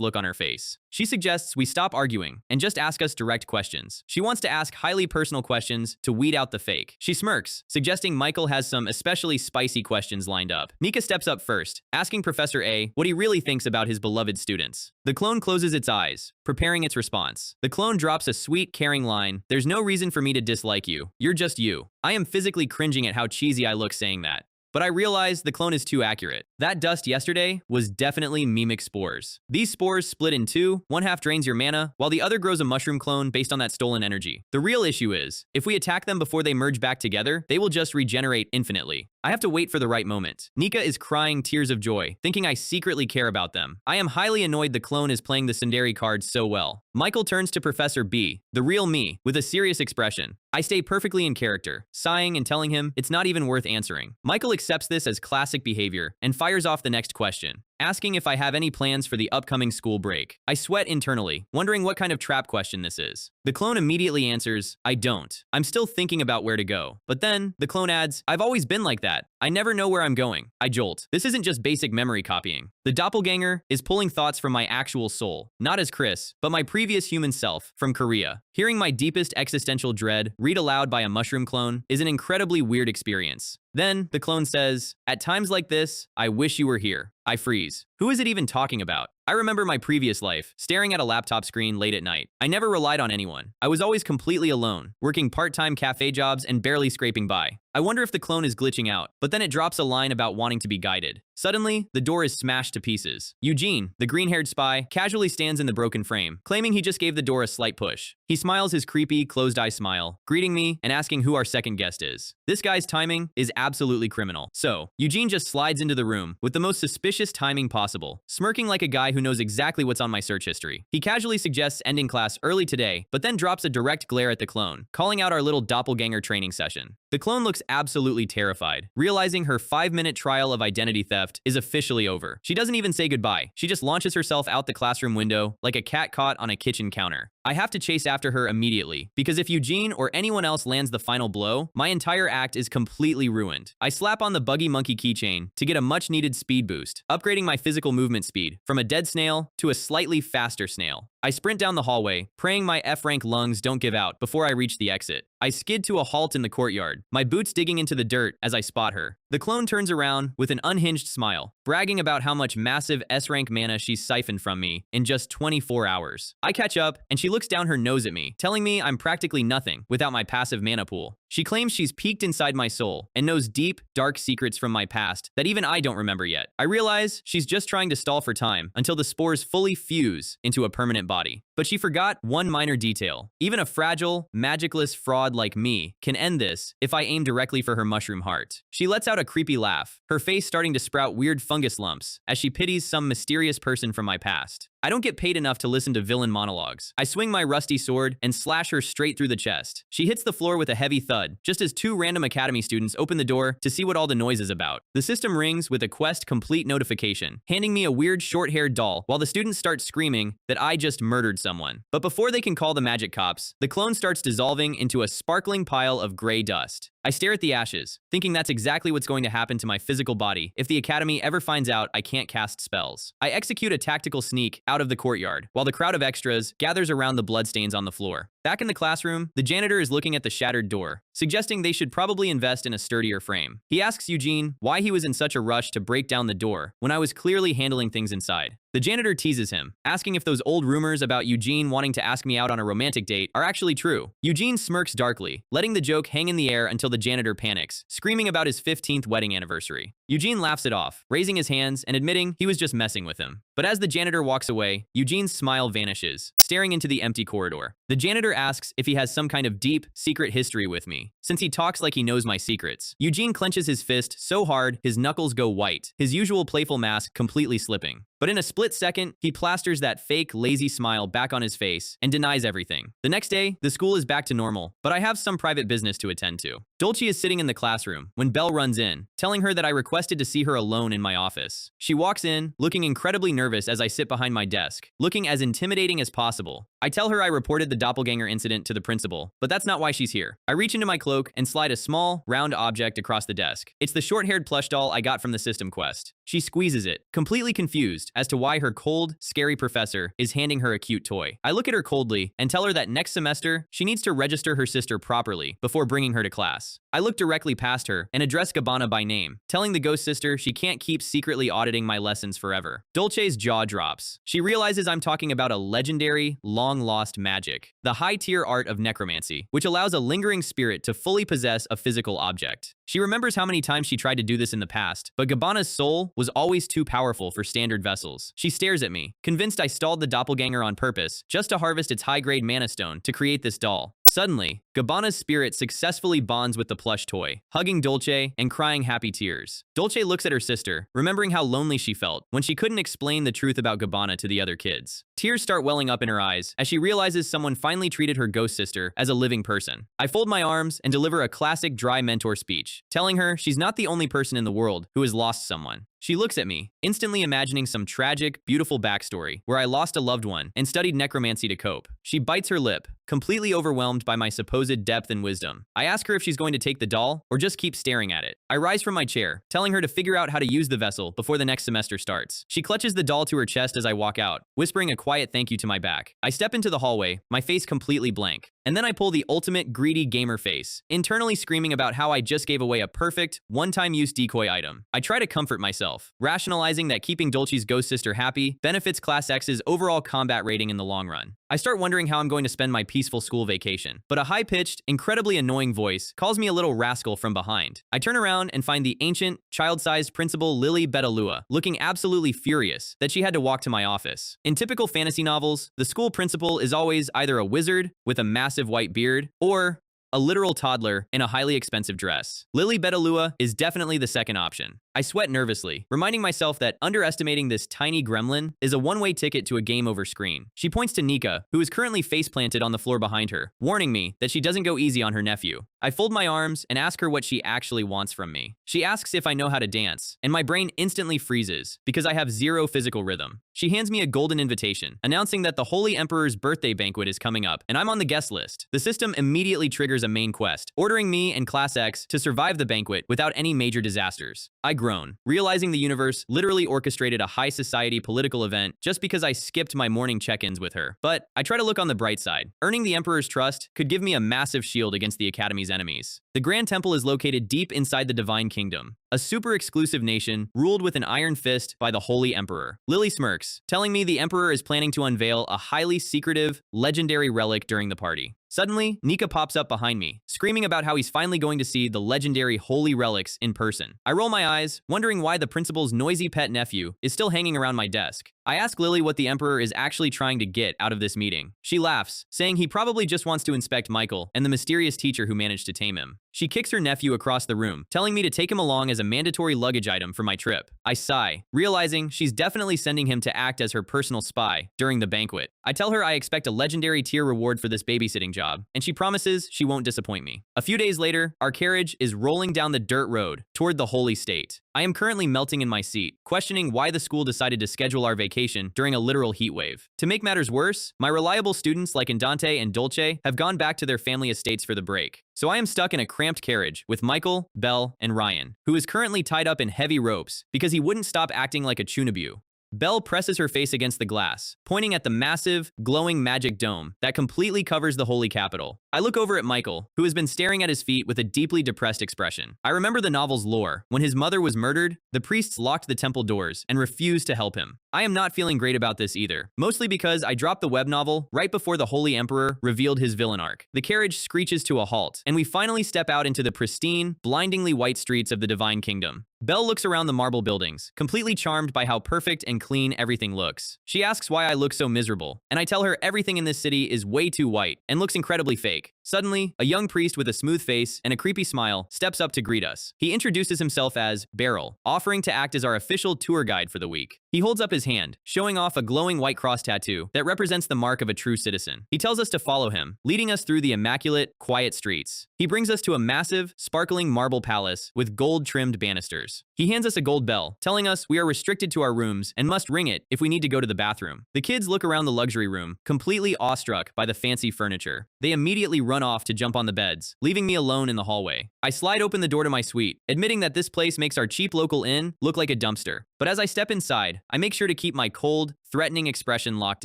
look on her face. She suggests we stop arguing and just ask us direct questions. She wants to ask highly personal questions to weed out the fake. She smirks, suggesting Michael has some especially spicy questions lined up. Nika steps up first, asking Professor A what he really thinks about his beloved students. The clone closes its eyes, preparing its response. The clone drops a sweet, caring line. There's no reason for me to dislike you. You're just you. I am physically cringing at how cheesy I look saying that. But I realize the clone is too accurate. That dust yesterday was definitely mimic spores. These spores split in two, one half drains your mana, while the other grows a mushroom clone based on that stolen energy. The real issue is, if we attack them before they merge back together, they will just regenerate infinitely. I have to wait for the right moment. Nika is crying tears of joy, thinking I secretly care about them. I am highly annoyed the clone is playing the Tsundere card so well. Michael turns to Professor B, the real me, with a serious expression. I stay perfectly in character, sighing and telling him it's not even worth answering. Michael accepts this as classic behavior and fires off the next question, asking if I have any plans for the upcoming school break. I sweat internally, wondering what kind of trap question this is. The clone immediately answers, I don't. I'm still thinking about where to go. But then, the clone adds, I've always been like that. I never know where I'm going. I jolt. This isn't just basic memory copying. The doppelganger is pulling thoughts from my actual soul, not as Chris, but my previous human self from Korea. Hearing my deepest existential dread read aloud by a mushroom clone is an incredibly weird experience. Then, the clone says, at times like this, I wish you were here. I freeze. Who is it even talking about? I remember my previous life, staring at a laptop screen late at night. I never relied on anyone. I was always completely alone, working part-time cafe jobs and barely scraping by. I wonder if the clone is glitching out, but then it drops a line about wanting to be guided. Suddenly, the door is smashed to pieces. Eugene, the green-haired spy, casually stands in the broken frame, claiming he just gave the door a slight push. He smiles his creepy, closed-eye smile, greeting me and asking who our second guest is. This guy's timing is absolutely criminal. So, Eugene just slides into the room with the most suspicious timing possible, smirking like a guy who knows exactly what's on my search history. He casually suggests ending class early today, but then drops a direct glare at the clone, calling out our little doppelganger training session. The clone looks absolutely terrified, realizing her 5-minute trial of identity theft is officially over. She doesn't even say goodbye. She just launches herself out the classroom window like a cat caught on a kitchen counter. I have to chase after her immediately, because if Eugene or anyone else lands the final blow, my entire act is completely ruined. I slap on the buggy monkey keychain to get a much-needed speed boost, upgrading my physical movement speed from a dead snail to a slightly faster snail. I sprint down the hallway, praying my F-rank lungs don't give out before I reach the exit. I skid to a halt in the courtyard, my boots digging into the dirt as I spot her. The clone turns around with an unhinged smile, bragging about how much massive S-rank mana she's siphoned from me in just 24 hours. I catch up, and she looks down her nose at me, telling me I'm practically nothing without my passive mana pool. She claims she's peeked inside my soul and knows deep, dark secrets from my past that even I don't remember yet. I realize she's just trying to stall for time until the spores fully fuse into a permanent body. But she forgot one minor detail. Even a fragile, magicless fraud like me can end this if I aim directly for her mushroom heart. She lets out a creepy laugh, her face starting to sprout weird fungus lumps as she pities some mysterious person from my past. I don't get paid enough to listen to villain monologues. I swing my rusty sword and slash her straight through the chest. She hits the floor with a heavy thud, just as 2 random academy students open the door to see what all the noise is about. The system rings with a quest complete notification, handing me a weird short-haired doll while the students start screaming that I just murdered someone. But before they can call the magic cops, the clone starts dissolving into a sparkling pile of gray dust. I stare at the ashes, thinking that's exactly what's going to happen to my physical body if the academy ever finds out I can't cast spells. I execute a tactical sneak out of the courtyard, while the crowd of extras gathers around the bloodstains on the floor. Back in the classroom, the janitor is looking at the shattered door, suggesting they should probably invest in a sturdier frame. He asks Eugene why he was in such a rush to break down the door when I was clearly handling things inside. The janitor teases him, asking if those old rumors about Eugene wanting to ask me out on a romantic date are actually true. Eugene smirks darkly, letting the joke hang in the air until the janitor panics, screaming about his 15th wedding anniversary. Eugene laughs it off, raising his hands and admitting he was just messing with him. But as the janitor walks away, Eugene's smile vanishes, staring into the empty corridor. The janitor asks if he has some kind of deep, secret history with me, since he talks like he knows my secrets. Eugene clenches his fist so hard his knuckles go white, his usual playful mask completely slipping. But in a split second, he plasters that fake, lazy smile back on his face and denies everything. The next day, the school is back to normal, but I have some private business to attend to. Dolce is sitting in the classroom when Belle runs in, telling her that I requested to see her alone in my office. She walks in, looking incredibly nervous as I sit behind my desk, looking as intimidating as possible. I tell her I reported the doppelganger incident to the principal, but that's not why she's here. I reach into my cloak and slide a small, round object across the desk. It's the short-haired plush doll I got from the System Quest. She squeezes it, completely confused as to why her cold, scary professor is handing her a cute toy. I look at her coldly and tell her that next semester, she needs to register her sister properly before bringing her to class. I look directly past her and address Gabbana by name, telling the ghost sister she can't keep secretly auditing my lessons forever. Dolce's jaw drops. She realizes I'm talking about a legendary, long-lost magic, the high-tier art of necromancy, which allows a lingering spirit to fully possess a physical object. She remembers how many times she tried to do this in the past, but Gabbana's soul was always too powerful for standard vessels. She stares at me, convinced I stalled the doppelganger on purpose, just to harvest its high-grade mana stone to create this doll. Suddenly, Gabbana's spirit successfully bonds with the plush toy, hugging Dolce and crying happy tears. Dolce looks at her sister, remembering how lonely she felt when she couldn't explain the truth about Gabbana to the other kids. Tears start welling up in her eyes as she realizes someone finally treated her ghost sister as a living person. I fold my arms and deliver a classic dry mentor speech, telling her she's not the only person in the world who has lost someone. She looks at me, instantly imagining some tragic, beautiful backstory where I lost a loved one and studied necromancy to cope. She bites her lip, completely overwhelmed by my supposed depth and wisdom. I ask her if she's going to take the doll or just keep staring at it. I rise from my chair, telling her to figure out how to use the vessel before the next semester starts. She clutches the doll to her chest as I walk out, whispering a quiet thank you to my back. I step into the hallway, my face completely blank. And then I pull the ultimate greedy gamer face, internally screaming about how I just gave away a perfect, one-time use decoy item. I try to comfort myself, rationalizing that keeping Dolce's ghost sister happy benefits Class X's overall combat rating in the long run. I start wondering how I'm going to spend my peaceful school vacation, but a high-pitched, incredibly annoying voice calls me a little rascal from behind. I turn around and find the ancient, child-sized principal Lily Betalua, looking absolutely furious that she had to walk to my office. In typical fantasy novels, the school principal is always either a wizard with a massive white beard or a literal toddler in a highly expensive dress. Lily Betalua is definitely the second option. I sweat nervously, reminding myself that underestimating this tiny gremlin is a one-way ticket to a game over screen. She points to Nika, who is currently face-planted on the floor behind her, warning me that she doesn't go easy on her nephew. I fold my arms and ask her what she actually wants from me. She asks if I know how to dance, and my brain instantly freezes because I have zero physical rhythm. She hands me a golden invitation, announcing that the Holy Emperor's birthday banquet is coming up, and I'm on the guest list. The system immediately triggers a main quest, ordering me and Class X to survive the banquet without any major disasters. I groan, realizing the universe literally orchestrated a high society political event just because I skipped my morning check-ins with her. But I try to look on the bright side. Earning the Emperor's trust could give me a massive shield against the Academy's enemies. The Grand Temple is located deep inside the Divine Kingdom, a super exclusive nation ruled with an iron fist by the Holy Emperor. Lily smirks, telling me the Emperor is planning to unveil a highly secretive, legendary relic during the party. Suddenly, Nika pops up behind me, screaming about how he's finally going to see the legendary holy relics in person. I roll my eyes, wondering why the principal's noisy pet nephew is still hanging around my desk. I ask Lily what the Emperor is actually trying to get out of this meeting. She laughs, saying he probably just wants to inspect Michael and the mysterious teacher who managed to tame him. She kicks her nephew across the room, telling me to take him along as a mandatory luggage item for my trip. I sigh, realizing she's definitely sending him to act as her personal spy during the banquet. I tell her I expect a legendary tier reward for this babysitting job, and she promises she won't disappoint me. A few days later, our carriage is rolling down the dirt road toward the holy state. I am currently melting in my seat, questioning why the school decided to schedule our vacation during a literal heat wave. To make matters worse, my reliable students like Andante and Dolce have gone back to their family estates for the break. So I am stuck in a cramped carriage with Michael, Belle, and Ryan, who is currently tied up in heavy ropes because he wouldn't stop acting like a chunabu. Belle presses her face against the glass, pointing at the massive, glowing magic dome that completely covers the holy capital. I look over at Michael, who has been staring at his feet with a deeply depressed expression. I remember the novel's lore. When his mother was murdered, the priests locked the temple doors and refused to help him. I am not feeling great about this either, mostly because I dropped the web novel right before the Holy Emperor revealed his villain arc. The carriage screeches to a halt, and we finally step out into the pristine, blindingly white streets of the Divine Kingdom. Belle looks around the marble buildings, completely charmed by how perfect and clean everything looks. She asks why I look so miserable, and I tell her everything in this city is way too white and looks incredibly fake. Suddenly, a young priest with a smooth face and a creepy smile steps up to greet us. He introduces himself as Beryl, offering to act as our official tour guide for the week. He holds up his hand, showing off a glowing white cross tattoo that represents the mark of a true citizen. He tells us to follow him, leading us through the immaculate, quiet streets. He brings us to a massive, sparkling marble palace with gold-trimmed banisters. He hands us a gold bell, telling us we are restricted to our rooms and must ring it if we need to go to the bathroom. The kids look around the luxury room, completely awestruck by the fancy furniture. They immediately run off to jump on the beds, leaving me alone in the hallway. I slide open the door to my suite, admitting that this place makes our cheap local inn look like a dumpster. But as I step inside, I make sure to keep my cold, threatening expression locked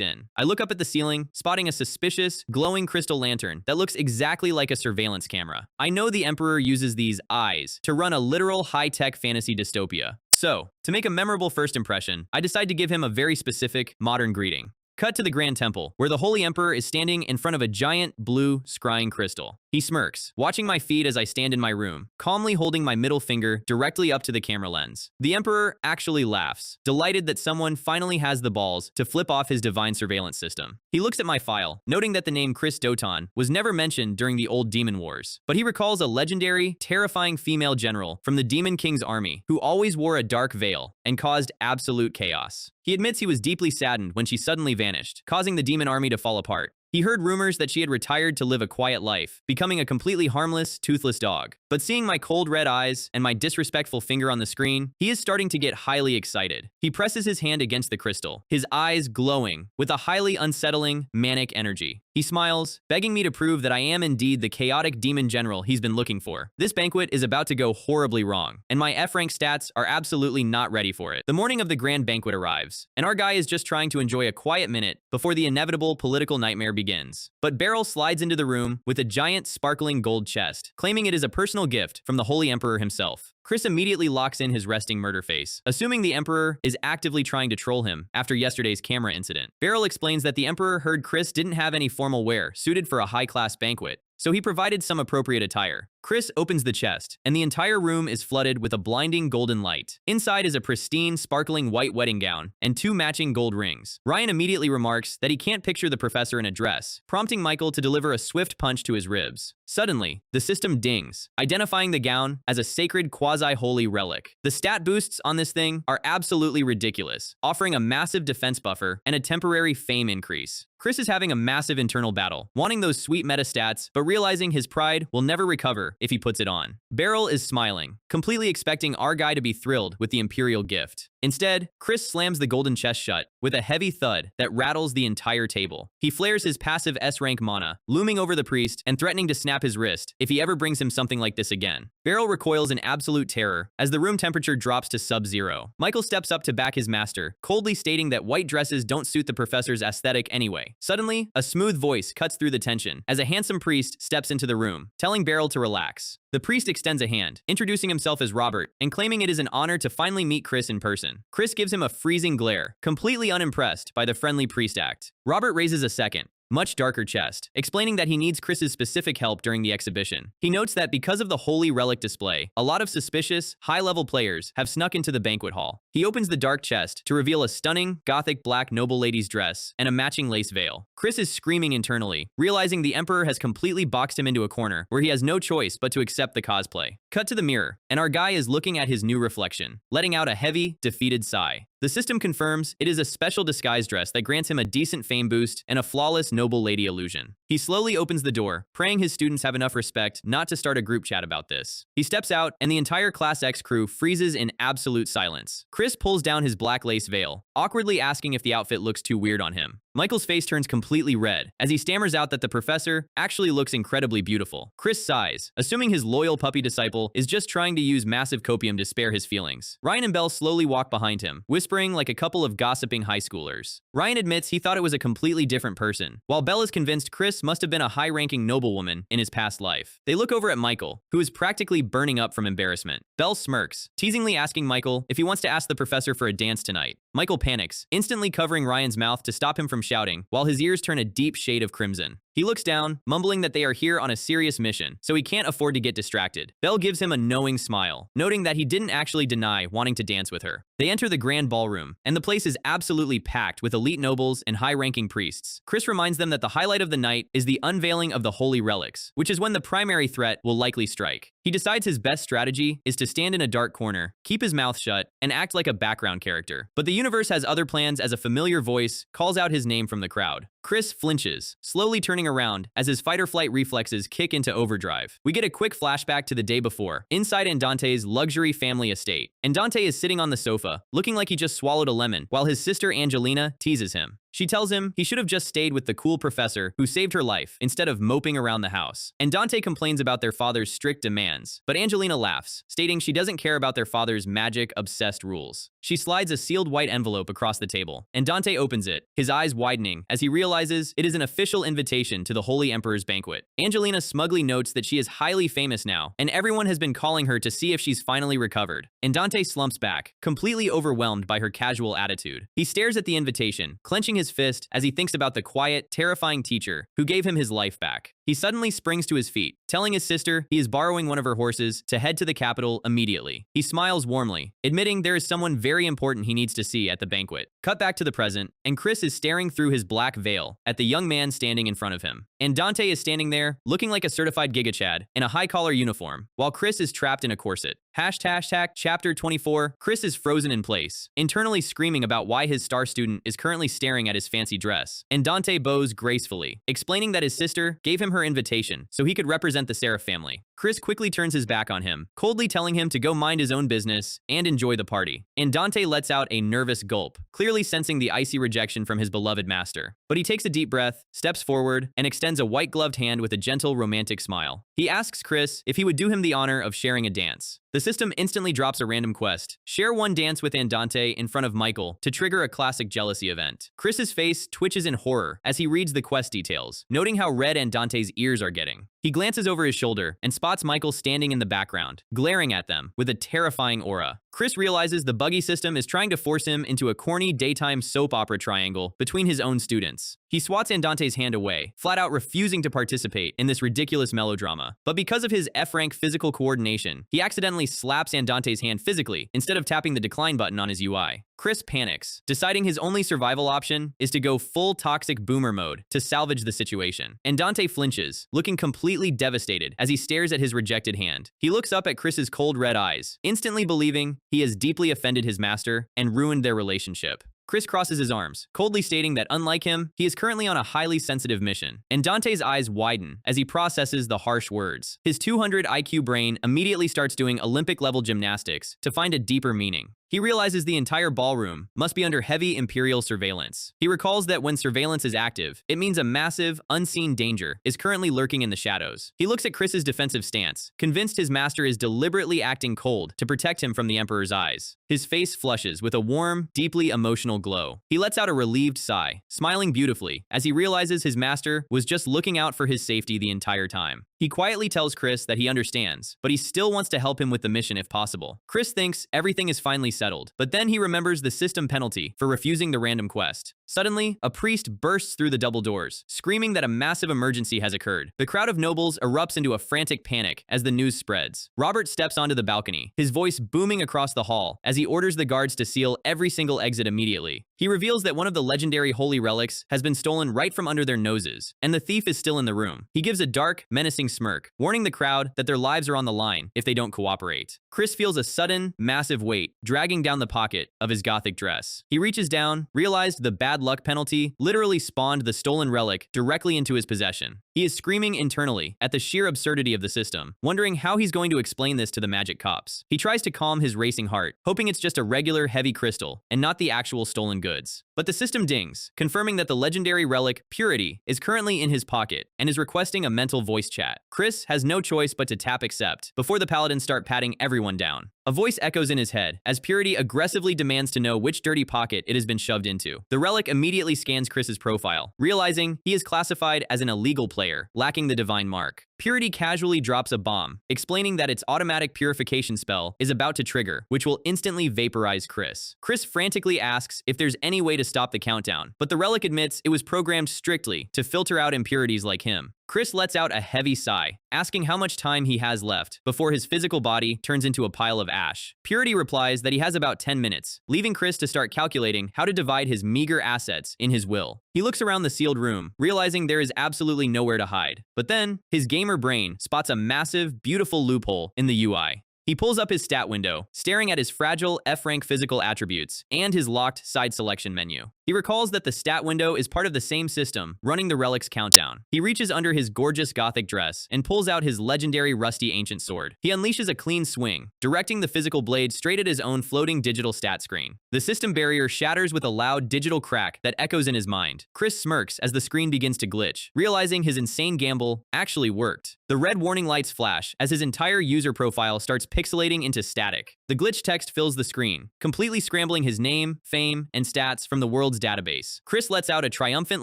in. I look up at the ceiling, spotting a suspicious, glowing crystal lantern that looks exactly like a surveillance camera. I know the Emperor uses these eyes to run a literal high-tech fantasy dystopia. So, to make a memorable first impression, I decide to give him a very specific, modern greeting. Cut to the Grand Temple, where the Holy Emperor is standing in front of a giant, blue, scrying crystal. He smirks, watching my feed as I stand in my room, calmly holding my middle finger directly up to the camera lens. The Emperor actually laughs, delighted that someone finally has the balls to flip off his divine surveillance system. He looks at my file, noting that the name Chris Doton was never mentioned during the old Demon Wars, but he recalls a legendary, terrifying female general from the Demon King's army who always wore a dark veil and caused absolute chaos. He admits he was deeply saddened when she suddenly vanished, causing the demon army to fall apart. He heard rumors that she had retired to live a quiet life, becoming a completely harmless, toothless dog. But seeing my cold red eyes and my disrespectful finger on the screen, he is starting to get highly excited. He presses his hand against the crystal, his eyes glowing with a highly unsettling, manic energy. He smiles, begging me to prove that I am indeed the chaotic demon general he's been looking for. This banquet is about to go horribly wrong, and my F-rank stats are absolutely not ready for it. The morning of the grand banquet arrives, and our guy is just trying to enjoy a quiet minute before the inevitable political nightmare begins. But Beryl slides into the room with a giant sparkling gold chest, claiming it is a personal gift from the Holy Emperor himself. Chris immediately locks in his resting murder face, assuming the Emperor is actively trying to troll him after yesterday's camera incident. Beryl explains that the Emperor heard Chris didn't have any formal wear suited for a high-class banquet, so he provided some appropriate attire. Chris opens the chest, and the entire room is flooded with a blinding golden light. Inside is a pristine, sparkling white wedding gown and 2 matching gold rings. Ryan immediately remarks that he can't picture the professor in a dress, prompting Michael to deliver a swift punch to his ribs. Suddenly, the system dings, identifying the gown as a sacred quasi-holy relic. The stat boosts on this thing are absolutely ridiculous, offering a massive defense buffer and a temporary fame increase. Chris is having a massive internal battle, wanting those sweet meta stats, but realizing his pride will never recover if he puts it on. Beryl is smiling, completely expecting our guy to be thrilled with the imperial gift. Instead, Chris slams the golden chest shut with a heavy thud that rattles the entire table. He flares his passive S-rank mana, looming over the priest and threatening to snap his wrist if he ever brings him something like this again. Beryl recoils in absolute terror as the room temperature drops to sub-zero. Michael steps up to back his master, coldly stating that white dresses don't suit the professor's aesthetic anyway. Suddenly, a smooth voice cuts through the tension as a handsome priest steps into the room, telling Beryl to relax. The priest extends a hand, introducing himself as Robert and claiming it is an honor to finally meet Chris in person. Chris gives him a freezing glare, completely unimpressed by the friendly priest act. Robert raises a second, much darker chest, explaining that he needs Chris's specific help during the exhibition. He notes that because of the holy relic display, a lot of suspicious, high-level players have snuck into the banquet hall. He opens the dark chest to reveal a stunning, gothic black noble lady's dress and a matching lace veil. Chris is screaming internally, realizing the Emperor has completely boxed him into a corner where he has no choice but to accept the cosplay. Cut to the mirror, and our guy is looking at his new reflection, letting out a heavy, defeated sigh. The system confirms it is a special disguise dress that grants him a decent fame boost and a flawless noble lady illusion. He slowly opens the door, praying his students have enough respect not to start a group chat about this. He steps out, and the entire Class X crew freezes in absolute silence. Chris pulls down his black lace veil, awkwardly asking if the outfit looks too weird on him. Michael's face turns completely red as he stammers out that the professor actually looks incredibly beautiful. Chris sighs, assuming his loyal puppy disciple is just trying to use massive copium to spare his feelings. Ryan and Belle slowly walk behind him, whispering like a couple of gossiping high schoolers. Ryan admits he thought it was a completely different person, while Belle is convinced Chris must have been a high-ranking noblewoman in his past life. They look over at Michael, who is practically burning up from embarrassment. Belle smirks, teasingly asking Michael if he wants to ask the professor for a dance tonight. Michael panics, instantly covering Ryan's mouth to stop him from shouting, while his ears turn a deep shade of crimson. He looks down, mumbling that they are here on a serious mission, so he can't afford to get distracted. Belle gives him a knowing smile, noting that he didn't actually deny wanting to dance with her. They enter the grand ballroom, and the place is absolutely packed with elite nobles and high-ranking priests. Chris reminds them that the highlight of the night is the unveiling of the holy relics, which is when the primary threat will likely strike. He decides his best strategy is to stand in a dark corner, keep his mouth shut, and act like a background character. But the universe has other plans as a familiar voice calls out his name from the crowd. Chris flinches, slowly turning around as his fight-or-flight reflexes kick into overdrive. We get a quick flashback to the day before, inside Andante's luxury family estate. Andante is sitting on the sofa, looking like he just swallowed a lemon, while his sister Angelina teases him. She tells him he should have just stayed with the cool professor who saved her life instead of moping around the house. Andante complains about their father's strict demands, but Angelina laughs, stating she doesn't care about their father's magic-obsessed rules. She slides a sealed white envelope across the table, and Dante opens it, his eyes widening as he realizes it is an official invitation to the Holy Emperor's banquet. Angelina smugly notes that she is highly famous now, and everyone has been calling her to see if she's finally recovered. And Dante slumps back, completely overwhelmed by her casual attitude. He stares at the invitation, clenching his fist as he thinks about the quiet, terrifying teacher who gave him his life back. He suddenly springs to his feet, telling his sister he is borrowing one of her horses to head to the capital immediately. He smiles warmly, admitting there is someone very important he needs to see at the banquet. Cut back to the present, and Chris is staring through his black veil at the young man standing in front of him. And Dante is standing there, looking like a certified Giga Chad in a high-collar uniform, while Chris is trapped in a corset. Hashtag Chapter 24, Chris is frozen in place, internally screaming about why his star student is currently staring at his fancy dress. And Dante bows gracefully, explaining that his sister gave him her invitation so he could represent the Seraph family. Chris quickly turns his back on him, coldly telling him to go mind his own business and enjoy the party. And Dante lets out a nervous gulp, clearly sensing the icy rejection from his beloved master. But he takes a deep breath, steps forward, and extends a white-gloved hand with a gentle, romantic smile. He asks Chris if he would do him the honor of sharing a dance. The system instantly drops a random quest. Share one dance with Andante in front of Michael to trigger a classic jealousy event. Chris's face twitches in horror as he reads the quest details, noting how red Andante's ears are getting. He glances over his shoulder and spots Michael standing in the background, glaring at them with a terrifying aura. Chris realizes the buggy system is trying to force him into a corny daytime soap opera triangle between his own students. He swats Andante's hand away, flat out refusing to participate in this ridiculous melodrama. But because of his F-rank physical coordination, he accidentally slaps Andante's hand physically instead of tapping the decline button on his UI. Chris panics, deciding his only survival option is to go full toxic boomer mode to salvage the situation. Andante flinches, looking completely devastated as he stares at his rejected hand. He looks up at Chris's cold red eyes, instantly believing he has deeply offended his master and ruined their relationship. Chris crosses his arms, coldly stating that unlike him, he is currently on a highly sensitive mission. And Dante's eyes widen as he processes the harsh words. His 200 IQ brain immediately starts doing Olympic-level gymnastics to find a deeper meaning. He realizes the entire ballroom must be under heavy Imperial surveillance. He recalls that when surveillance is active, it means a massive, unseen danger is currently lurking in the shadows. He looks at Chris's defensive stance, convinced his master is deliberately acting cold to protect him from the Emperor's eyes. His face flushes with a warm, deeply emotional glow. He lets out a relieved sigh, smiling beautifully as he realizes his master was just looking out for his safety the entire time. He quietly tells Chris that he understands, but he still wants to help him with the mission if possible. Chris thinks everything is finally settled, but then he remembers the system penalty for refusing the random quest. Suddenly, a priest bursts through the double doors, screaming that a massive emergency has occurred. The crowd of nobles erupts into a frantic panic as the news spreads. Robert steps onto the balcony, his voice booming across the hall as he orders the guards to seal every single exit immediately. He reveals that one of the legendary holy relics has been stolen right from under their noses, and the thief is still in the room. He gives a dark, menacing smirk, warning the crowd that their lives are on the line if they don't cooperate. Chris feels a sudden, massive weight dragging down the pocket of his gothic dress. He reaches down, realized the bad luck penalty literally spawned the stolen relic directly into his possession. He is screaming internally at the sheer absurdity of the system, wondering how he's going to explain this to the magic cops. He tries to calm his racing heart, hoping it's just a regular heavy crystal and not the actual stolen goods. But the system dings, confirming that the legendary relic, Purity, is currently in his pocket and is requesting a mental voice chat. Chris has no choice but to tap accept before the paladins start patting everyone down. A voice echoes in his head as Purity aggressively demands to know which dirty pocket it has been shoved into. The relic immediately scans Chris's profile, realizing he is classified as an illegal player, lacking the divine mark. Purity casually drops a bomb, explaining that its automatic purification spell is about to trigger, which will instantly vaporize Chris. Chris frantically asks if there's any way to stop the countdown, but the relic admits it was programmed strictly to filter out impurities like him. Chris lets out a heavy sigh, asking how much time he has left before his physical body turns into a pile of ash. Purity replies that he has about 10 minutes, leaving Chris to start calculating how to divide his meager assets in his will. He looks around the sealed room, realizing there is absolutely nowhere to hide. But then, his gamer brain spots a massive, beautiful loophole in the UI. He pulls up his stat window, staring at his fragile F-rank physical attributes and his locked side selection menu. He recalls that the stat window is part of the same system running the relic's countdown. He reaches under his gorgeous gothic dress and pulls out his legendary rusty ancient sword. He unleashes a clean swing, directing the physical blade straight at his own floating digital stat screen. The system barrier shatters with a loud digital crack that echoes in his mind. Chris smirks as the screen begins to glitch, realizing his insane gamble actually worked. The red warning lights flash as his entire user profile starts pixelating into static. The glitch text fills the screen, completely scrambling his name, fame, and stats from the world's database. Chris lets out a triumphant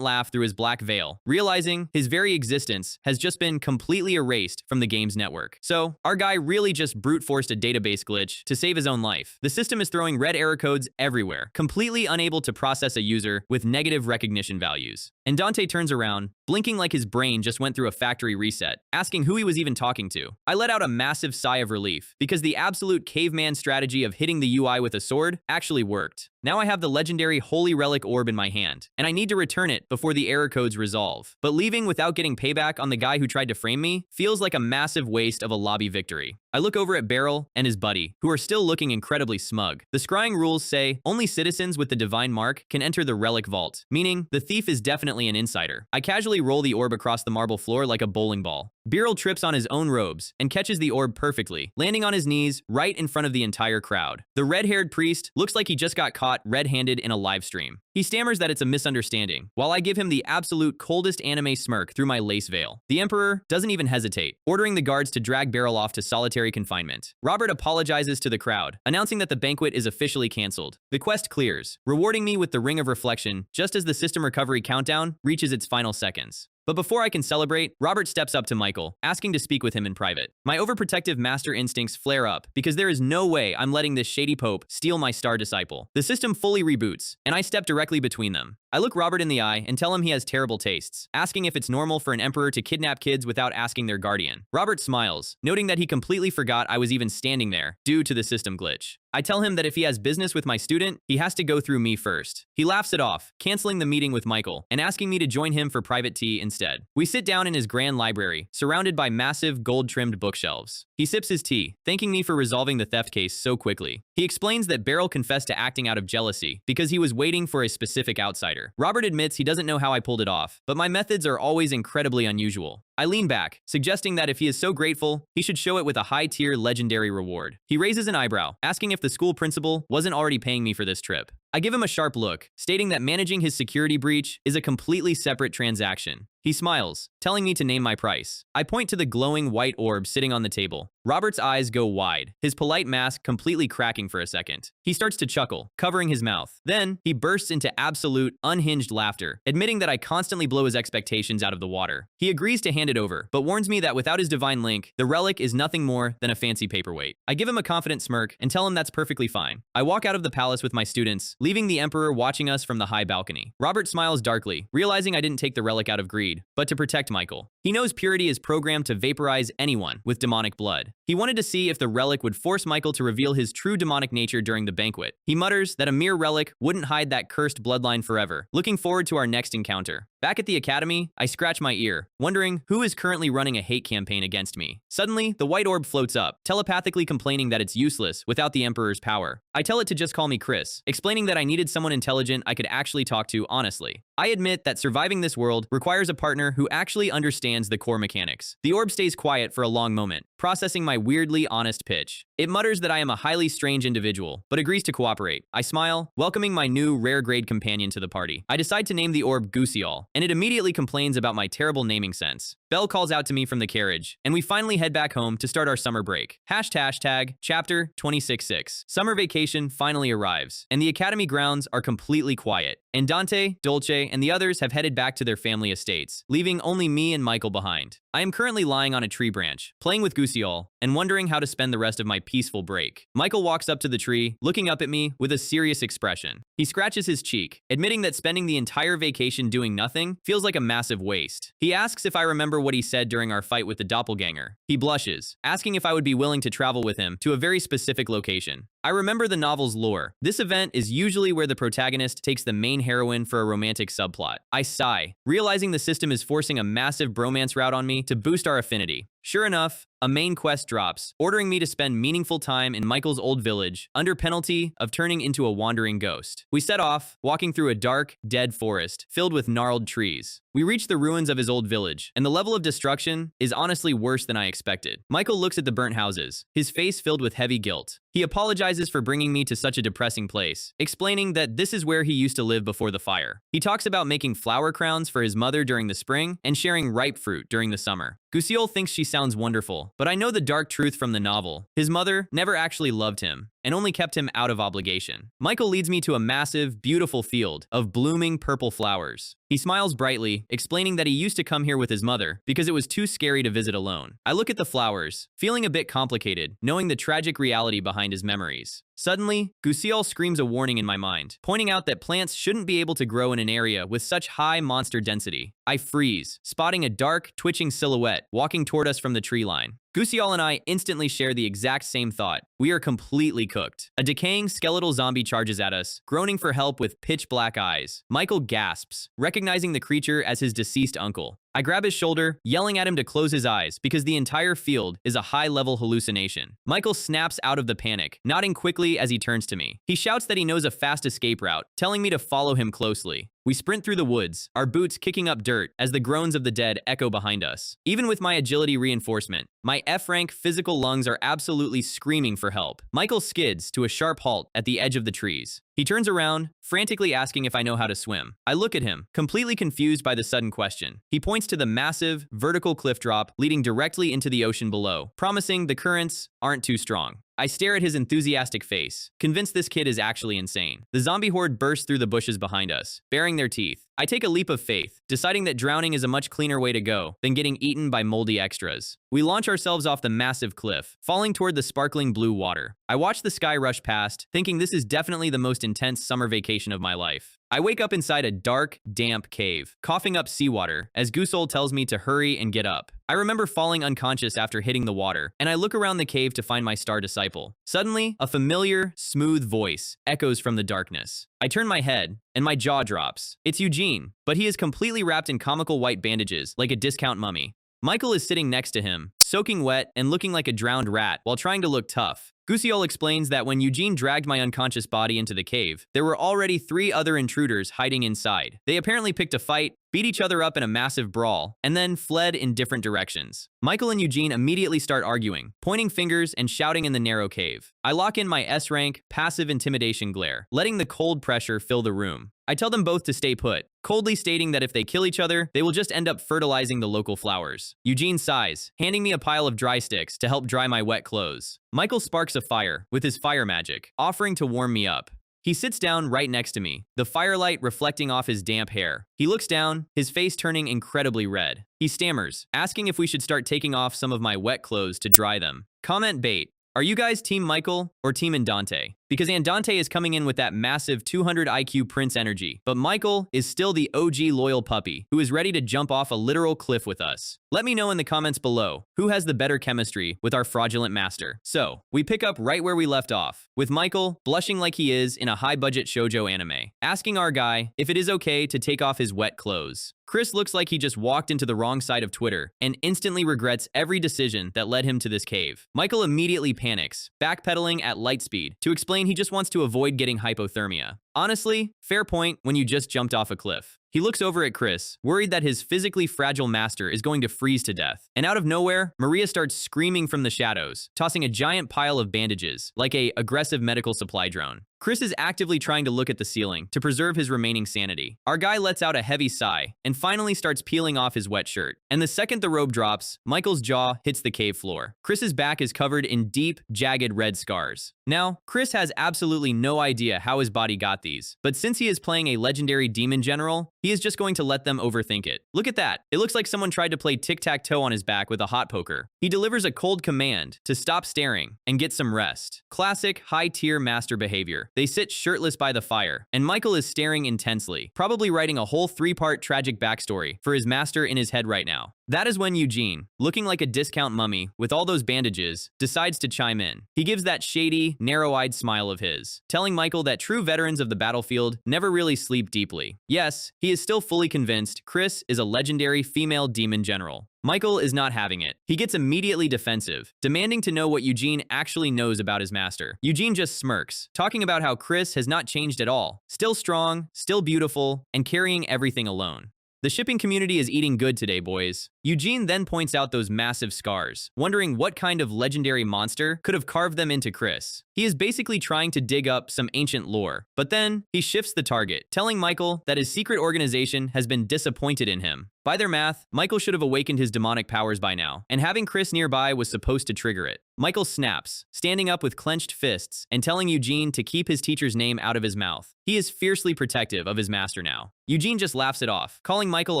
laugh through his black veil, realizing his very existence has just been completely erased from the game's network. So, our guy really just brute forced a database glitch to save his own life. The system is throwing red error codes everywhere, completely unable to process a user with negative recognition values. And Dante turns around, blinking like his brain just went through a factory reset, asking who he was even talking to. I let out a massive sigh of relief, because the absolute caveman strategy of hitting the UI with a sword actually worked. Now I have the legendary Holy Relic Orb in my hand, and I need to return it before the error codes resolve. But leaving without getting payback on the guy who tried to frame me feels like a massive waste of a lobby victory. I look over at Beryl and his buddy, who are still looking incredibly smug. The scrying rules say only citizens with the divine mark can enter the relic vault, meaning the thief is definitely an insider. I casually roll the orb across the marble floor like a bowling ball. Beryl trips on his own robes and catches the orb perfectly, landing on his knees right in front of the entire crowd. The red-haired priest looks like he just got caught red-handed in a live stream. He stammers that it's a misunderstanding, while I give him the absolute coldest anime smirk through my lace veil. The Emperor doesn't even hesitate, ordering the guards to drag Beryl off to solitary confinement. Robert apologizes to the crowd, announcing that the banquet is officially canceled. The quest clears, rewarding me with the Ring of Reflection just as the system recovery countdown reaches its final seconds. But before I can celebrate, Robert steps up to Michael, asking to speak with him in private. My overprotective master instincts flare up, because there is no way I'm letting this shady pope steal my star disciple. The system fully reboots, and I step directly between them. I look Robert in the eye and tell him he has terrible tastes, asking if it's normal for an emperor to kidnap kids without asking their guardian. Robert smiles, noting that he completely forgot I was even standing there, due to the system glitch. I tell him that if he has business with my student, he has to go through me first. He laughs it off, canceling the meeting with Michael, and asking me to join him for private tea instead. We sit down in his grand library, surrounded by massive gold-trimmed bookshelves. He sips his tea, thanking me for resolving the theft case so quickly. He explains that Beryl confessed to acting out of jealousy because he was waiting for a specific outsider. Robert admits he doesn't know how I pulled it off, but my methods are always incredibly unusual. I lean back, suggesting that if he is so grateful, he should show it with a high-tier legendary reward. He raises an eyebrow, asking if the school principal wasn't already paying me for this trip. I give him a sharp look, stating that managing his security breach is a completely separate transaction. He smiles, telling me to name my price. I point to the glowing white orb sitting on the table. Robert's eyes go wide, his polite mask completely cracking for a second. He starts to chuckle, covering his mouth. Then, he bursts into absolute, unhinged laughter, admitting that I constantly blow his expectations out of the water. He agrees to hand it over, but warns me that without his divine link, the relic is nothing more than a fancy paperweight. I give him a confident smirk and tell him that's perfectly fine. I walk out of the palace with my students, leaving the Emperor watching us from the high balcony. Robert smiles darkly, realizing I didn't take the relic out of greed, but to protect Michael. He knows Purity is programmed to vaporize anyone with demonic blood. He wanted to see if the relic would force Michael to reveal his true demonic nature during the banquet. He mutters that a mere relic wouldn't hide that cursed bloodline forever, looking forward to our next encounter. Back at the academy, I scratch my ear, wondering who is currently running a hate campaign against me. Suddenly, the white orb floats up, telepathically complaining that it's useless without the Emperor's power. I tell it to just call me Chris, explaining that I needed someone intelligent I could actually talk to honestly. I admit that surviving this world requires a partner who actually understands the core mechanics. The orb stays quiet for a long moment, processing my weirdly honest pitch. It mutters that I am a highly strange individual, but agrees to cooperate. I smile, welcoming my new rare grade companion to the party. I decide to name the orb Gooseyall, and it immediately complains about my terrible naming sense. Belle calls out to me from the carriage, and we finally head back home to start our summer break. Hashtag chapter 26.6. Summer vacation finally arrives, and the academy grounds are completely quiet. Andante, Dolce, and the others have headed back to their family estates, leaving only me and Michael behind. I am currently lying on a tree branch, playing with Gooseyall, and wondering how to spend the rest of my peaceful break. Michael walks up to the tree, looking up at me with a serious expression. He scratches his cheek, admitting that spending the entire vacation doing nothing feels like a massive waste. He asks if I remember what he said during our fight with the doppelganger. He blushes, asking if I would be willing to travel with him to a very specific location. I remember the novel's lore. This event is usually where the protagonist takes the main heroine for a romantic subplot. I sigh, realizing the system is forcing a massive bromance route on me to boost our affinity. Sure enough, a main quest drops, ordering me to spend meaningful time in Michael's old village, under penalty of turning into a wandering ghost. We set off, walking through a dark, dead forest, filled with gnarled trees. We reach the ruins of his old village, and the level of destruction is honestly worse than I expected. Michael looks at the burnt houses, his face filled with heavy guilt. He apologizes for bringing me to such a depressing place, explaining that this is where he used to live before the fire. He talks about making flower crowns for his mother during the spring and sharing ripe fruit during the summer. Gooseyall thinks she sounds wonderful, but I know the dark truth from the novel. His mother never actually loved him and only kept him out of obligation. Michael leads me to a massive, beautiful field of blooming purple flowers. He smiles brightly, explaining that he used to come here with his mother because it was too scary to visit alone. I look at the flowers, feeling a bit complicated, knowing the tragic reality behind his memories. Suddenly, Gooseyall screams a warning in my mind, pointing out that plants shouldn't be able to grow in an area with such high monster density. I freeze, spotting a dark, twitching silhouette walking toward us from the tree line. Gooseyall and I instantly share the exact same thought. We are completely cooked. A decaying skeletal zombie charges at us, groaning for help with pitch black eyes. Michael gasps, recognizing the creature as his deceased uncle. I grab his shoulder, yelling at him to close his eyes because the entire field is a high-level hallucination. Michael snaps out of the panic, nodding quickly as he turns to me. He shouts that he knows a fast escape route, telling me to follow him closely. We sprint through the woods, our boots kicking up dirt as the groans of the dead echo behind us. Even with my agility reinforcement, my F-rank physical lungs are absolutely screaming for help. Michael skids to a sharp halt at the edge of the trees. He turns around, frantically asking if I know how to swim. I look at him, completely confused by the sudden question. He points to the massive, vertical cliff drop leading directly into the ocean below, promising the currents aren't too strong. I stare at his enthusiastic face, convinced this kid is actually insane. The zombie horde bursts through the bushes behind us, baring their teeth. I take a leap of faith, deciding that drowning is a much cleaner way to go than getting eaten by moldy extras. We launch ourselves off the massive cliff, falling toward the sparkling blue water. I watch the sky rush past, thinking this is definitely the most intense summer vacation of my life. I wake up inside a dark, damp cave, coughing up seawater as Gooseyall tells me to hurry and get up. I remember falling unconscious after hitting the water, and I look around the cave to find my star disciple. Suddenly, a familiar, smooth voice echoes from the darkness. I turn my head, and my jaw drops. It's Eugene, but he is completely wrapped in comical white bandages, like a discount mummy. Michael is sitting next to him, soaking wet and looking like a drowned rat while trying to look tough. Gooseyall explains that when Eugene dragged my unconscious body into the cave, there were already 3 other intruders hiding inside. They apparently picked a fight, beat each other up in a massive brawl, and then fled in different directions. Michael and Eugene immediately start arguing, pointing fingers and shouting in the narrow cave. I lock in my S-rank, passive intimidation glare, letting the cold pressure fill the room. I tell them both to stay put, coldly stating that if they kill each other, they will just end up fertilizing the local flowers. Eugene sighs, handing me a pile of dry sticks to help dry my wet clothes. Michael sparks a fire with his fire magic, offering to warm me up. He sits down right next to me, the firelight reflecting off his damp hair. He looks down, his face turning incredibly red. He stammers, asking if we should start taking off some of my wet clothes to dry them. Comment bait. Are you guys Team Michael or Team Andante? Because Andante is coming in with that massive 200 IQ Prince energy, but Michael is still the OG loyal puppy who is ready to jump off a literal cliff with us. Let me know in the comments below who has the better chemistry with our fraudulent master. So, we pick up right where we left off, with Michael blushing like he is in a high-budget shoujo anime, asking our guy if it is okay to take off his wet clothes. Chris looks like he just walked into the wrong side of Twitter and instantly regrets every decision that led him to this cave. Michael immediately panics, backpedaling at light speed to explain he just wants to avoid getting hypothermia. Honestly, fair point when you just jumped off a cliff. He looks over at Chris, worried that his physically fragile master is going to freeze to death. And out of nowhere, Maria starts screaming from the shadows, tossing a giant pile of bandages, like a aggressive medical supply drone. Chris is actively trying to look at the ceiling to preserve his remaining sanity. Our guy lets out a heavy sigh and finally starts peeling off his wet shirt. And the second the robe drops, Michael's jaw hits the cave floor. Chris's back is covered in deep, jagged red scars. Now, Chris has absolutely no idea how his body got these, but since he is playing a legendary demon general, he is just going to let them overthink it. Look at that. It looks like someone tried to play tic-tac-toe on his back with a hot poker. He delivers a cold command to stop staring and get some rest. Classic high-tier master behavior. They sit shirtless by the fire, and Michael is staring intensely, probably writing a whole 3-part tragic backstory for his master in his head right now. That is when Eugene, looking like a discount mummy with all those bandages, decides to chime in. He gives that shady, narrow-eyed smile of his, telling Michael that true veterans of the battlefield never really sleep deeply. Yes, he is still fully convinced Chris is a legendary female demon general. Michael is not having it. He gets immediately defensive, demanding to know what Eugene actually knows about his master. Eugene just smirks, talking about how Chris has not changed at all. Still strong, still beautiful, and carrying everything alone. The shipping community is eating good today, boys. Eugene then points out those massive scars, wondering what kind of legendary monster could have carved them into Chris. He is basically trying to dig up some ancient lore, but then he shifts the target, telling Michael that his secret organization has been disappointed in him. By their math, Michael should have awakened his demonic powers by now, and having Chris nearby was supposed to trigger it. Michael snaps, standing up with clenched fists and telling Eugene to keep his teacher's name out of his mouth. He is fiercely protective of his master now. Eugene just laughs it off, calling Michael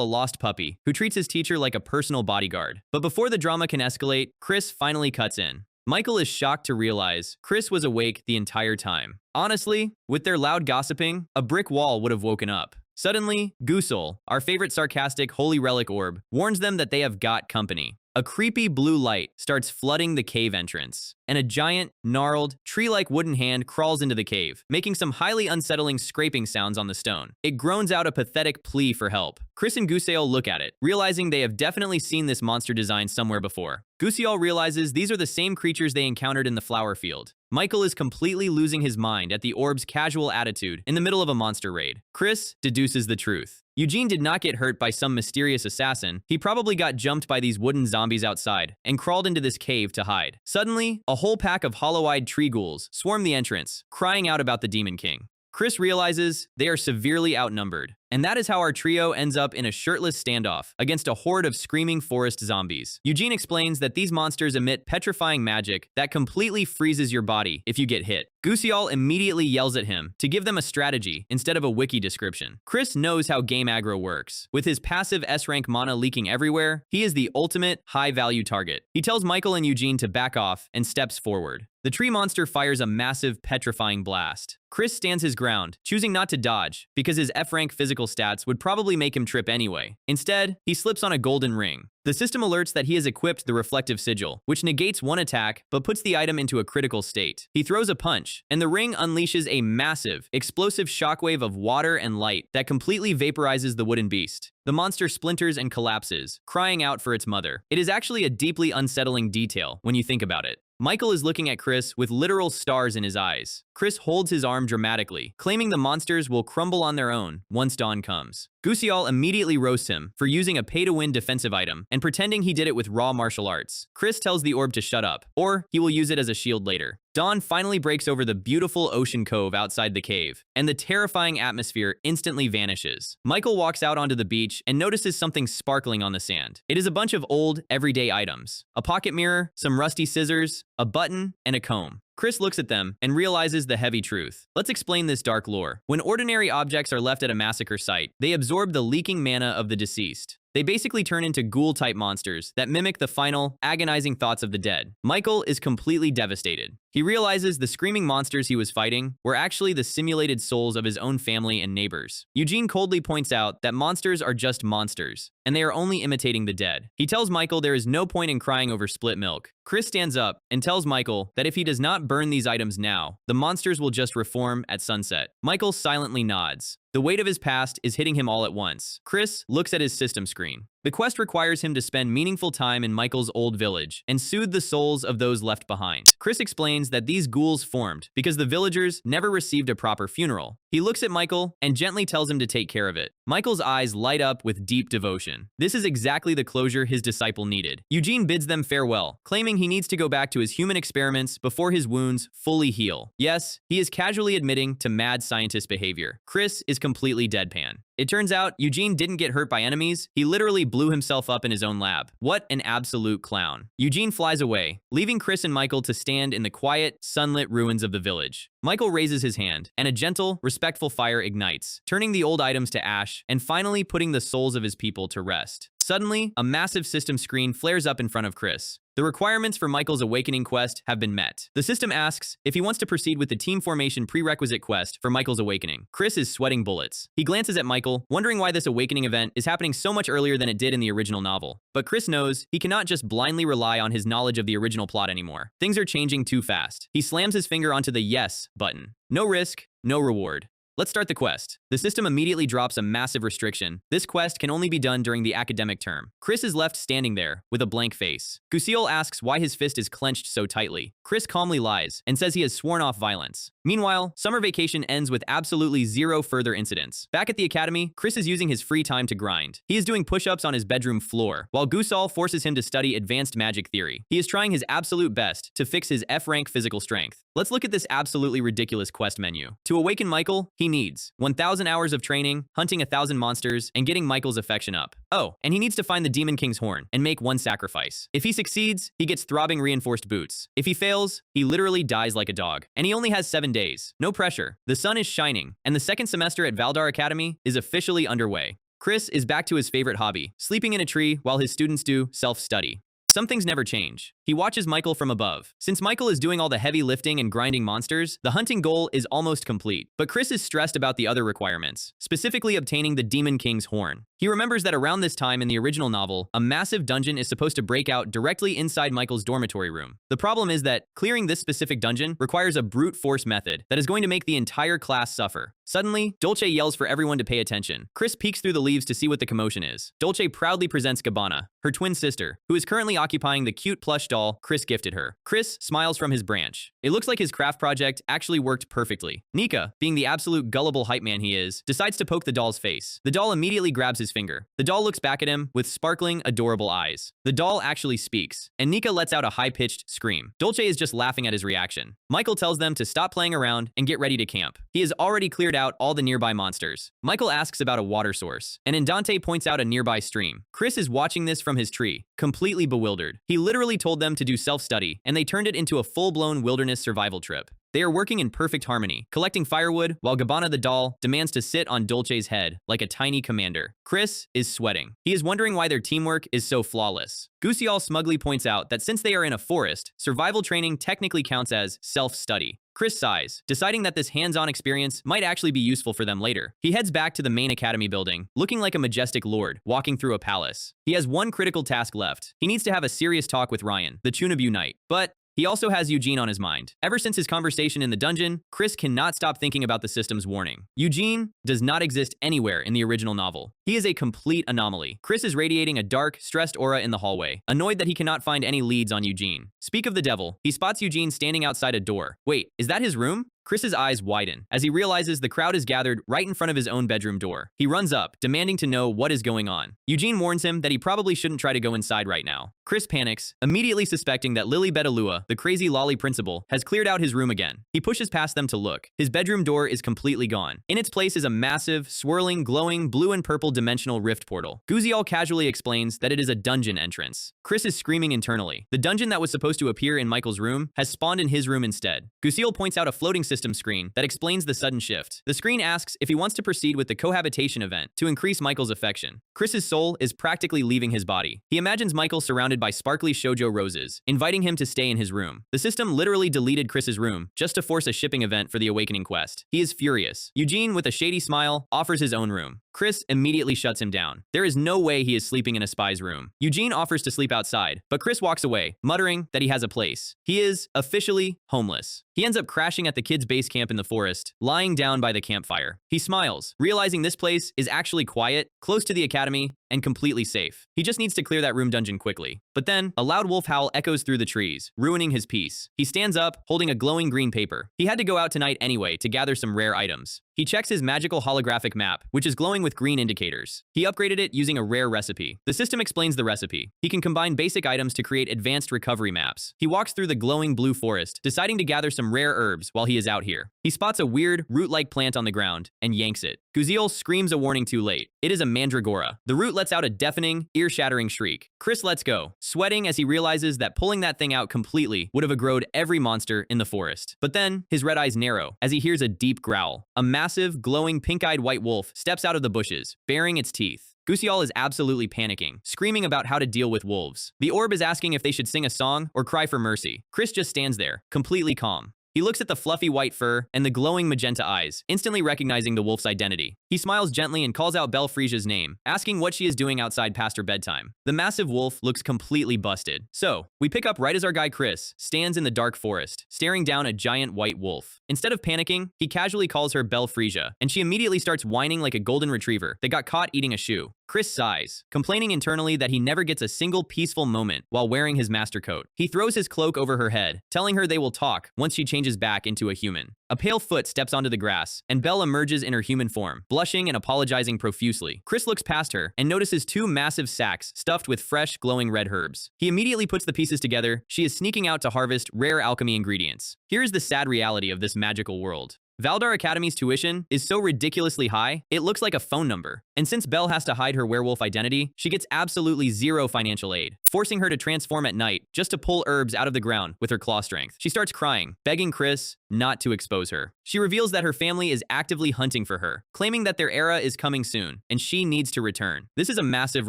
a lost puppy who treats his teacher like a personal bodyguard. But before the drama can escalate, Chris finally cuts in. Michael is shocked to realize Chris was awake the entire time. Honestly, with their loud gossiping, a brick wall would have woken up. Suddenly, Goosel, our favorite sarcastic holy relic orb, warns them that they have got company. A creepy blue light starts flooding the cave entrance, and a giant, gnarled, tree-like wooden hand crawls into the cave, making some highly unsettling scraping sounds on the stone. It groans out a pathetic plea for help. Chris and Goosel look at it, realizing they have definitely seen this monster design somewhere before. Goosel realizes these are the same creatures they encountered in the flower field. Michael is completely losing his mind at the orb's casual attitude in the middle of a monster raid. Chris deduces the truth. Eugene did not get hurt by some mysterious assassin. He probably got jumped by these wooden zombies outside and crawled into this cave to hide. Suddenly, a whole pack of hollow-eyed tree ghouls swarm the entrance, crying out about the Demon King. Chris realizes they are severely outnumbered, and that is how our trio ends up in a shirtless standoff against a horde of screaming forest zombies. Eugene explains that these monsters emit petrifying magic that completely freezes your body if you get hit. Goosel immediately yells at him to give them a strategy instead of a wiki description. Chris knows how game aggro works. With his passive S-rank mana leaking everywhere, he is the ultimate high-value target. He tells Michael and Eugene to back off and steps forward. The tree monster fires a massive, petrifying blast. Chris stands his ground, choosing not to dodge, because his F-rank physical stats would probably make him trip anyway. Instead, he slips on a golden ring. The system alerts that he has equipped the reflective sigil, which negates one attack but puts the item into a critical state. He throws a punch, and the ring unleashes a massive, explosive shockwave of water and light that completely vaporizes the wooden beast. The monster splinters and collapses, crying out for its mother. It is actually a deeply unsettling detail when you think about it. Michael is looking at Chris with literal stars in his eyes. Chris holds his arm dramatically, claiming the monsters will crumble on their own once dawn comes. Goosel immediately roasts him for using a pay-to-win defensive item and pretending he did it with raw martial arts. Chris tells the orb to shut up, or he will use it as a shield later. Dawn finally breaks over the beautiful ocean cove outside the cave, and the terrifying atmosphere instantly vanishes. Michael walks out onto the beach and notices something sparkling on the sand. It is a bunch of old, everyday items. A pocket mirror, some rusty scissors, a button, and a comb. Chris looks at them and realizes the heavy truth. Let's explain this dark lore. When ordinary objects are left at a massacre site, they absorb the leaking mana of the deceased. They basically turn into ghoul-type monsters that mimic the final, agonizing thoughts of the dead. Michael is completely devastated. He realizes the screaming monsters he was fighting were actually the simulated souls of his own family and neighbors. Eugene coldly points out that monsters are just monsters, and they are only imitating the dead. He tells Michael there is no point in crying over spilt milk. Chris stands up and tells Michael that if he does not burn these items now, the monsters will just reform at sunset. Michael silently nods, The weight of his past is hitting him all at once. Chris looks at his system screen. The quest requires him to spend meaningful time in Michael's old village and soothe the souls of those left behind. Chris explains that these ghouls formed because the villagers never received a proper funeral. He looks at Michael and gently tells him to take care of it. Michael's eyes light up with deep devotion. This is exactly the closure his disciple needed. Eugene bids them farewell, claiming he needs to go back to his human experiments before his wounds fully heal. Yes, he is casually admitting to mad scientist behavior. Chris is completely deadpan. It turns out Eugene didn't get hurt by enemies, he literally blew himself up in his own lab. What an absolute clown. Eugene flies away, leaving Chris and Michael to stand in the quiet, sunlit ruins of the village. Michael raises his hand, and a gentle, respectful fire ignites, turning the old items to ash and finally putting the souls of his people to rest. Suddenly, a massive system screen flares up in front of Chris. The requirements for Michael's awakening quest have been met. The system asks if he wants to proceed with the team formation prerequisite quest for Michael's awakening. Chris is sweating bullets. He glances at Michael, wondering why this awakening event is happening so much earlier than it did in the original novel. But Chris knows he cannot just blindly rely on his knowledge of the original plot anymore. Things are changing too fast. He slams his finger onto the yes button. No risk, no reward. Let's start the quest. The system immediately drops a massive restriction. This quest can only be done during the academic term. Chris is left standing there with a blank face. Gusiol asks why his fist is clenched so tightly. Chris calmly lies and says he has sworn off violence. Meanwhile, summer vacation ends with absolutely zero further incidents. Back at the academy, Chris is using his free time to grind. He is doing push-ups on his bedroom floor, while Gusol forces him to study advanced magic theory. He is trying his absolute best to fix his F-rank physical strength. Let's look at this absolutely ridiculous quest menu. To awaken Michael, he needs 1,000 hours of training, hunting 1,000 monsters, and getting Michael's affection up. Oh, and he needs to find the Demon King's horn and make one sacrifice. If he succeeds, he gets throbbing reinforced boots. If he fails, he literally dies like a dog. And he only has 7 days. No pressure. The sun is shining, and the second semester at Valdar Academy is officially underway. Chris is back to his favorite hobby, sleeping in a tree while his students do self-study. Some things never change. He watches Michael from above. Since Michael is doing all the heavy lifting and grinding monsters, the hunting goal is almost complete. But Chris is stressed about the other requirements, specifically obtaining the Demon King's horn. He remembers that around this time in the original novel, a massive dungeon is supposed to break out directly inside Michael's dormitory room. The problem is that clearing this specific dungeon requires a brute force method that is going to make the entire class suffer. Suddenly, Dolce yells for everyone to pay attention. Chris peeks through the leaves to see what the commotion is. Dolce proudly presents Gabbana, her twin sister, who is currently occupying the cute plush doll Chris gifted her. Chris smiles from his branch. It looks like his craft project actually worked perfectly. Nika, being the absolute gullible hype man he is, decides to poke the doll's face. The doll immediately grabs his finger. The doll looks back at him with sparkling, adorable eyes. The doll actually speaks, and Nika lets out a high-pitched scream. Dolce is just laughing at his reaction. Michael tells them to stop playing around and get ready to camp. He has already cleared out all the nearby monsters. Michael asks about a water source, and Indante points out a nearby stream. Chris is watching this from his tree, completely bewildered. He literally told them to do self-study, and they turned it into a full-blown wilderness survival trip. They are working in perfect harmony, collecting firewood, while Gabbana the doll demands to sit on Dolce's head like a tiny commander. Chris is sweating. He is wondering why their teamwork is so flawless. Gusiol smugly points out that since they are in a forest, survival training technically counts as self-study. Chris sighs, deciding that this hands-on experience might actually be useful for them later. He heads back to the main academy building, looking like a majestic lord walking through a palace. He has one critical task left. He needs to have a serious talk with Ryan, the Chunabu Knight. But he also has Eugene on his mind. Ever since his conversation in the dungeon, Chris cannot stop thinking about the system's warning. Eugene does not exist anywhere in the original novel. He is a complete anomaly. Chris is radiating a dark, stressed aura in the hallway, annoyed that he cannot find any leads on Eugene. Speak of the devil, he spots Eugene standing outside a door. Wait, is that his room? Chris's eyes widen as he realizes the crowd is gathered right in front of his own bedroom door. He runs up, demanding to know what is going on. Eugene warns him that he probably shouldn't try to go inside right now. Chris panics, immediately suspecting that Lily Betalua, the crazy lolly principal, has cleared out his room again. He pushes past them to look. His bedroom door is completely gone. In its place is a massive, swirling, glowing blue and purple dimensional rift portal. Guziol casually explains that it is a dungeon entrance. Chris is screaming internally. The dungeon that was supposed to appear in Michael's room has spawned in his room instead. Guziol points out a floating system screen that explains the sudden shift. The screen asks if he wants to proceed with the cohabitation event to increase Michael's affection. Chris's soul is practically leaving his body. He imagines Michael surrounded by sparkly shoujo roses, inviting him to stay in his room. The system literally deleted Chris's room just to force a shipping event for the awakening quest. He is furious. Eugene, with a shady smile, offers his own room. Chris immediately shuts him down. There is no way he is sleeping in a spy's room. Eugene offers to sleep outside, but Chris walks away, muttering that he has a place. He is officially homeless. He ends up crashing at the kids' base camp in the forest, lying down by the campfire. He smiles, realizing this place is actually quiet, close to the academy, and completely safe. He just needs to clear that room dungeon quickly. But then, a loud wolf howl echoes through the trees, ruining his peace. He stands up, holding a glowing green paper. He had to go out tonight anyway to gather some rare items. He checks his magical holographic map, which is glowing with green indicators. He upgraded it using a rare recipe. The system explains the recipe. He can combine basic items to create advanced recovery maps. He walks through the glowing blue forest, deciding to gather some rare herbs while he is out here. He spots a weird, root-like plant on the ground and yanks it. Guziel screams a warning too late. It is a mandragora. The root lets out a deafening, ear-shattering shriek. Chris lets go, sweating as he realizes that pulling that thing out completely would have aggroed every monster in the forest. But then, his red eyes narrow as he hears a deep growl. A massive, glowing, pink-eyed white wolf steps out of the bushes, baring its teeth. Guziel is absolutely panicking, screaming about how to deal with wolves. The orb is asking if they should sing a song or cry for mercy. Chris just stands there, completely calm. He looks at the fluffy white fur and the glowing magenta eyes, instantly recognizing the wolf's identity. He smiles gently and calls out Belfresia's name, asking what she is doing outside past her bedtime. The massive wolf looks completely busted. So, we pick up right as our guy Chris stands in the dark forest, staring down a giant white wolf. Instead of panicking, he casually calls her Belfresia, and she immediately starts whining like a golden retriever that got caught eating a shoe. Chris sighs, complaining internally that he never gets a single peaceful moment while wearing his master coat. He throws his cloak over her head, telling her they will talk once she changes back into a human. A pale foot steps onto the grass, and Belle emerges in her human form, blushing and apologizing profusely. Chris looks past her and notices two massive sacks stuffed with fresh, glowing red herbs. He immediately puts the pieces together. She is sneaking out to harvest rare alchemy ingredients. Here is the sad reality of this magical world. Valdar Academy's tuition is so ridiculously high, it looks like a phone number. And since Belle has to hide her werewolf identity, she gets absolutely zero financial aid, forcing her to transform at night just to pull herbs out of the ground with her claw strength. She starts crying, begging Chris not to expose her. She reveals that her family is actively hunting for her, claiming that their era is coming soon, and she needs to return. This is a massive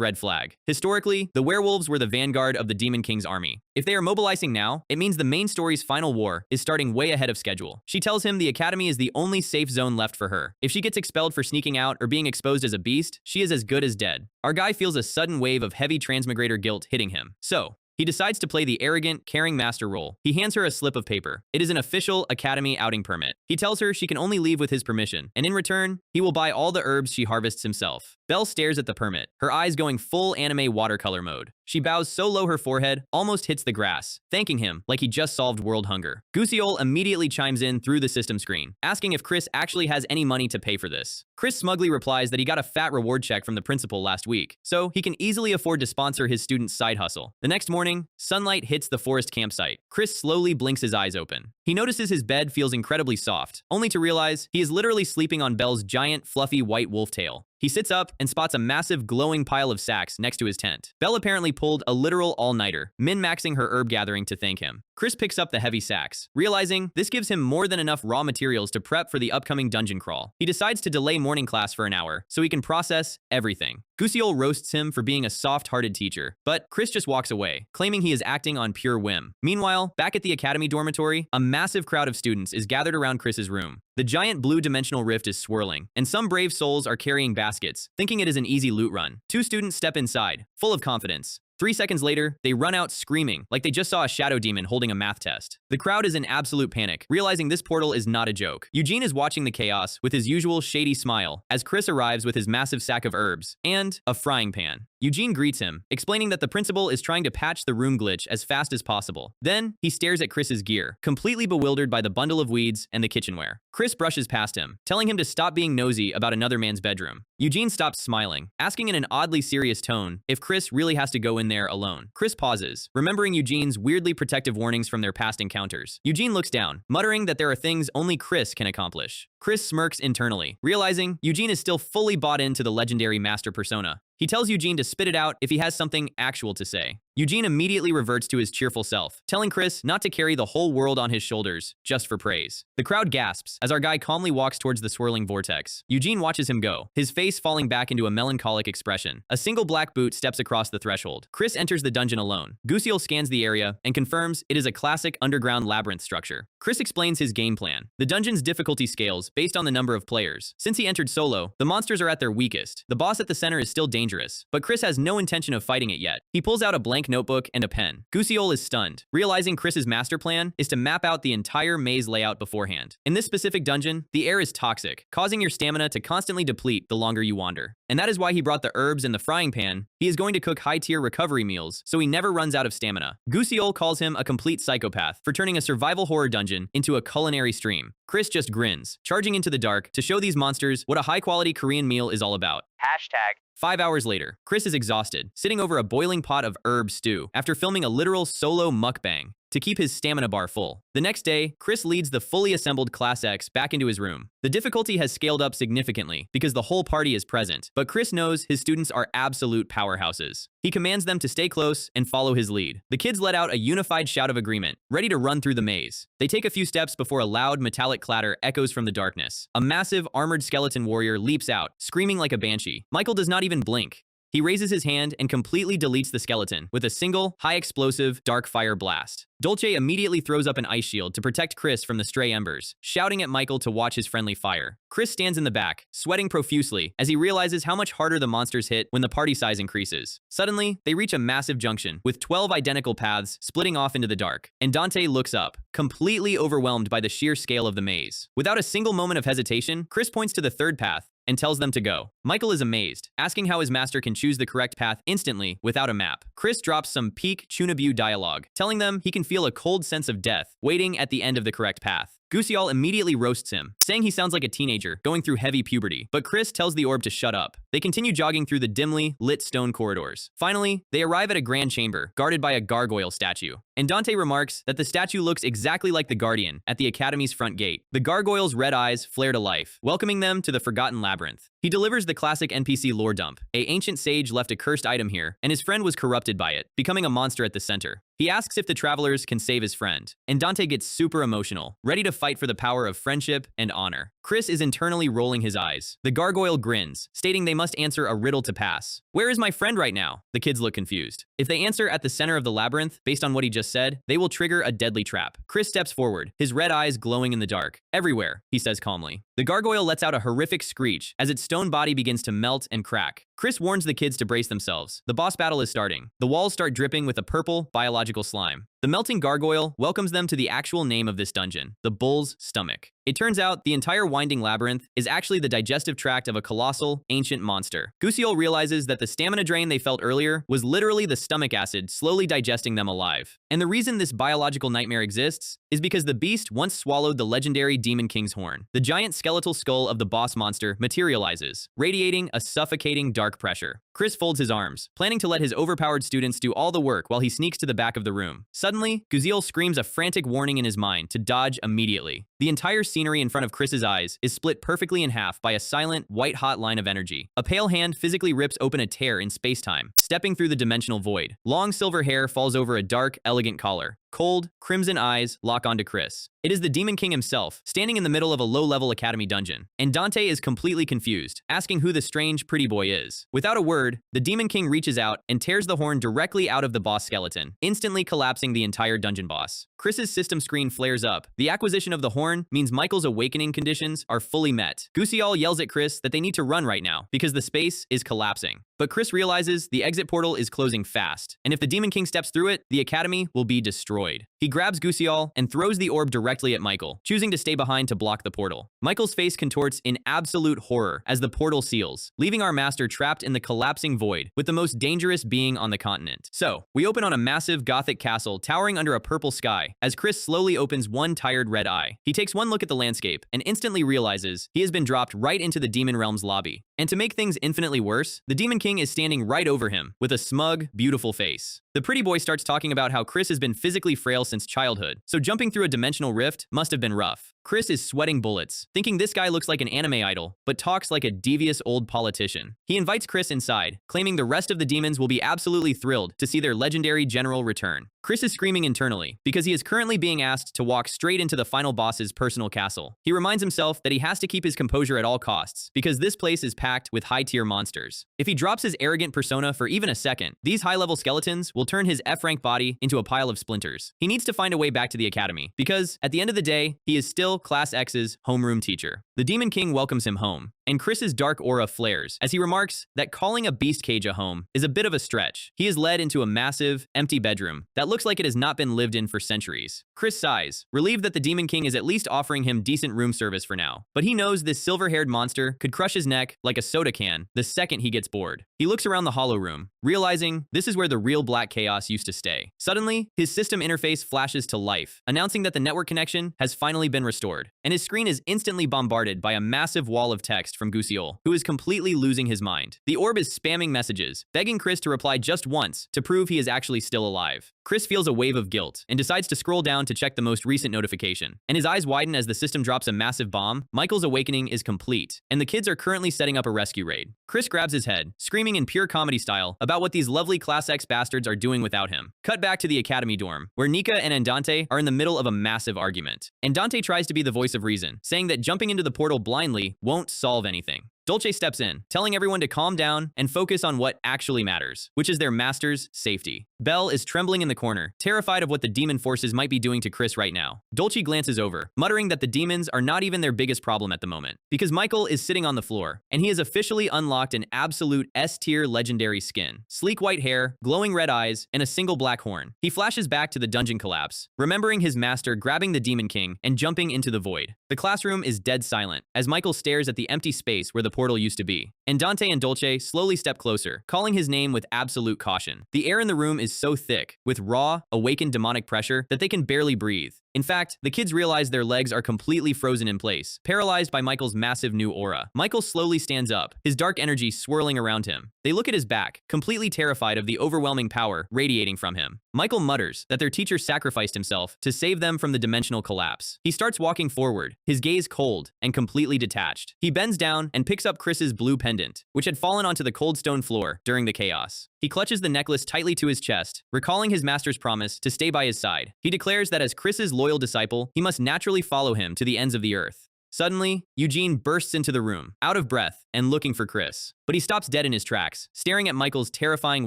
red flag. Historically, the werewolves were the vanguard of the Demon King's army. If they are mobilizing now, it means the main story's final war is starting way ahead of schedule. She tells him the academy is the only safe zone left for her. If she gets expelled for sneaking out or being exposed as a beast, she is as good as dead. Our guy feels a sudden wave of heavy transmigrator guilt hitting him. So, he decides to play the arrogant, caring master role. He hands her a slip of paper. It is an official academy outing permit. He tells her she can only leave with his permission, and in return, he will buy all the herbs she harvests himself. Belle stares at the permit, her eyes going full anime watercolor mode. She bows so low her forehead almost hits the grass, thanking him like he just solved world hunger. Guziol immediately chimes in through the system screen, asking if Chris actually has any money to pay for this. Chris smugly replies that he got a fat reward check from the principal last week, so he can easily afford to sponsor his student's side hustle. The next morning, sunlight hits the forest campsite. Chris slowly blinks his eyes open. He notices his bed feels incredibly soft, only to realize he is literally sleeping on Belle's giant, fluffy white wolf tail. He sits up and spots a massive glowing pile of sacks next to his tent. Belle apparently pulled a literal all-nighter, min-maxing her herb gathering to thank him. Chris picks up the heavy sacks, realizing this gives him more than enough raw materials to prep for the upcoming dungeon crawl. He decides to delay morning class for an hour so he can process everything. Guziol roasts him for being a soft-hearted teacher, but Chris just walks away, claiming he is acting on pure whim. Meanwhile, back at the academy dormitory, a massive crowd of students is gathered around Chris's room. The giant blue dimensional rift is swirling, and some brave souls are carrying baskets, thinking it is an easy loot run. Two students step inside, full of confidence. 3 seconds later, they run out screaming, like they just saw a shadow demon holding a math test. The crowd is in absolute panic, realizing this portal is not a joke. Eugene is watching the chaos with his usual shady smile as Chris arrives with his massive sack of herbs and a frying pan. Eugene greets him, explaining that the principal is trying to patch the room glitch as fast as possible. Then, he stares at Chris's gear, completely bewildered by the bundle of weeds and the kitchenware. Chris brushes past him, telling him to stop being nosy about another man's bedroom. Eugene stops smiling, asking in an oddly serious tone if Chris really has to go in there alone. Chris pauses, remembering Eugene's weirdly protective warnings from their past encounters. Eugene looks down, muttering that there are things only Chris can accomplish. Chris smirks internally, realizing Eugene is still fully bought into the legendary master persona. He tells Eugene to spit it out if he has something actual to say. Eugene immediately reverts to his cheerful self, telling Chris not to carry the whole world on his shoulders just for praise. The crowd gasps as our guy calmly walks towards the swirling vortex. Eugene watches him go, his face falling back into a melancholic expression. A single black boot steps across the threshold. Chris enters the dungeon alone. Gusiel scans the area and confirms it is a classic underground labyrinth structure. Chris explains his game plan. The dungeon's difficulty scales based on the number of players. Since he entered solo, the monsters are at their weakest. The boss at the center is still dangerous, but Chris has no intention of fighting it yet. He pulls out a blank notebook and a pen. Gusiel is stunned, realizing Chris's master plan is to map out the entire maze layout beforehand. In this specific dungeon, the air is toxic, causing your stamina to constantly deplete the longer you wander. And that is why he brought the herbs and the frying pan. He is going to cook high-tier recovery meals, so he never runs out of stamina. Gusiel calls him a complete psychopath for turning a survival horror dungeon into a culinary stream. Chris just grins, charging into the dark to show these monsters what a high-quality Korean meal is all about. Hashtag. 5 hours later, Chris is exhausted, sitting over a boiling pot of herb stew after filming a literal solo mukbang to keep his stamina bar full. The next day, Chris leads the fully assembled Class X back into his room. The difficulty has scaled up significantly because the whole party is present, but Chris knows his students are absolute powerhouses. He commands them to stay close and follow his lead. The kids let out a unified shout of agreement, ready to run through the maze. They take a few steps before a loud metallic clatter echoes from the darkness. A massive armored skeleton warrior leaps out, screaming like a banshee. Michael does not even blink. He raises his hand and completely deletes the skeleton with a single, high-explosive, dark fire blast. Dolce immediately throws up an ice shield to protect Chris from the stray embers, shouting at Michael to watch his friendly fire. Chris stands in the back, sweating profusely as he realizes how much harder the monsters hit when the party size increases. Suddenly, they reach a massive junction with 12 identical paths splitting off into the dark, and Dante looks up, completely overwhelmed by the sheer scale of the maze. Without a single moment of hesitation, Chris points to the third path and tells them to go. Michael is amazed, asking how his master can choose the correct path instantly without a map. Chris drops some peak Chunabu dialogue, telling them he can feel a cold sense of death waiting at the end of the correct path. Gusiel immediately roasts him, saying he sounds like a teenager going through heavy puberty, but Chris tells the orb to shut up. They continue jogging through the dimly lit stone corridors. Finally, they arrive at a grand chamber, guarded by a gargoyle statue. And Dante remarks that the statue looks exactly like the Guardian at the Academy's front gate. The gargoyle's red eyes flare to life, welcoming them to the Forgotten Labyrinth. He delivers the classic NPC lore dump. An ancient sage left a cursed item here, and his friend was corrupted by it, becoming a monster at the center. He asks if the travelers can save his friend, and Dante gets super emotional, ready to fight for the power of friendship and honor. Chris is internally rolling his eyes. The gargoyle grins, stating they must answer a riddle to pass. Where is my friend right now? The kids look confused. If they answer at the center of the labyrinth, based on what he just said, they will trigger a deadly trap. Chris steps forward, his red eyes glowing in the dark. Everywhere, he says calmly. The gargoyle lets out a horrific screech as its stone body begins to melt and crack. Chris warns the kids to brace themselves. The boss battle is starting. The walls start dripping with a purple, biological slime. The melting gargoyle welcomes them to the actual name of this dungeon, the Bull's Stomach. It turns out the entire winding labyrinth is actually the digestive tract of a colossal, ancient monster. Gusiel realizes that the stamina drain they felt earlier was literally the stomach acid slowly digesting them alive. And the reason this biological nightmare exists is because the beast once swallowed the legendary Demon King's horn. The giant skeletal skull of the boss monster materializes, radiating a suffocating dark pressure. Chris folds his arms, planning to let his overpowered students do all the work while he sneaks to the back of the room. Suddenly, Gusiel screams a frantic warning in his mind to dodge immediately. The entire scenery in front of Chris's eyes is split perfectly in half by a silent, white-hot line of energy. A pale hand physically rips open a tear in space-time, stepping through the dimensional void. Long silver hair falls over a dark, elegant collar. Cold, crimson eyes lock onto Chris. It is the Demon King himself, standing in the middle of a low-level academy dungeon. And Dante is completely confused, asking who the strange pretty boy is. Without a word, the Demon King reaches out and tears the horn directly out of the boss skeleton, instantly collapsing the entire dungeon boss. Chris's system screen flares up. The acquisition of the horn means Michael's awakening conditions are fully met. Gusiel yells at Chris that they need to run right now because the space is collapsing. But Chris realizes the exit portal is closing fast, and if the Demon King steps through it, the academy will be destroyed. He grabs Gusiel and throws the orb directly at Michael, choosing to stay behind to block the portal. Michael's face contorts in absolute horror as the portal seals, leaving our master trapped in the collapsing void with the most dangerous being on the continent. So, we open on a massive gothic castle towering under a purple sky as Chris slowly opens one tired red eye. He takes one look at the landscape and instantly realizes he has been dropped right into the Demon Realm's lobby. And to make things infinitely worse, the Demon King is standing right over him with a smug, beautiful face. The pretty boy starts talking about how Chris has been physically frail since childhood, so jumping through a dimensional rift must have been rough. Chris is sweating bullets, thinking this guy looks like an anime idol, but talks like a devious old politician. He invites Chris inside, claiming the rest of the demons will be absolutely thrilled to see their legendary general return. Chris is screaming internally because he is currently being asked to walk straight into the final boss's personal castle. He reminds himself that he has to keep his composure at all costs because this place is packed with high-tier monsters. If he drops his arrogant persona for even a second, these high-level skeletons will turn his F-rank body into a pile of splinters. He needs to find a way back to the academy because, at the end of the day, he is still Class X's homeroom teacher. The Demon King welcomes him home, and Chris's dark aura flares as he remarks that calling a beast cage a home is a bit of a stretch. He is led into a massive, empty bedroom that looks like it has not been lived in for centuries. Chris sighs, relieved that the Demon King is at least offering him decent room service for now. But he knows this silver-haired monster could crush his neck like a soda can the second he gets bored. He looks around the hollow room, realizing this is where the real black chaos used to stay. Suddenly, his system interface flashes to life, announcing that the network connection has finally been restored, and his screen is instantly bombarded by a massive wall of text from Gusiol, who is completely losing his mind. The orb is spamming messages, begging Chris to reply just once to prove he is actually still alive. Chris feels a wave of guilt and decides to scroll down to check the most recent notification. And his eyes widen as the system drops a massive bomb. Michael's awakening is complete, and the kids are currently setting up a rescue raid. Chris grabs his head, screaming in pure comedy style about what these lovely Class X bastards are doing without him. Cut back to the academy dorm, where Nika and Andante are in the middle of a massive argument. Andante tries to be the voice of reason, saying that jumping into the portal blindly won't solve anything. Dolce steps in, telling everyone to calm down and focus on what actually matters, which is their master's safety. Belle is trembling in the corner, terrified of what the demon forces might be doing to Chris right now. Dolce glances over, muttering that the demons are not even their biggest problem at the moment, because Michael is sitting on the floor, and he has officially unlocked an absolute S-tier legendary skin. Sleek white hair, glowing red eyes, and a single black horn. He flashes back to the dungeon collapse, remembering his master grabbing the Demon King and jumping into the void. The classroom is dead silent, as Michael stares at the empty space where the portal used to be. And Dante and Dolce slowly step closer, calling his name with absolute caution. The air in the room is so thick, with raw, awakened demonic pressure, that they can barely breathe. In fact, the kids realize their legs are completely frozen in place, paralyzed by Michael's massive new aura. Michael slowly stands up, his dark energy swirling around him. They look at his back, completely terrified of the overwhelming power radiating from him. Michael mutters that their teacher sacrificed himself to save them from the dimensional collapse. He starts walking forward, his gaze cold and completely detached. He bends down and picks up Chris's blue pendant, which had fallen onto the cold stone floor during the chaos. He clutches the necklace tightly to his chest, recalling his master's promise to stay by his side. He declares that as Chris's loyal disciple, he must naturally follow him to the ends of the earth. Suddenly, Eugene bursts into the room, out of breath and looking for Chris. But he stops dead in his tracks, staring at Michael's terrifying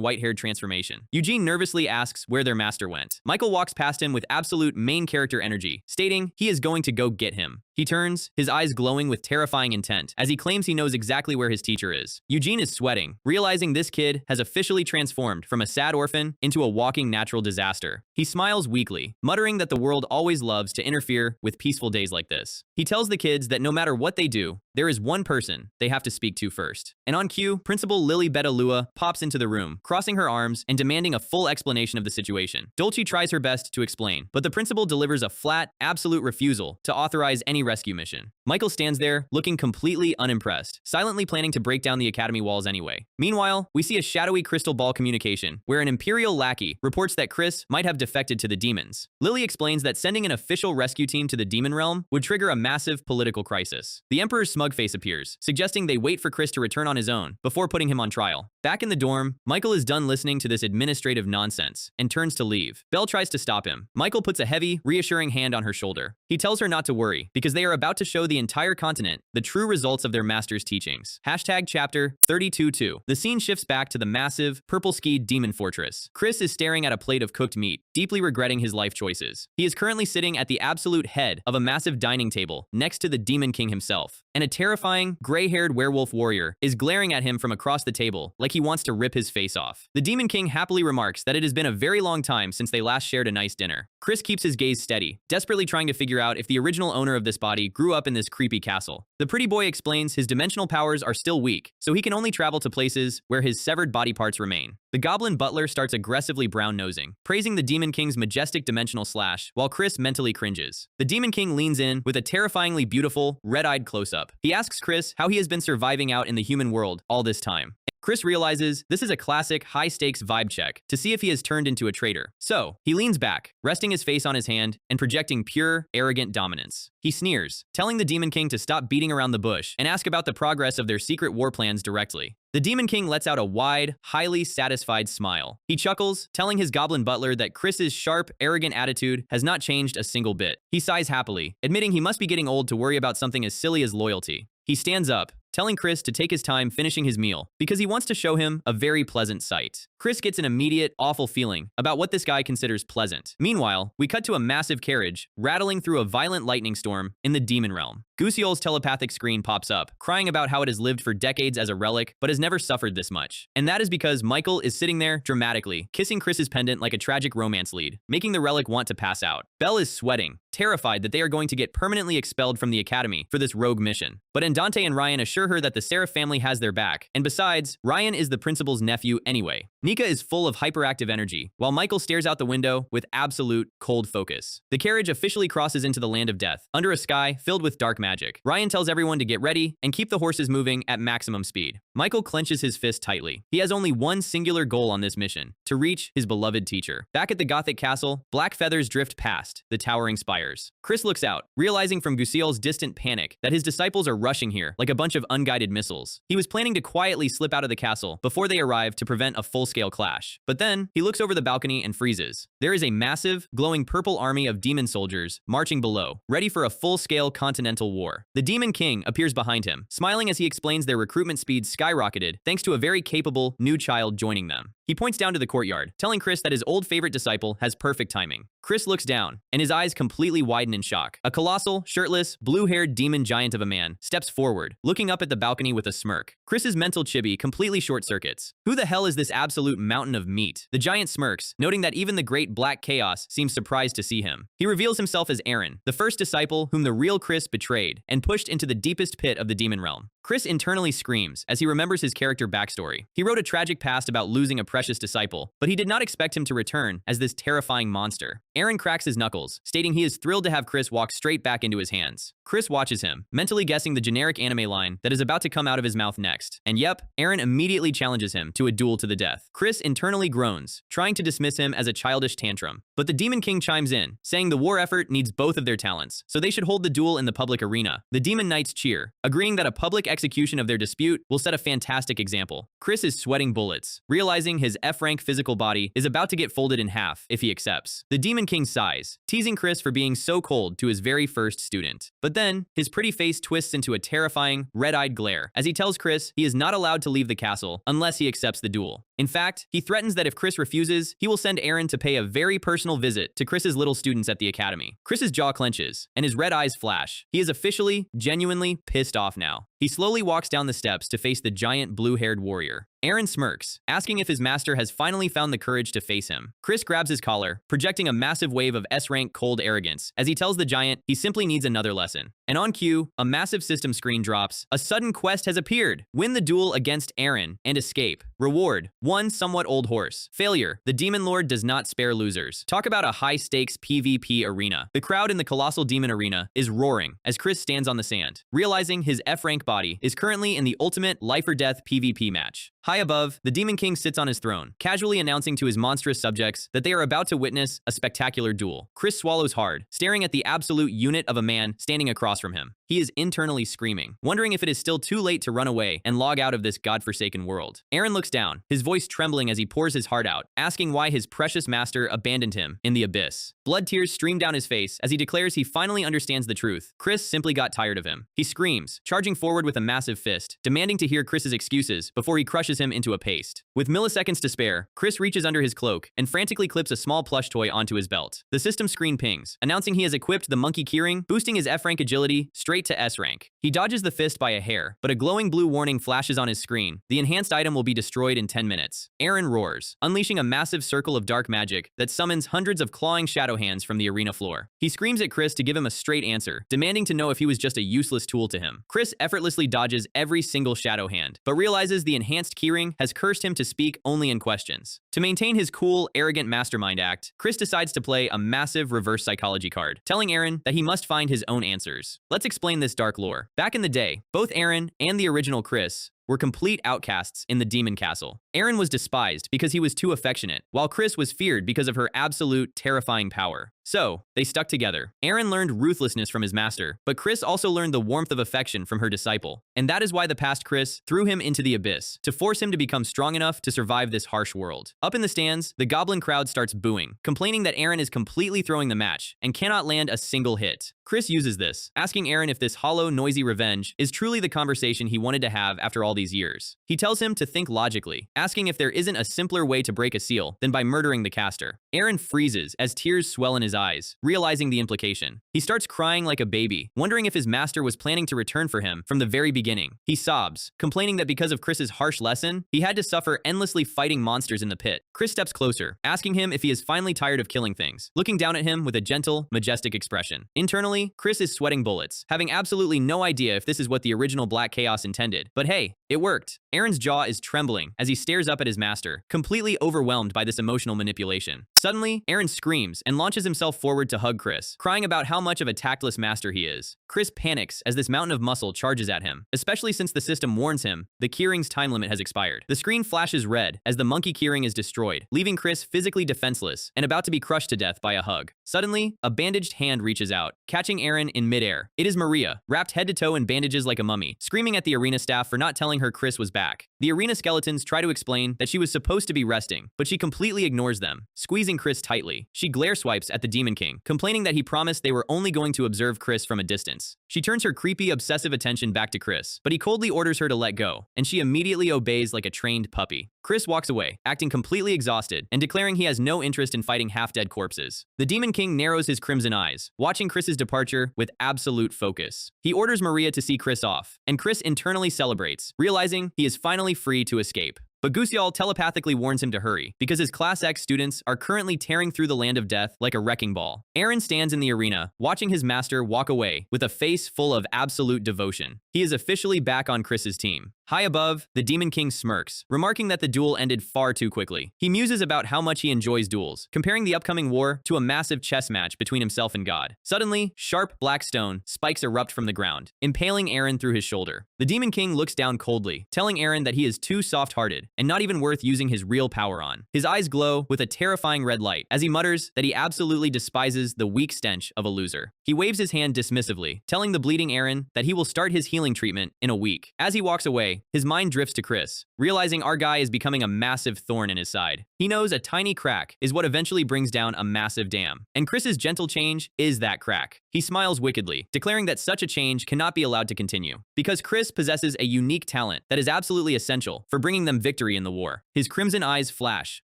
white-haired transformation. Eugene nervously asks where their master went. Michael walks past him with absolute main character energy, stating he is going to go get him. He turns, his eyes glowing with terrifying intent, as he claims he knows exactly where his teacher is. Eugene is sweating, realizing this kid has officially transformed from a sad orphan into a walking natural disaster. He smiles weakly, muttering that the world always loves to interfere with peaceful days like this. He tells the kids that no matter what they do, there is one person they have to speak to first. And on cue, Principal Lily Betalua pops into the room, crossing her arms and demanding a full explanation of the situation. Dolce tries her best to explain, but the principal delivers a flat, absolute refusal to authorize any rescue mission. Michael stands there, looking completely unimpressed, silently planning to break down the academy walls anyway. Meanwhile, we see a shadowy crystal ball communication, where an Imperial lackey reports that Chris might have defected to the demons. Lily explains that sending an official rescue team to the demon realm would trigger a massive political crisis. The Emperor's smug face appears, suggesting they wait for Chris to return on his own before putting him on trial. Back in the dorm, Michael is done listening to this administrative nonsense and turns to leave. Belle tries to stop him. Michael puts a heavy, reassuring hand on her shoulder. He tells her not to worry, because they are about to show the entire continent the true results of their master's teachings. Hashtag chapter 32-2. The scene shifts back to the massive, purple-skied demon fortress. Chris is staring at a plate of cooked meat, deeply regretting his life choices. He is currently sitting at the absolute head of a massive dining table next to the Demon King himself, and a terrifying, gray-haired werewolf warrior is glaring at him from across the table like he wants to rip his face off. The Demon King happily remarks that it has been a very long time since they last shared a nice dinner. Chris keeps his gaze steady, desperately trying to figure out if the original owner of this body grew up in this creepy castle. The pretty boy explains his dimensional powers are still weak, so he can only travel to places where his severed body parts remain. The goblin butler starts aggressively brown-nosing, praising the Demon King's majestic dimensional slash, while Chris mentally cringes. The Demon King leans in with a terrifyingly beautiful, red-eyed close-up. He asks Chris how he has been surviving out in the human world all this time. Chris realizes this is a classic high-stakes vibe check to see if he has turned into a traitor. So, he leans back, resting his face on his hand and projecting pure, arrogant dominance. He sneers, telling the Demon King to stop beating around the bush and ask about the progress of their secret war plans directly. The Demon King lets out a wide, highly satisfied smile. He chuckles, telling his goblin butler that Chris's sharp, arrogant attitude has not changed a single bit. He sighs happily, admitting he must be getting old to worry about something as silly as loyalty. He stands up, telling Chris to take his time finishing his meal because he wants to show him a very pleasant sight. Chris gets an immediate, awful feeling about what this guy considers pleasant. Meanwhile, we cut to a massive carriage rattling through a violent lightning storm in the demon realm. Gusiol's telepathic screen pops up, crying about how it has lived for decades as a relic, but has never suffered this much. And that is because Michael is sitting there, dramatically, kissing Chris's pendant like a tragic romance lead, making the relic want to pass out. Belle is sweating, terrified that they are going to get permanently expelled from the academy for this rogue mission. But Andante and Ryan assure her that the Seraph family has their back, and besides, Ryan is the principal's nephew anyway. Nika is full of hyperactive energy, while Michael stares out the window with absolute, cold focus. The carriage officially crosses into the land of death, under a sky filled with dark magic. Ryan tells everyone to get ready and keep the horses moving at maximum speed. Michael clenches his fist tightly. He has only one singular goal on this mission, to reach his beloved teacher. Back at the Gothic castle, black feathers drift past the towering spires. Chris looks out, realizing from Gusiol's distant panic that his disciples are rushing here like a bunch of unguided missiles. He was planning to quietly slip out of the castle before they arrive to prevent a full-scale clash. But then, he looks over the balcony and freezes. There is a massive, glowing purple army of demon soldiers marching below, ready for a full-scale continental war. The Demon King appears behind him, smiling as he explains their recruitment speed skyrocketed thanks to a very capable new child joining them. He points down to the courtyard, telling Chris that his old favorite disciple has perfect timing. Chris looks down, and his eyes completely widen in shock. A colossal, shirtless, blue-haired demon giant of a man steps forward, looking up at the balcony with a smirk. Chris's mental chibi completely short-circuits. Who the hell is this absolute mountain of meat? The giant smirks, noting that even the great Black Chaos seems surprised to see him. He reveals himself as Aaron, the first disciple whom the real Chris betrayed and pushed into the deepest pit of the demon realm. Chris internally screams as he remembers his character backstory. He wrote a tragic past about losing a precious disciple, but he did not expect him to return as this terrifying monster. Aaron cracks his knuckles, stating he is thrilled to have Chris walk straight back into his hands. Chris watches him, mentally guessing the generic anime line that is about to come out of his mouth next. And yep, Aaron immediately challenges him to a duel to the death. Chris internally groans, trying to dismiss him as a childish tantrum. But the Demon King chimes in, saying the war effort needs both of their talents, so they should hold the duel in the public arena. The Demon Knights cheer, agreeing that a public execution of their dispute will set a fantastic example. Chris is sweating bullets, realizing his F-rank physical body is about to get folded in half if he accepts. The Demon King sighs, teasing Chris for being so cold to his very first student. But then, his pretty face twists into a terrifying, red-eyed glare as he tells Chris he is not allowed to leave the castle unless he accepts the duel. In fact, he threatens that if Chris refuses, he will send Aaron to pay a very personal visit to Chris's little students at the academy. Chris's jaw clenches, and his red eyes flash. He is officially, genuinely pissed off now. He slowly walks down the steps to face the giant blue-haired warrior. Aaron smirks, asking if his master has finally found the courage to face him. Chris grabs his collar, projecting a massive wave of S-rank cold arrogance as he tells the giant he simply needs another lesson. And on cue, a massive system screen drops. A sudden quest has appeared. Win the duel against Aaron and escape. Reward: one somewhat old horse. Failure: the Demon Lord does not spare losers. Talk about a high-stakes PvP arena. The crowd in the colossal demon arena is roaring as Chris stands on the sand, realizing his F-rank body is currently in the ultimate life-or-death PvP match. High above, the Demon King sits on his throne, casually announcing to his monstrous subjects that they are about to witness a spectacular duel. Chris swallows hard, staring at the absolute unit of a man standing across from him. He is internally screaming, wondering if it is still too late to run away and log out of this godforsaken world. Aaron looks down, his voice trembling as he pours his heart out, asking why his precious master abandoned him in the abyss. Blood tears stream down his face as he declares he finally understands the truth. Chris simply got tired of him. He screams, charging forward with a massive fist, demanding to hear Chris's excuses before he crushes him into a paste. With milliseconds to spare, Chris reaches under his cloak and frantically clips a small plush toy onto his belt. The system screen pings, announcing he has equipped the monkey keyring, boosting his F-rank agility straight to S-rank. He dodges the fist by a hair, but a glowing blue warning flashes on his screen. The enhanced item will be destroyed in 10 minutes. Aaron roars, unleashing a massive circle of dark magic that summons hundreds of clawing shadow hands from the arena floor. He screams at Chris to give him a straight answer, demanding to know if he was just a useless tool to him. Chris effortlessly dodges every single shadow hand, but realizes the enhanced keyring has cursed him to speak only in questions. To maintain his cool, arrogant mastermind act, Chris decides to play a massive reverse psychology card, telling Aaron that he must find his own answers. Let's explain this dark lore. Back in the day, both Aaron and the original Chris were complete outcasts in the demon castle. Aaron was despised because he was too affectionate, while Chris was feared because of her absolute, terrifying power. So, they stuck together. Aaron learned ruthlessness from his master, but Chris also learned the warmth of affection from her disciple. And that is why the past Chris threw him into the abyss, to force him to become strong enough to survive this harsh world. Up in the stands, the goblin crowd starts booing, complaining that Aaron is completely throwing the match and cannot land a single hit. Chris uses this, asking Aaron if this hollow, noisy revenge is truly the conversation he wanted to have after all these years. He tells him to think logically, asking if there isn't a simpler way to break a seal than by murdering the caster. Aaron freezes as tears swell in his eyes, realizing the implication. He starts crying like a baby, wondering if his master was planning to return for him from the very beginning. He sobs, complaining that because of Chris's harsh lesson, he had to suffer endlessly fighting monsters in the pit. Chris steps closer, asking him if he is finally tired of killing things, looking down at him with a gentle, majestic expression. Internally, Chris is sweating bullets, having absolutely no idea if this is what the original Black Chaos intended. But hey, it worked. Aaron's jaw is trembling as he stares up at his master, completely overwhelmed by this emotional manipulation. Suddenly, Aaron screams and launches himself forward to hug Chris, crying about how much of a tactless master he is. Chris panics as this mountain of muscle charges at him, especially since the system warns him the keyring's time limit has expired. The screen flashes red as the monkey keyring is destroyed, leaving Chris physically defenseless and about to be crushed to death by a hug. Suddenly, a bandaged hand reaches out, catching Aaron in midair. It is Maria, wrapped head to toe in bandages like a mummy, screaming at the arena staff for not telling her Chris was back. The arena skeletons try to explain that she was supposed to be resting, but she completely ignores them, squeezing Chris tightly. She glare swipes at the Demon King, complaining that he promised they were only going to observe Chris from a distance. She turns her creepy, obsessive attention back to Chris, but he coldly orders her to let go, and she immediately obeys like a trained puppy. Chris walks away, acting completely exhausted and declaring he has no interest in fighting half-dead corpses. The Demon King narrows his crimson eyes, watching Chris's departure with absolute focus. He orders Maria to see Chris off, and Chris internally celebrates, realizing he is finally free to escape. But Gusial telepathically warns him to hurry, because his Class X students are currently tearing through the land of death like a wrecking ball. Aaron stands in the arena, watching his master walk away with a face full of absolute devotion. He is officially back on Chris's team. High above, the Demon King smirks, remarking that the duel ended far too quickly. He muses about how much he enjoys duels, comparing the upcoming war to a massive chess match between himself and God. Suddenly, sharp black stone spikes erupt from the ground, impaling Aaron through his shoulder. The Demon King looks down coldly, telling Aaron that he is too soft-hearted and not even worth using his real power on. His eyes glow with a terrifying red light as he mutters that he absolutely despises the weak stench of a loser. He waves his hand dismissively, telling the bleeding Aaron that he will start his healing treatment in a week. As he walks away, his mind drifts to Chris, realizing our guy is becoming a massive thorn in his side. He knows a tiny crack is what eventually brings down a massive dam, and Chris's gentle change is that crack. He smiles wickedly, declaring that such a change cannot be allowed to continue, because Chris possesses a unique talent that is absolutely essential for bringing them victory in the war. His crimson eyes flash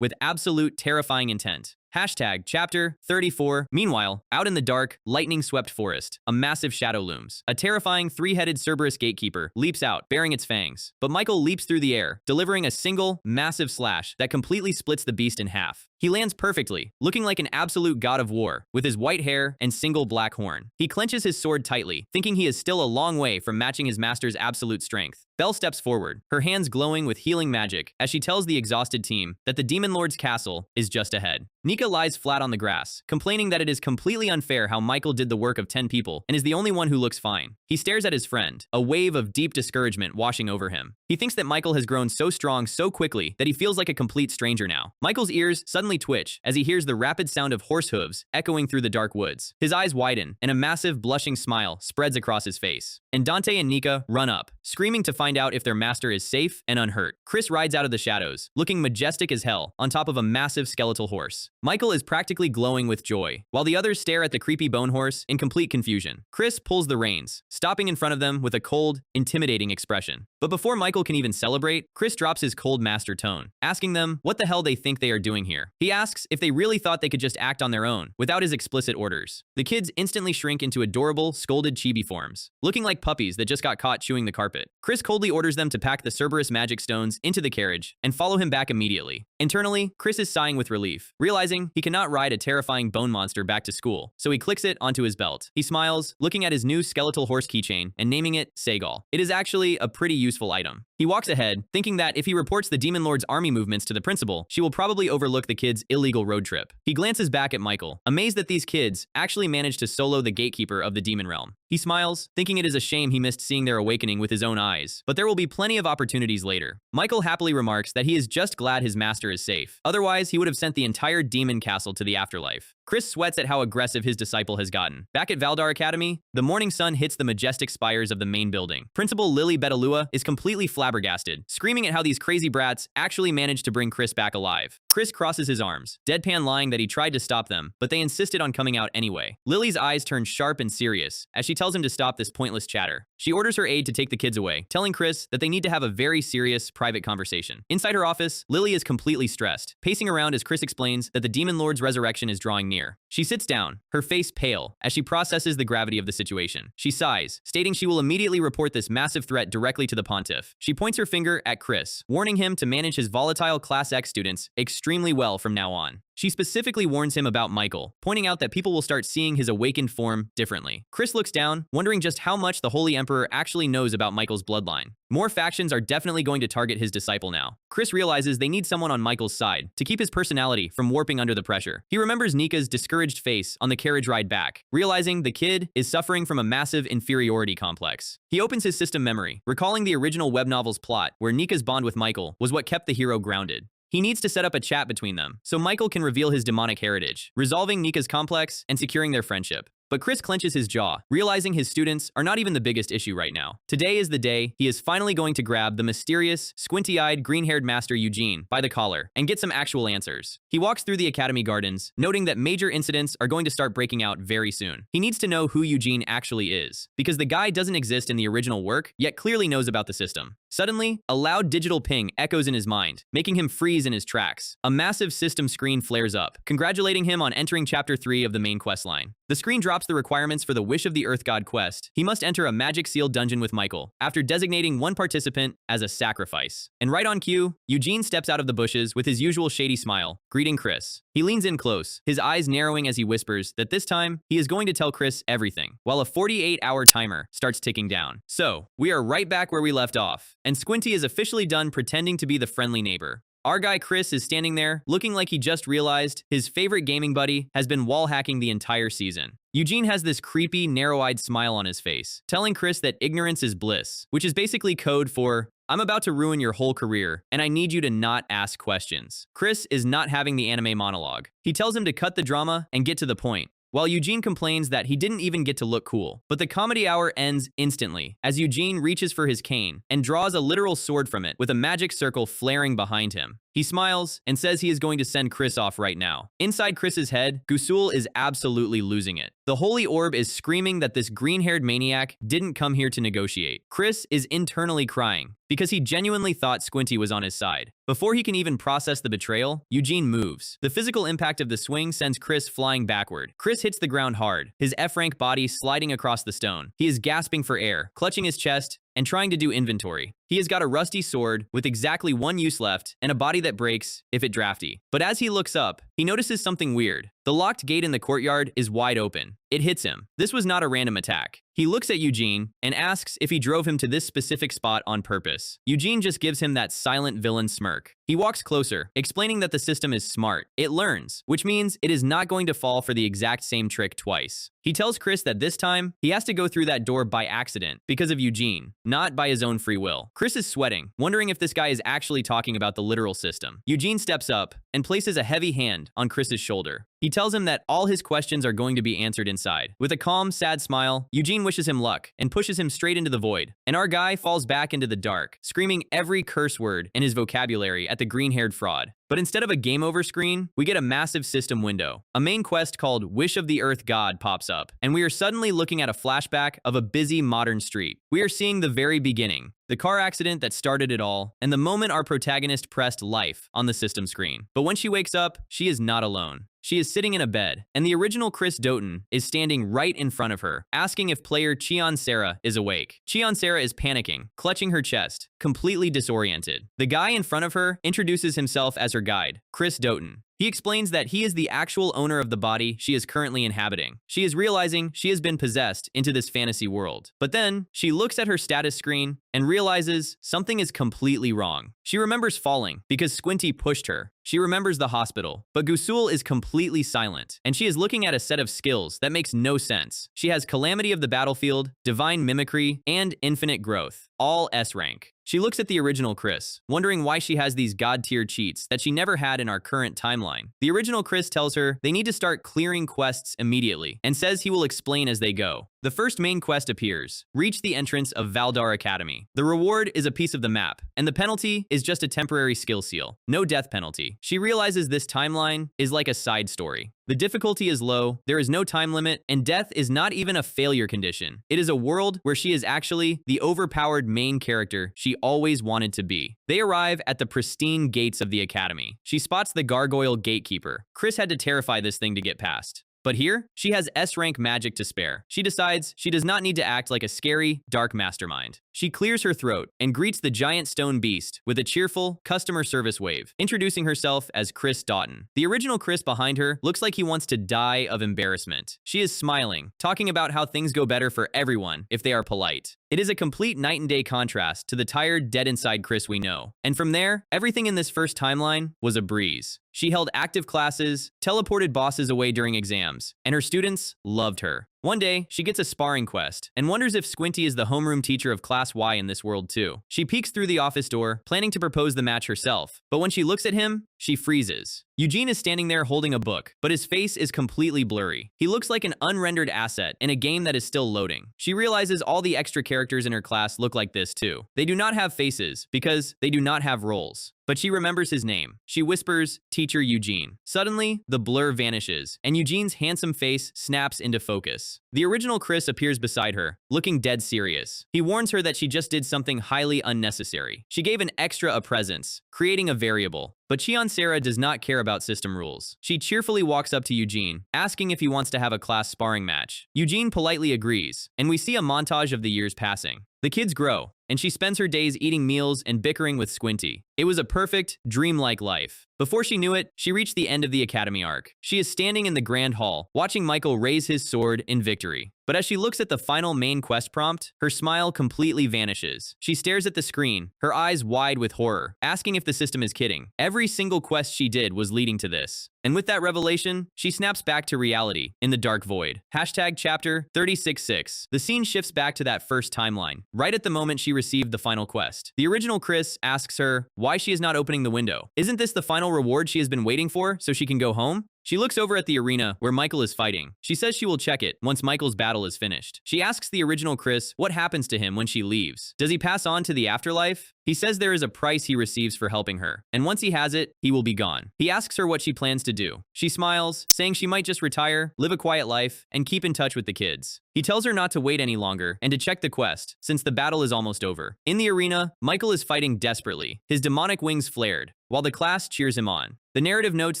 with absolute terrifying intent. Hashtag Chapter 34. Meanwhile, out in the dark, lightning-swept forest, a massive shadow looms. A terrifying three-headed Cerberus gatekeeper leaps out, baring its fangs. But Michael leaps through the air, delivering a single, massive slash that completely splits the beast in half. He lands perfectly, looking like an absolute god of war, with his white hair and single black horn. He clenches his sword tightly, thinking he is still a long way from matching his master's absolute strength. Belle steps forward, her hands glowing with healing magic, as she tells the exhausted team that the Demon Lord's castle is just ahead. Nika lies flat on the grass, complaining that it is completely unfair how Michael did the work of 10 people and is the only one who looks fine. He stares at his friend, a wave of deep discouragement washing over him. He thinks that Michael has grown so strong so quickly that he feels like a complete stranger now. Michael's ears suddenly twitch as he hears the rapid sound of horse hooves echoing through the dark woods. His eyes widen, and a massive blushing smile spreads across his face. And Dante and Nika run up, screaming to find out if their master is safe and unhurt. Chris rides out of the shadows, looking majestic as hell, on top of a massive skeletal horse. Michael is practically glowing with joy, while the others stare at the creepy bone horse in complete confusion. Chris pulls the reins, stopping in front of them with a cold, intimidating expression. But before Michael can even celebrate, Chris drops his cold master tone, asking them what the hell they think they are doing here. He asks if they really thought they could just act on their own, without his explicit orders. The kids instantly shrink into adorable, scolded chibi forms, looking like puppies that just got caught chewing the carpet. Chris coldly orders them to pack the Cerberus magic stones into the carriage and follow him back immediately. Internally, Chris is sighing with relief, realizing he cannot ride a terrifying bone monster back to school, so he clicks it onto his belt. He smiles, looking at his new skeletal horse keychain and naming it Seagal. It is actually a pretty useful item. He walks ahead, thinking that if he reports the Demon Lord's army movements to the principal, she will probably overlook the kids' illegal road trip. He glances back at Michael, amazed that these kids actually managed to solo the gatekeeper of the demon realm. He smiles, thinking it is a shame he missed seeing their awakening with his own eyes, but there will be plenty of opportunities later. Michael happily remarks that he is just glad his master is safe. Otherwise, he would have sent the entire demon castle to the afterlife. Chris sweats at how aggressive his disciple has gotten. Back at Valdar Academy, the morning sun hits the majestic spires of the main building. Principal Lily Betalua is completely flabbergasted, screaming at how these crazy brats actually managed to bring Chris back alive. Chris crosses his arms, deadpan lying that he tried to stop them, but they insisted on coming out anyway. Lily's eyes turn sharp and serious as she tells him to stop this pointless chatter. She orders her aide to take the kids away, telling Chris that they need to have a very serious, private conversation. Inside her office, Lily is completely stressed, pacing around as Chris explains that the Demon Lord's resurrection is drawing near. She sits down, her face pale, as she processes the gravity of the situation. She sighs, stating she will immediately report this massive threat directly to the Pontiff. She points her finger at Chris, warning him to manage his volatile Class X students extremely well from now on. She specifically warns him about Michael, pointing out that people will start seeing his awakened form differently. Chris looks down, wondering just how much the Holy Emperor actually knows about Michael's bloodline. More factions are definitely going to target his disciple now. Chris realizes they need someone on Michael's side to keep his personality from warping under the pressure. He remembers Nika's discouraged face on the carriage ride back, realizing the kid is suffering from a massive inferiority complex. He opens his system memory, recalling the original web novel's plot where Nika's bond with Michael was what kept the hero grounded. He needs to set up a chat between them, so Michael can reveal his demonic heritage, resolving Nika's complex and securing their friendship. But Chris clenches his jaw, realizing his students are not even the biggest issue right now. Today is the day he is finally going to grab the mysterious, squinty-eyed, green-haired master Eugene by the collar and get some actual answers. He walks through the academy gardens, noting that major incidents are going to start breaking out very soon. He needs to know who Eugene actually is, because the guy doesn't exist in the original work, yet clearly knows about the system. Suddenly, a loud digital ping echoes in his mind, making him freeze in his tracks. A massive system screen flares up, congratulating him on entering Chapter 3 of the main questline. The screen drops the requirements for the Wish of the Earth God quest. He must enter a magic-sealed dungeon with Michael, after designating one participant as a sacrifice. And right on cue, Eugene steps out of the bushes with his usual shady smile, greeting Chris. He leans in close, his eyes narrowing as he whispers that this time, he is going to tell Chris everything, while a 48-hour timer starts ticking down. So, we are right back where we left off, and Squinty is officially done pretending to be the friendly neighbor. Our guy Chris is standing there, looking like he just realized his favorite gaming buddy has been wall hacking the entire season. Eugene has this creepy, narrow-eyed smile on his face, telling Chris that ignorance is bliss, which is basically code for, I'm about to ruin your whole career, and I need you to not ask questions. Chris is not having the anime monologue. He tells him to cut the drama and get to the point, while Eugene complains that he didn't even get to look cool. But the comedy hour ends instantly, as Eugene reaches for his cane and draws a literal sword from it with a magic circle flaring behind him. He smiles and says he is going to send Chris off right now. Inside Chris's head, Gusul is absolutely losing it. The Holy Orb is screaming that this green-haired maniac didn't come here to negotiate. Chris is internally crying because he genuinely thought Squinty was on his side. Before he can even process the betrayal, Eugene moves. The physical impact of the swing sends Chris flying backward. Chris hits the ground hard, his F-rank body sliding across the stone. He is gasping for air, clutching his chest, and trying to do inventory. He has got a rusty sword with exactly one use left and a body that breaks if it drafty. But as he looks up, he notices something weird. The locked gate in the courtyard is wide open. It hits him. This was not a random attack. He looks at Eugene and asks if he drove him to this specific spot on purpose. Eugene just gives him that silent villain smirk. He walks closer, explaining that the system is smart. It learns, which means it is not going to fall for the exact same trick twice. He tells Chris that this time, he has to go through that door by accident because of Eugene, not by his own free will. Chris is sweating, wondering if this guy is actually talking about the literal system. Eugene steps up and places a heavy hand on Chris's shoulder. He tells him that all his questions are going to be answered inside. With a calm, sad smile, Eugene wishes him luck and pushes him straight into the void. And our guy falls back into the dark, screaming every curse word in his vocabulary at the green-haired fraud. But instead of a game over screen, we get a massive system window. A main quest called Wish of the Earth God pops up, and we are suddenly looking at a flashback of a busy modern street. We are seeing the very beginning, the car accident that started it all, and the moment our protagonist pressed life on the system screen. But when she wakes up, she is not alone. She is sitting in a bed, and the original Chris Doughton is standing right in front of her, asking if player Cheon Sarah is awake. Cheon Sarah is panicking, clutching her chest, completely disoriented. The guy in front of her introduces himself as her guide, Chris Doughton. He explains that he is the actual owner of the body she is currently inhabiting. She is realizing she has been possessed into this fantasy world. But then, she looks at her status screen and realizes something is completely wrong. She remembers falling because Squinty pushed her. She remembers the hospital, but Gusul is completely silent, and she is looking at a set of skills that makes no sense. She has Calamity of the Battlefield, Divine Mimicry, and Infinite Growth, all S rank. She looks at the original Chris, wondering why she has these god-tier cheats that she never had in our current timeline. The original Chris tells her they need to start clearing quests immediately, and says he will explain as they go. The first main quest appears. Reach the entrance of Valdar Academy. The reward is a piece of the map, and the penalty is just a temporary skill seal. No death penalty. She realizes this timeline is like a side story. The difficulty is low, there is no time limit, and death is not even a failure condition. It is a world where she is actually the overpowered main character she always wanted to be. They arrive at the pristine gates of the academy. She spots the gargoyle gatekeeper. Chris had to terrify this thing to get past. But here, she has S-rank magic to spare. She decides she does not need to act like a scary, dark mastermind. She clears her throat and greets the giant stone beast with a cheerful customer service wave, introducing herself as Chris Doughton. The original Chris behind her looks like he wants to die of embarrassment. She is smiling, talking about how things go better for everyone if they are polite. It is a complete night and day contrast to the tired, dead inside Chris we know. And from there, everything in this first timeline was a breeze. She held active classes, teleported bosses away during exams, and her students loved her. One day, she gets a sparring quest and wonders if Squinty is the homeroom teacher of Class Y in this world too. She peeks through the office door, planning to propose the match herself, but when she looks at him, she freezes. Eugene is standing there holding a book, but his face is completely blurry. He looks like an unrendered asset in a game that is still loading. She realizes all the extra characters in her class look like this too. They do not have faces because they do not have roles. But she remembers his name. She whispers, "Teacher Eugene." Suddenly, the blur vanishes, and Eugene's handsome face snaps into focus. The original Chris appears beside her, looking dead serious. He warns her that she just did something highly unnecessary. She gave an extra a presence, creating a variable. But Cheon Sarah does not care about system rules. She cheerfully walks up to Eugene, asking if he wants to have a class sparring match. Eugene politely agrees, and we see a montage of the years passing. The kids grow, and she spends her days eating meals and bickering with Squinty. It was a perfect, dreamlike life. Before she knew it, she reached the end of the academy arc. She is standing in the grand hall, watching Michael raise his sword in victory. But as she looks at the final main quest prompt, her smile completely vanishes. She stares at the screen, her eyes wide with horror, asking if the system is kidding. Every single quest she did was leading to this. And with that revelation, she snaps back to reality, in the dark void. Hashtag chapter 36.6. The scene shifts back to that first timeline, right at the moment she received the final quest. The original Chris asks her why she is not opening the window. Isn't this the final reward she has been waiting for so she can go home? She looks over at the arena where Michael is fighting. She says she will check it once Michael's battle is finished. She asks the original Chris what happens to him when she leaves. Does he pass on to the afterlife? He says there is a price he receives for helping her, and once he has it, he will be gone. He asks her what she plans to do. She smiles, saying she might just retire, live a quiet life, and keep in touch with the kids. He tells her not to wait any longer and to check the quest, since the battle is almost over. In the arena, Michael is fighting desperately, his demonic wings flared, while the class cheers him on. The narrative notes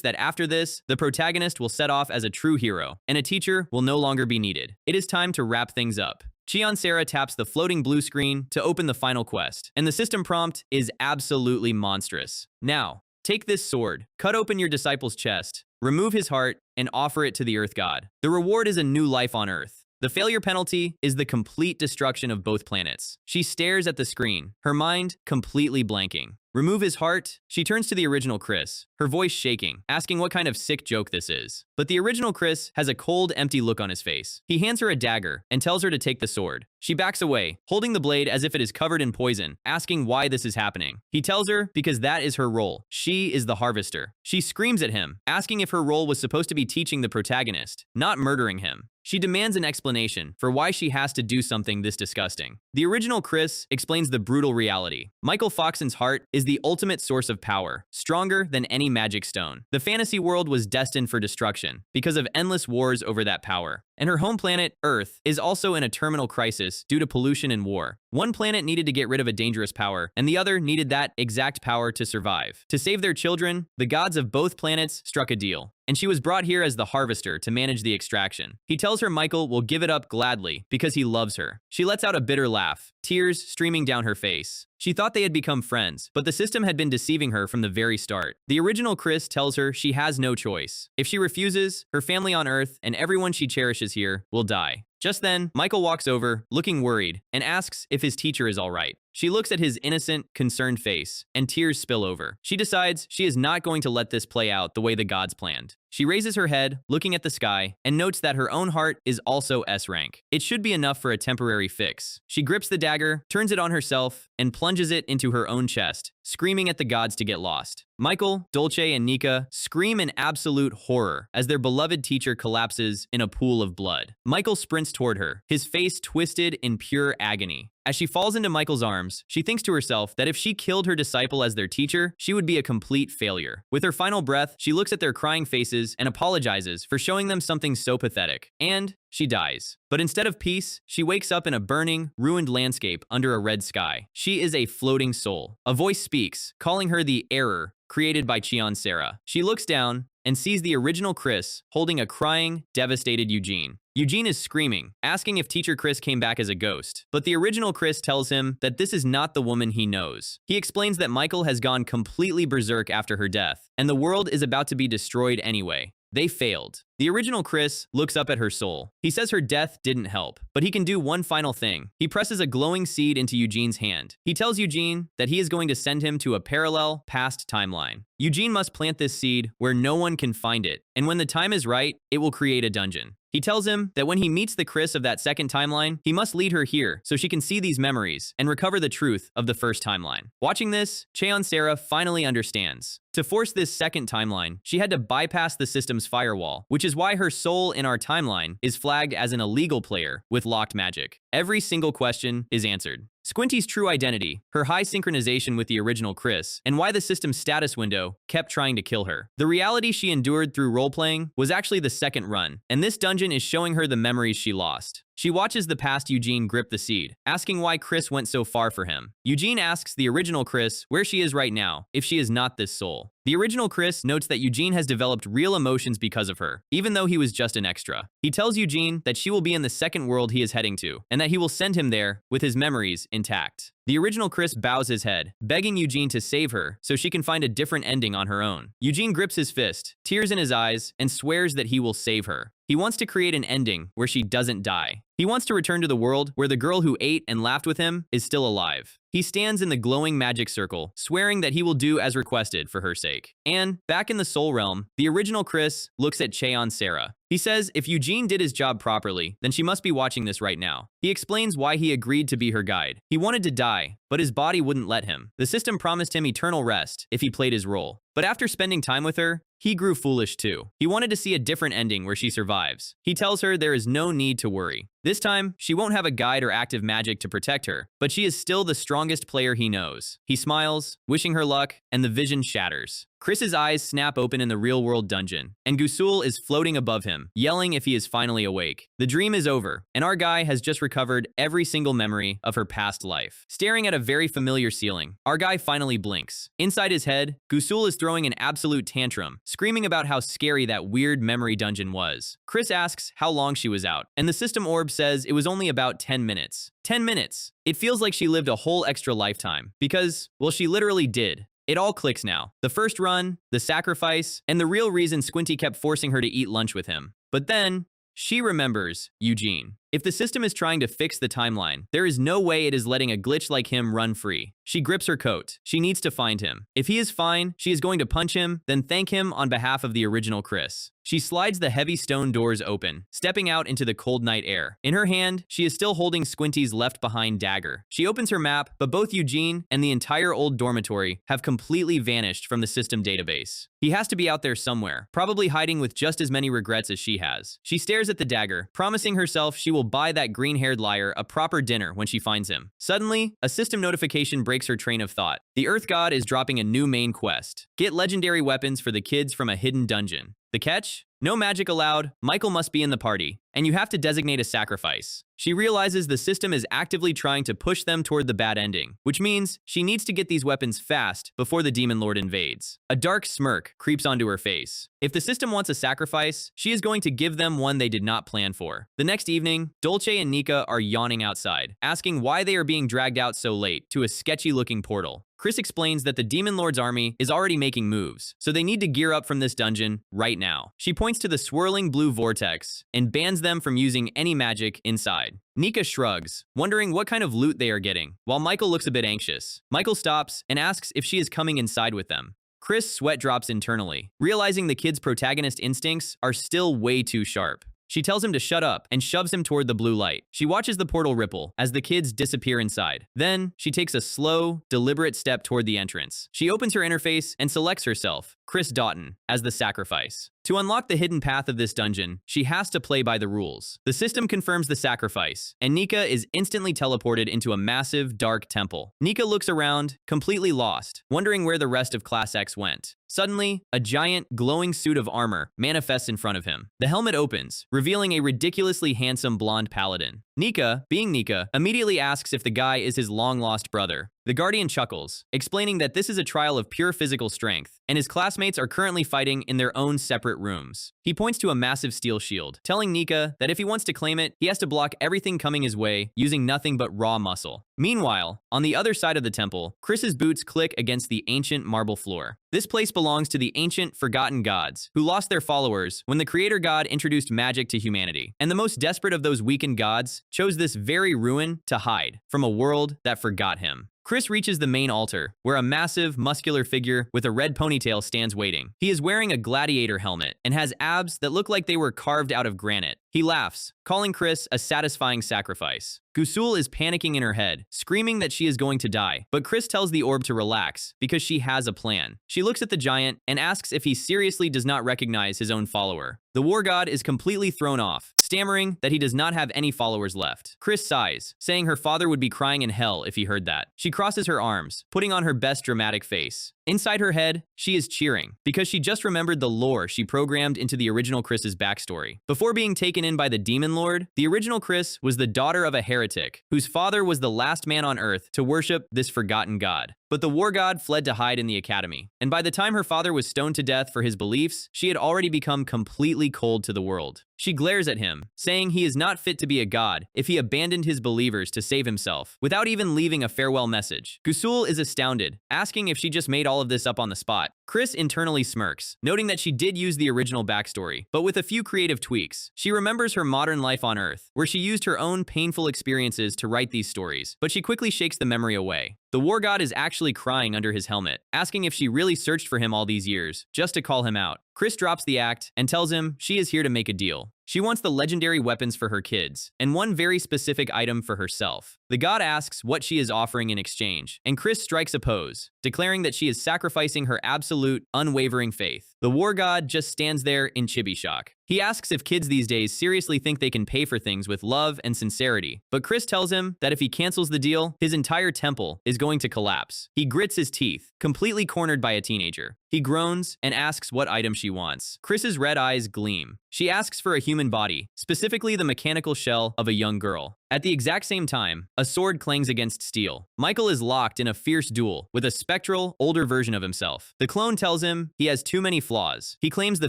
that after this, the protagonist will set off as a true hero, and a teacher will no longer be needed. It is time to wrap things up. Cheon Sarah taps the floating blue screen to open the final quest, and the system prompt is absolutely monstrous. Now, take this sword, cut open your disciple's chest, remove his heart, and offer it to the Earth God. The reward is a new life on Earth. The failure penalty is the complete destruction of both planets. She stares at the screen, her mind completely blanking. Remove his heart? She turns to the original Chris, her voice shaking, asking what kind of sick joke this is. But the original Chris has a cold, empty look on his face. He hands her a dagger and tells her to take the sword. She backs away, holding the blade as if it is covered in poison, asking why this is happening. He tells her because that is her role. She is the harvester. She screams at him, asking if her role was supposed to be teaching the protagonist, not murdering him. She demands an explanation for why she has to do something this disgusting. The original Chris explains the brutal reality. Michael Foxon's heart is the ultimate source of power, stronger than any magic stone. The fantasy world was destined for destruction because of endless wars over that power. And her home planet, Earth, is also in a terminal crisis due to pollution and war. One planet needed to get rid of a dangerous power, and the other needed that exact power to survive. To save their children, the gods of both planets struck a deal. and she was brought here as the harvester to manage the extraction. He tells her Michael will give it up gladly because he loves her. She lets out a bitter laugh, tears streaming down her face. She thought they had become friends, but the system had been deceiving her from the very start. The original Chris tells her she has no choice. If she refuses, her family on Earth and everyone she cherishes here will die. Just then, Michael walks over, looking worried, and asks if his teacher is all right. She looks at his innocent, concerned face, and tears spill over. She decides she is not going to let this play out the way the gods planned. She raises her head, looking at the sky, and notes that her own heart is also S-rank. It should be enough for a temporary fix. She grips the dagger, turns it on herself, and plunges it into her own chest, screaming at the gods to get lost. Michael, Dolce, and Nika scream in absolute horror as their beloved teacher collapses in a pool of blood. Michael sprints toward her, his face twisted in pure agony. As she falls into Michael's arms, she thinks to herself that if she killed her disciple as their teacher, she would be a complete failure. With her final breath, she looks at their crying faces and apologizes for showing them something so pathetic. And she dies. But instead of peace, she wakes up in a burning, ruined landscape under a red sky. She is a floating soul. A voice speaks, calling her the error created by Cheon Sarah. She looks down and sees the original Chris holding a crying, devastated Eugene. Eugene is screaming, asking if teacher Chris came back as a ghost. But the original Chris tells him that this is not the woman he knows. He explains that Michael has gone completely berserk after her death, and the world is about to be destroyed anyway. They failed. The original Chris looks up at her soul. He says her death didn't help, but he can do one final thing. He presses a glowing seed into Eugene's hand. He tells Eugene that he is going to send him to a parallel past timeline. Eugene must plant this seed where no one can find it, and when the time is right, it will create a dungeon. He tells him that when he meets the Chris of that second timeline, he must lead her here so she can see these memories and recover the truth of the first timeline. Watching this, Cheon Sarah finally understands. To force this second timeline, she had to bypass the system's firewall, which is why her soul in our timeline is flagged as an illegal player with locked magic. Every single question is answered. Squinty's true identity, her high synchronization with the original Chris, and why the system's status window kept trying to kill her. The reality she endured through role-playing was actually the second run, and this dungeon is showing her the memories she lost. She watches the past Eugene grip the seed, asking why Chris went so far for him. Eugene asks the original Chris where she is right now, if she is not this soul. The original Chris notes that Eugene has developed real emotions because of her, even though he was just an extra. He tells Eugene that she will be in the second world he is heading to, and that he will send him there with his memories intact. The original Chris bows his head, begging Eugene to save her so she can find a different ending on her own. Eugene grips his fist, tears in his eyes, and swears that he will save her. He wants to create an ending where she doesn't die. He wants to return to the world where the girl who ate and laughed with him is still alive. He stands in the glowing magic circle, swearing that he will do as requested for her sake. And, back in the soul realm, the original Chris looks at Cheon Sarah. He says if Eugene did his job properly, then she must be watching this right now. He explains why he agreed to be her guide. He wanted to die, but his body wouldn't let him. The system promised him eternal rest if he played his role. But after spending time with her, he grew foolish too. He wanted to see a different ending where she survives. He tells her there is no need to worry. This time, she won't have a guide or active magic to protect her, but she is still the strongest player he knows. He smiles, wishing her luck, and the vision shatters. Chris's eyes snap open in the real-world dungeon, and Gusul is floating above him, yelling if he is finally awake. The dream is over, and our guy has just recovered every single memory of her past life. Staring at a very familiar ceiling, our guy finally blinks. Inside his head, Gusul is throwing an absolute tantrum, screaming about how scary that weird memory dungeon was. Chris asks how long she was out, and the system orb says it was only about 10 minutes. 10 minutes! It feels like she lived a whole extra lifetime, because, well, she literally did. It all clicks now. The first run, the sacrifice, and the real reason Squinty kept forcing her to eat lunch with him. But then, she remembers Eugene. If the system is trying to fix the timeline, there is no way it is letting a glitch like him run free. She grips her coat. She needs to find him. If he is fine, she is going to punch him, then thank him on behalf of the original Chris. She slides the heavy stone doors open, stepping out into the cold night air. In her hand, she is still holding Squinty's left-behind dagger. She opens her map, but both Eugene and the entire old dormitory have completely vanished from the system database. He has to be out there somewhere, probably hiding with just as many regrets as she has. She stares at the dagger, promising herself she will buy that green-haired liar a proper dinner when she finds him. Suddenly, a system notification breaks her train of thought. The Earth God is dropping a new main quest. Get legendary weapons for the kids from a hidden dungeon. The catch? No magic allowed, Michael must be in the party, and you have to designate a sacrifice. She realizes the system is actively trying to push them toward the bad ending, which means she needs to get these weapons fast before the Demon Lord invades. A dark smirk creeps onto her face. If the system wants a sacrifice, she is going to give them one they did not plan for. The next evening, Dolce and Nika are yawning outside, asking why they are being dragged out so late to a sketchy-looking portal. Chris explains that the Demon Lord's army is already making moves, so they need to gear up from this dungeon right now. She points to the swirling blue vortex and bans them from using any magic inside. Nika shrugs, wondering what kind of loot they are getting, while Michael looks a bit anxious. Michael stops and asks if she is coming inside with them. Chris' sweat drops internally, realizing the kid's protagonist instincts are still way too sharp. She tells him to shut up and shoves him toward the blue light. She watches the portal ripple as the kids disappear inside. Then, she takes a slow, deliberate step toward the entrance. She opens her interface and selects herself, Chris Doughton, as the sacrifice. To unlock the hidden path of this dungeon, she has to play by the rules. The system confirms the sacrifice, and Nika is instantly teleported into a massive, dark temple. Nika looks around, completely lost, wondering where the rest of Class X went. Suddenly, a giant, glowing suit of armor manifests in front of him. The helmet opens, revealing a ridiculously handsome blonde paladin. Nika, being Nika, immediately asks if the guy is his long-lost brother. The Guardian chuckles, explaining that this is a trial of pure physical strength, and his classmates are currently fighting in their own separate rooms. He points to a massive steel shield, telling Nika that if he wants to claim it, he has to block everything coming his way using nothing but raw muscle. Meanwhile, on the other side of the temple, Chris's boots click against the ancient marble floor. This place belongs to the ancient, forgotten gods, who lost their followers when the creator god introduced magic to humanity. And the most desperate of those weakened gods chose this very ruin to hide from a world that forgot him. Chris reaches the main altar, where a massive, muscular figure with a red ponytail stands waiting. He is wearing a gladiator helmet and has abs that look like they were carved out of granite. He laughs, calling Chris a satisfying sacrifice. Gusul is panicking in her head, screaming that she is going to die, but Chris tells the orb to relax because she has a plan. She looks at the giant and asks if he seriously does not recognize his own follower. The war god is completely thrown off, stammering that he does not have any followers left. Chris sighs, saying her father would be crying in hell if he heard that. She crosses her arms, putting on her best dramatic face. Inside her head, she is cheering because she just remembered the lore she programmed into the original Chris's backstory. Before being taken in by the Demon Lord, the original Chris was the daughter of a heretic whose father was the last man on Earth to worship this forgotten god. But the war god fled to hide in the academy, and by the time her father was stoned to death for his beliefs, she had already become completely cold to the world. She glares at him, saying he is not fit to be a god if he abandoned his believers to save himself, without even leaving a farewell message. Gusul is astounded, asking if she just made all of this up on the spot. Chris internally smirks, noting that she did use the original backstory, but with a few creative tweaks. She remembers her modern life on Earth, where she used her own painful experiences to write these stories, but she quickly shakes the memory away. The war god is actually crying under his helmet, asking if she really searched for him all these years, just to call him out. Chris drops the act and tells him she is here to make a deal. She wants the legendary weapons for her kids, and one very specific item for herself. The god asks what she is offering in exchange, and Chris strikes a pose, declaring that she is sacrificing her absolute, unwavering faith. The war god just stands there in chibi shock. He asks if kids these days seriously think they can pay for things with love and sincerity, but Chris tells him that if he cancels the deal, his entire temple is going to collapse. He grits his teeth, completely cornered by a teenager. He groans and asks what item she wants. Chris's red eyes gleam. She asks for a human body, specifically the mechanical shell of a young girl. At the exact same time, a sword clangs against steel. Michael is locked in a fierce duel with a spectral, older version of himself. The clone tells him he has too many flaws. He claims the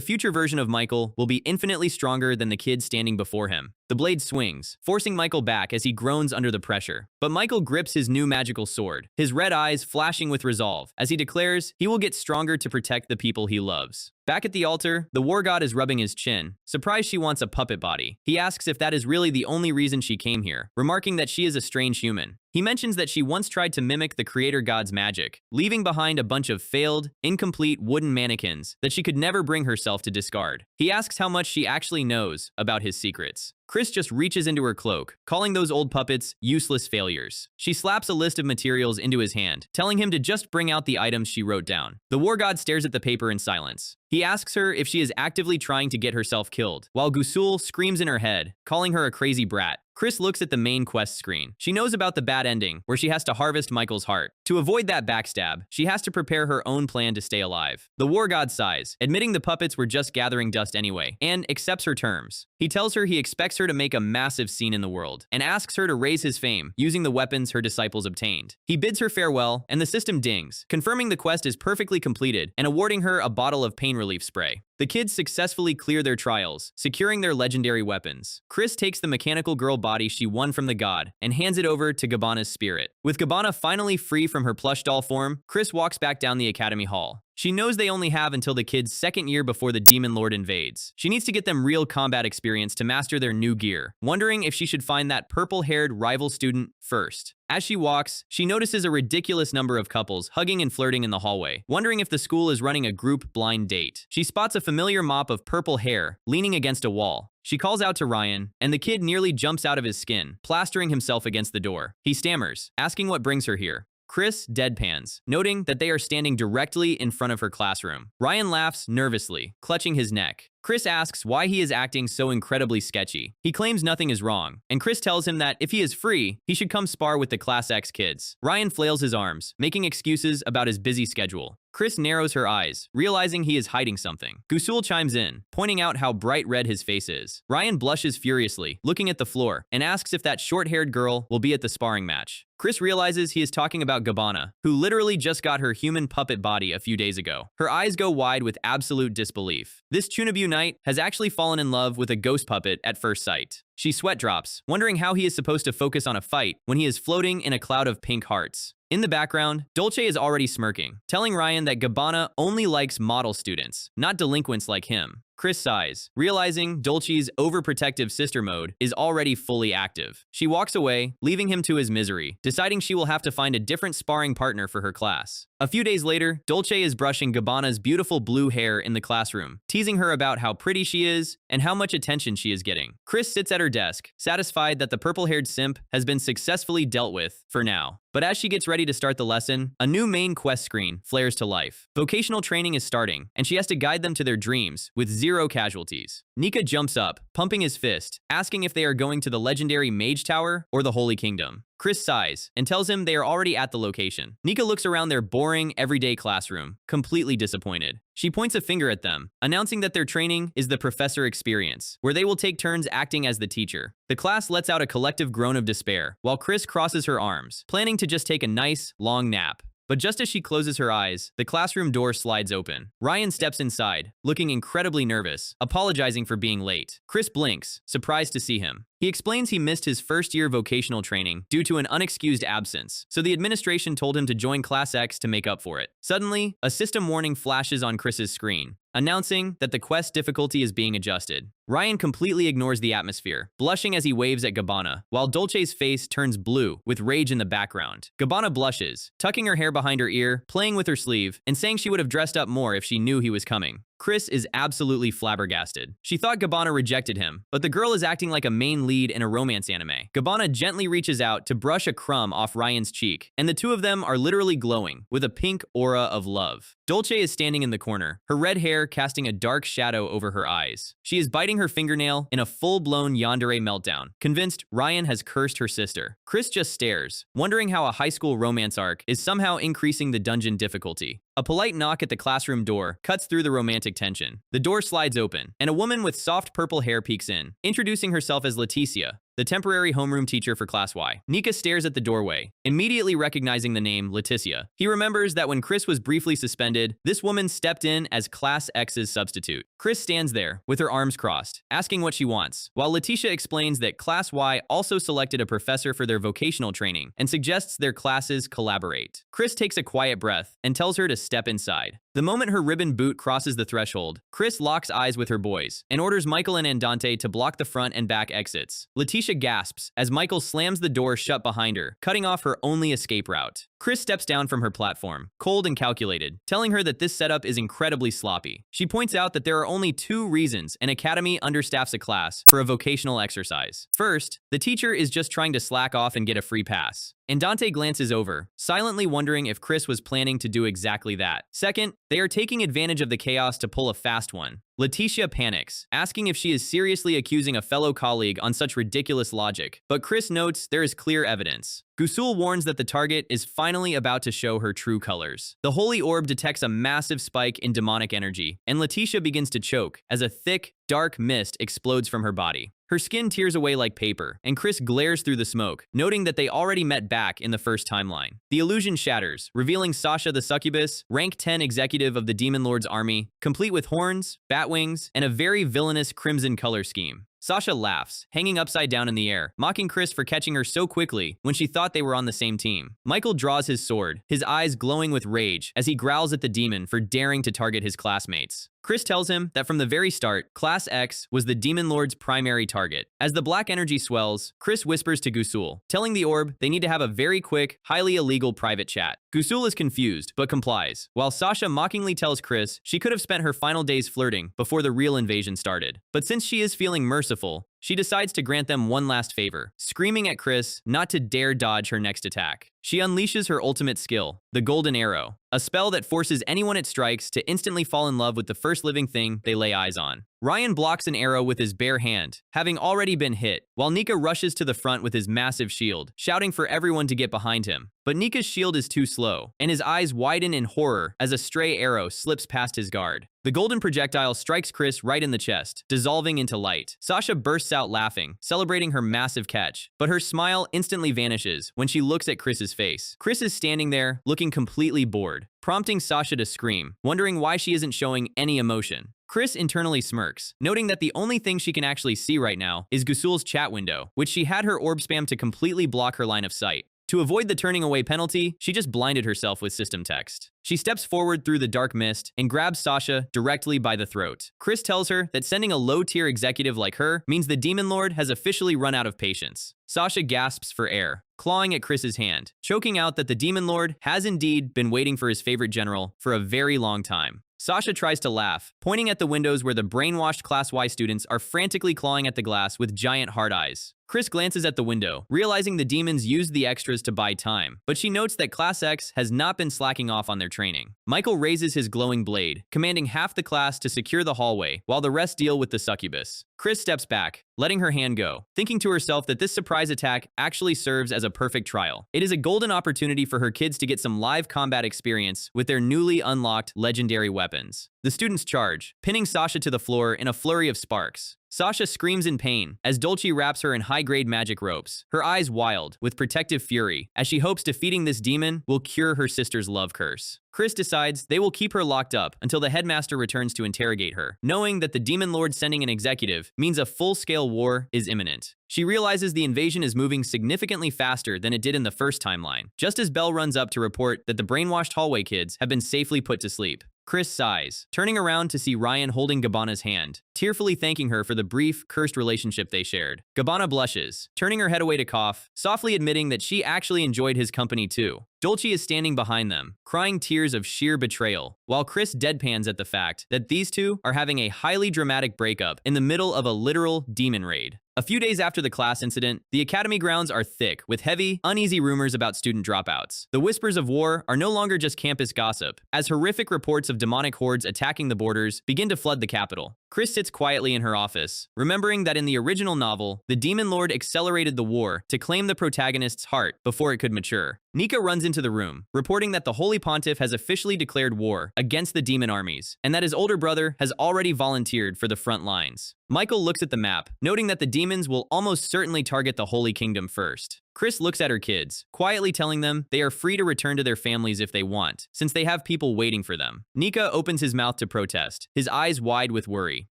future version of Michael will be infinitely stronger than the kid standing before him. The blade swings, forcing Michael back as he groans under the pressure. But Michael grips his new magical sword, his red eyes flashing with resolve, as he declares he will get stronger to protect the people he loves. Back at the altar, the war god is rubbing his chin, surprised she wants a puppet body. He asks if that is really the only reason she came here, remarking that she is a strange human. He mentions that she once tried to mimic the creator god's magic, leaving behind a bunch of failed, incomplete wooden mannequins that she could never bring herself to discard. He asks how much she actually knows about his secrets. Chris just reaches into her cloak, calling those old puppets useless failures. She slaps a list of materials into his hand, telling him to just bring out the items she wrote down. The war god stares at the paper in silence. He asks her if she is actively trying to get herself killed, while Gusul screams in her head, calling her a crazy brat. Chris looks at the main quest screen. She knows about the bad ending, where she has to harvest Michael's heart. To avoid that backstab, she has to prepare her own plan to stay alive. The war god sighs, admitting the puppets were just gathering dust anyway, and accepts her terms. He tells her he expects her to make a massive scene in the world, and asks her to raise his fame using the weapons her disciples obtained. He bids her farewell, and the system dings, confirming the quest is perfectly completed and awarding her a bottle of pain relief spray. The kids successfully clear their trials, securing their legendary weapons. Chris takes the mechanical girl body she won from the god and hands it over to Gabbana's spirit. With Gabbana finally free from her plush doll form, Chris walks back down the academy hall. She knows they only have until the kids' second year before the Demon Lord invades. She needs to get them real combat experience to master their new gear, wondering if she should find that purple-haired rival student first. As she walks, she notices a ridiculous number of couples hugging and flirting in the hallway, wondering if the school is running a group blind date. She spots a familiar mop of purple hair leaning against a wall. She calls out to Ryan, and the kid nearly jumps out of his skin, plastering himself against the door. He stammers, asking what brings her here. Chris deadpans, noting that they are standing directly in front of her classroom. Ryan laughs nervously, clutching his neck. Chris asks why he is acting so incredibly sketchy. He claims nothing is wrong, and Chris tells him that if he is free, he should come spar with the Class X kids. Ryan flails his arms, making excuses about his busy schedule. Chris narrows her eyes, realizing he is hiding something. Gusul chimes in, pointing out how bright red his face is. Ryan blushes furiously, looking at the floor, and asks if that short-haired girl will be at the sparring match. Chris realizes he is talking about Gabbana, who literally just got her human puppet body a few days ago. Her eyes go wide with absolute disbelief. This Chunabu knight has actually fallen in love with a ghost puppet at first sight. She sweat drops, wondering how he is supposed to focus on a fight when he is floating in a cloud of pink hearts. In the background, Dolce is already smirking, telling Ryan that Gabbana only likes model students, not delinquents like him. Chris sighs, realizing Dolce's overprotective sister mode is already fully active. She walks away, leaving him to his misery, deciding she will have to find a different sparring partner for her class. A few days later, Dolce is brushing Gabbana's beautiful blue hair in the classroom, teasing her about how pretty she is and how much attention she is getting. Chris sits at her desk, satisfied that the purple-haired simp has been successfully dealt with for now. But as she gets ready to start the lesson, a new main quest screen flares to life. Vocational training is starting, and she has to guide them to their dreams with zero casualties. Nika jumps up, pumping his fist, asking if they are going to the legendary Mage Tower or the Holy Kingdom. Chris sighs and tells him they are already at the location. Nika looks around their boring, everyday classroom, completely disappointed. She points a finger at them, announcing that their training is the professor experience, where they will take turns acting as the teacher. The class lets out a collective groan of despair, while Chris crosses her arms, planning to just take a nice, long nap. But just as she closes her eyes, the classroom door slides open. Ryan steps inside, looking incredibly nervous, apologizing for being late. Chris blinks, surprised to see him. He explains he missed his first-year vocational training due to an unexcused absence, so the administration told him to join Class X to make up for it. Suddenly, a system warning flashes on Chris's screen, announcing that the quest difficulty is being adjusted. Ryan completely ignores the atmosphere, blushing as he waves at Gabbana, while Dolce's face turns blue with rage in the background. Gabbana blushes, tucking her hair behind her ear, playing with her sleeve, and saying she would have dressed up more if she knew he was coming. Chris is absolutely flabbergasted. She thought Gabbana rejected him, but the girl is acting like a main lead in a romance anime. Gabbana gently reaches out to brush a crumb off Ryan's cheek, and the two of them are literally glowing with a pink aura of love. Dolce is standing in the corner, her red hair casting a dark shadow over her eyes. She is biting her fingernail in a full-blown yandere meltdown, convinced Ryan has cursed her sister. Chris just stares, wondering how a high school romance arc is somehow increasing the dungeon difficulty. A polite knock at the classroom door cuts through the romantic tension. The door slides open, and a woman with soft purple hair peeks in, introducing herself as Leticia, the temporary homeroom teacher for Class Y. Nika stares at the doorway, immediately recognizing the name Leticia. He remembers that when Chris was briefly suspended, this woman stepped in as Class X's substitute. Chris stands there, with her arms crossed, asking what she wants, while Leticia explains that Class Y also selected a professor for their vocational training and suggests their classes collaborate. Chris takes a quiet breath and tells her to step inside. The moment her ribbon boot crosses the threshold, Chris locks eyes with her boys and orders Michael and Andante to block the front and back exits. Leticia gasps as Michael slams the door shut behind her, cutting off her only escape route. Chris steps down from her platform, cold and calculated, telling her that this setup is incredibly sloppy. She points out that there are only 2 reasons an academy understaffs a class for a vocational exercise. First, the teacher is just trying to slack off and get a free pass. And Dante glances over, silently wondering if Chris was planning to do exactly that. Second, they are taking advantage of the chaos to pull a fast one. Letitia panics, asking if she is seriously accusing a fellow colleague on such ridiculous logic, but Chris notes there is clear evidence. Gusul warns that the target is finally about to show her true colors. The holy orb detects a massive spike in demonic energy, and Letitia begins to choke as a thick, dark mist explodes from her body. Her skin tears away like paper, and Chris glares through the smoke, noting that they already met back in the first timeline. The illusion shatters, revealing Sasha the succubus, rank 10 executive of the Demon Lord's army, complete with horns, bat wings, and a very villainous crimson color scheme. Sasha laughs, hanging upside down in the air, mocking Chris for catching her so quickly when she thought they were on the same team. Michael draws his sword, his eyes glowing with rage as he growls at the demon for daring to target his classmates. Chris tells him that from the very start, Class X was the Demon Lord's primary target. As the black energy swells, Chris whispers to Gusul, telling the orb they need to have a very quick, highly illegal private chat. Gusul is confused, but complies, while Sasha mockingly tells Chris she could have spent her final days flirting before the real invasion started. But since she is feeling merciful, she decides to grant them one last favor, screaming at Chris not to dare dodge her next attack. She unleashes her ultimate skill, the Golden Arrow, a spell that forces anyone it strikes to instantly fall in love with the first living thing they lay eyes on. Ryan blocks an arrow with his bare hand, having already been hit, while Nika rushes to the front with his massive shield, shouting for everyone to get behind him. But Nika's shield is too slow, and his eyes widen in horror as a stray arrow slips past his guard. The golden projectile strikes Chris right in the chest, dissolving into light. Sasha bursts out laughing, celebrating her massive catch, but her smile instantly vanishes when she looks at Chris's face. Chris is standing there, looking completely bored, prompting Sasha to scream, wondering why she isn't showing any emotion. Chris internally smirks, noting that the only thing she can actually see right now is Gusul's chat window, which she had her orb spam to completely block her line of sight. To avoid the turning away penalty, she just blinded herself with system text. She steps forward through the dark mist and grabs Sasha directly by the throat. Chris tells her that sending a low-tier executive like her means the Demon Lord has officially run out of patience. Sasha gasps for air, clawing at Chris's hand, choking out that the Demon Lord has indeed been waiting for his favorite general for a very long time. Sasha tries to laugh, pointing at the windows where the brainwashed Class Y students are frantically clawing at the glass with giant hard eyes. Chris glances at the window, realizing the demons used the extras to buy time, but she notes that Class X has not been slacking off on their training. Michael raises his glowing blade, commanding half the class to secure the hallway, while the rest deal with the succubus. Chris steps back, letting her hand go, thinking to herself that this surprise attack actually serves as a perfect trial. It is a golden opportunity for her kids to get some live combat experience with their newly unlocked legendary weapons. The students charge, pinning Sasha to the floor in a flurry of sparks. Sasha screams in pain as Dolce wraps her in high-grade magic ropes, her eyes wild with protective fury, as she hopes defeating this demon will cure her sister's love curse. Chris decides they will keep her locked up until the headmaster returns to interrogate her, knowing that the Demon Lord sending an executive means a full-scale war is imminent. She realizes the invasion is moving significantly faster than it did in the first timeline, just as Belle runs up to report that the brainwashed hallway kids have been safely put to sleep. Chris sighs, turning around to see Ryan holding Gabbana's hand, tearfully thanking her for the brief, cursed relationship they shared. Gabbana blushes, turning her head away to cough, softly admitting that she actually enjoyed his company too. Dolce is standing behind them, crying tears of sheer betrayal, while Chris deadpans at the fact that these two are having a highly dramatic breakup in the middle of a literal demon raid. A few days after the class incident, the academy grounds are thick with heavy, uneasy rumors about student dropouts. The whispers of war are no longer just campus gossip, as horrific reports of demonic hordes attacking the borders begin to flood the capital. Chris sits quietly in her office, remembering that in the original novel, the Demon Lord accelerated the war to claim the protagonist's heart before it could mature. Nika runs into the room, reporting that the Holy Pontiff has officially declared war against the demon armies, and that his older brother has already volunteered for the front lines. Michael looks at the map, noting that the demons will almost certainly target the Holy Kingdom first. Chris looks at her kids, quietly telling them they are free to return to their families if they want, since they have people waiting for them. Nika opens his mouth to protest, his eyes wide with worry.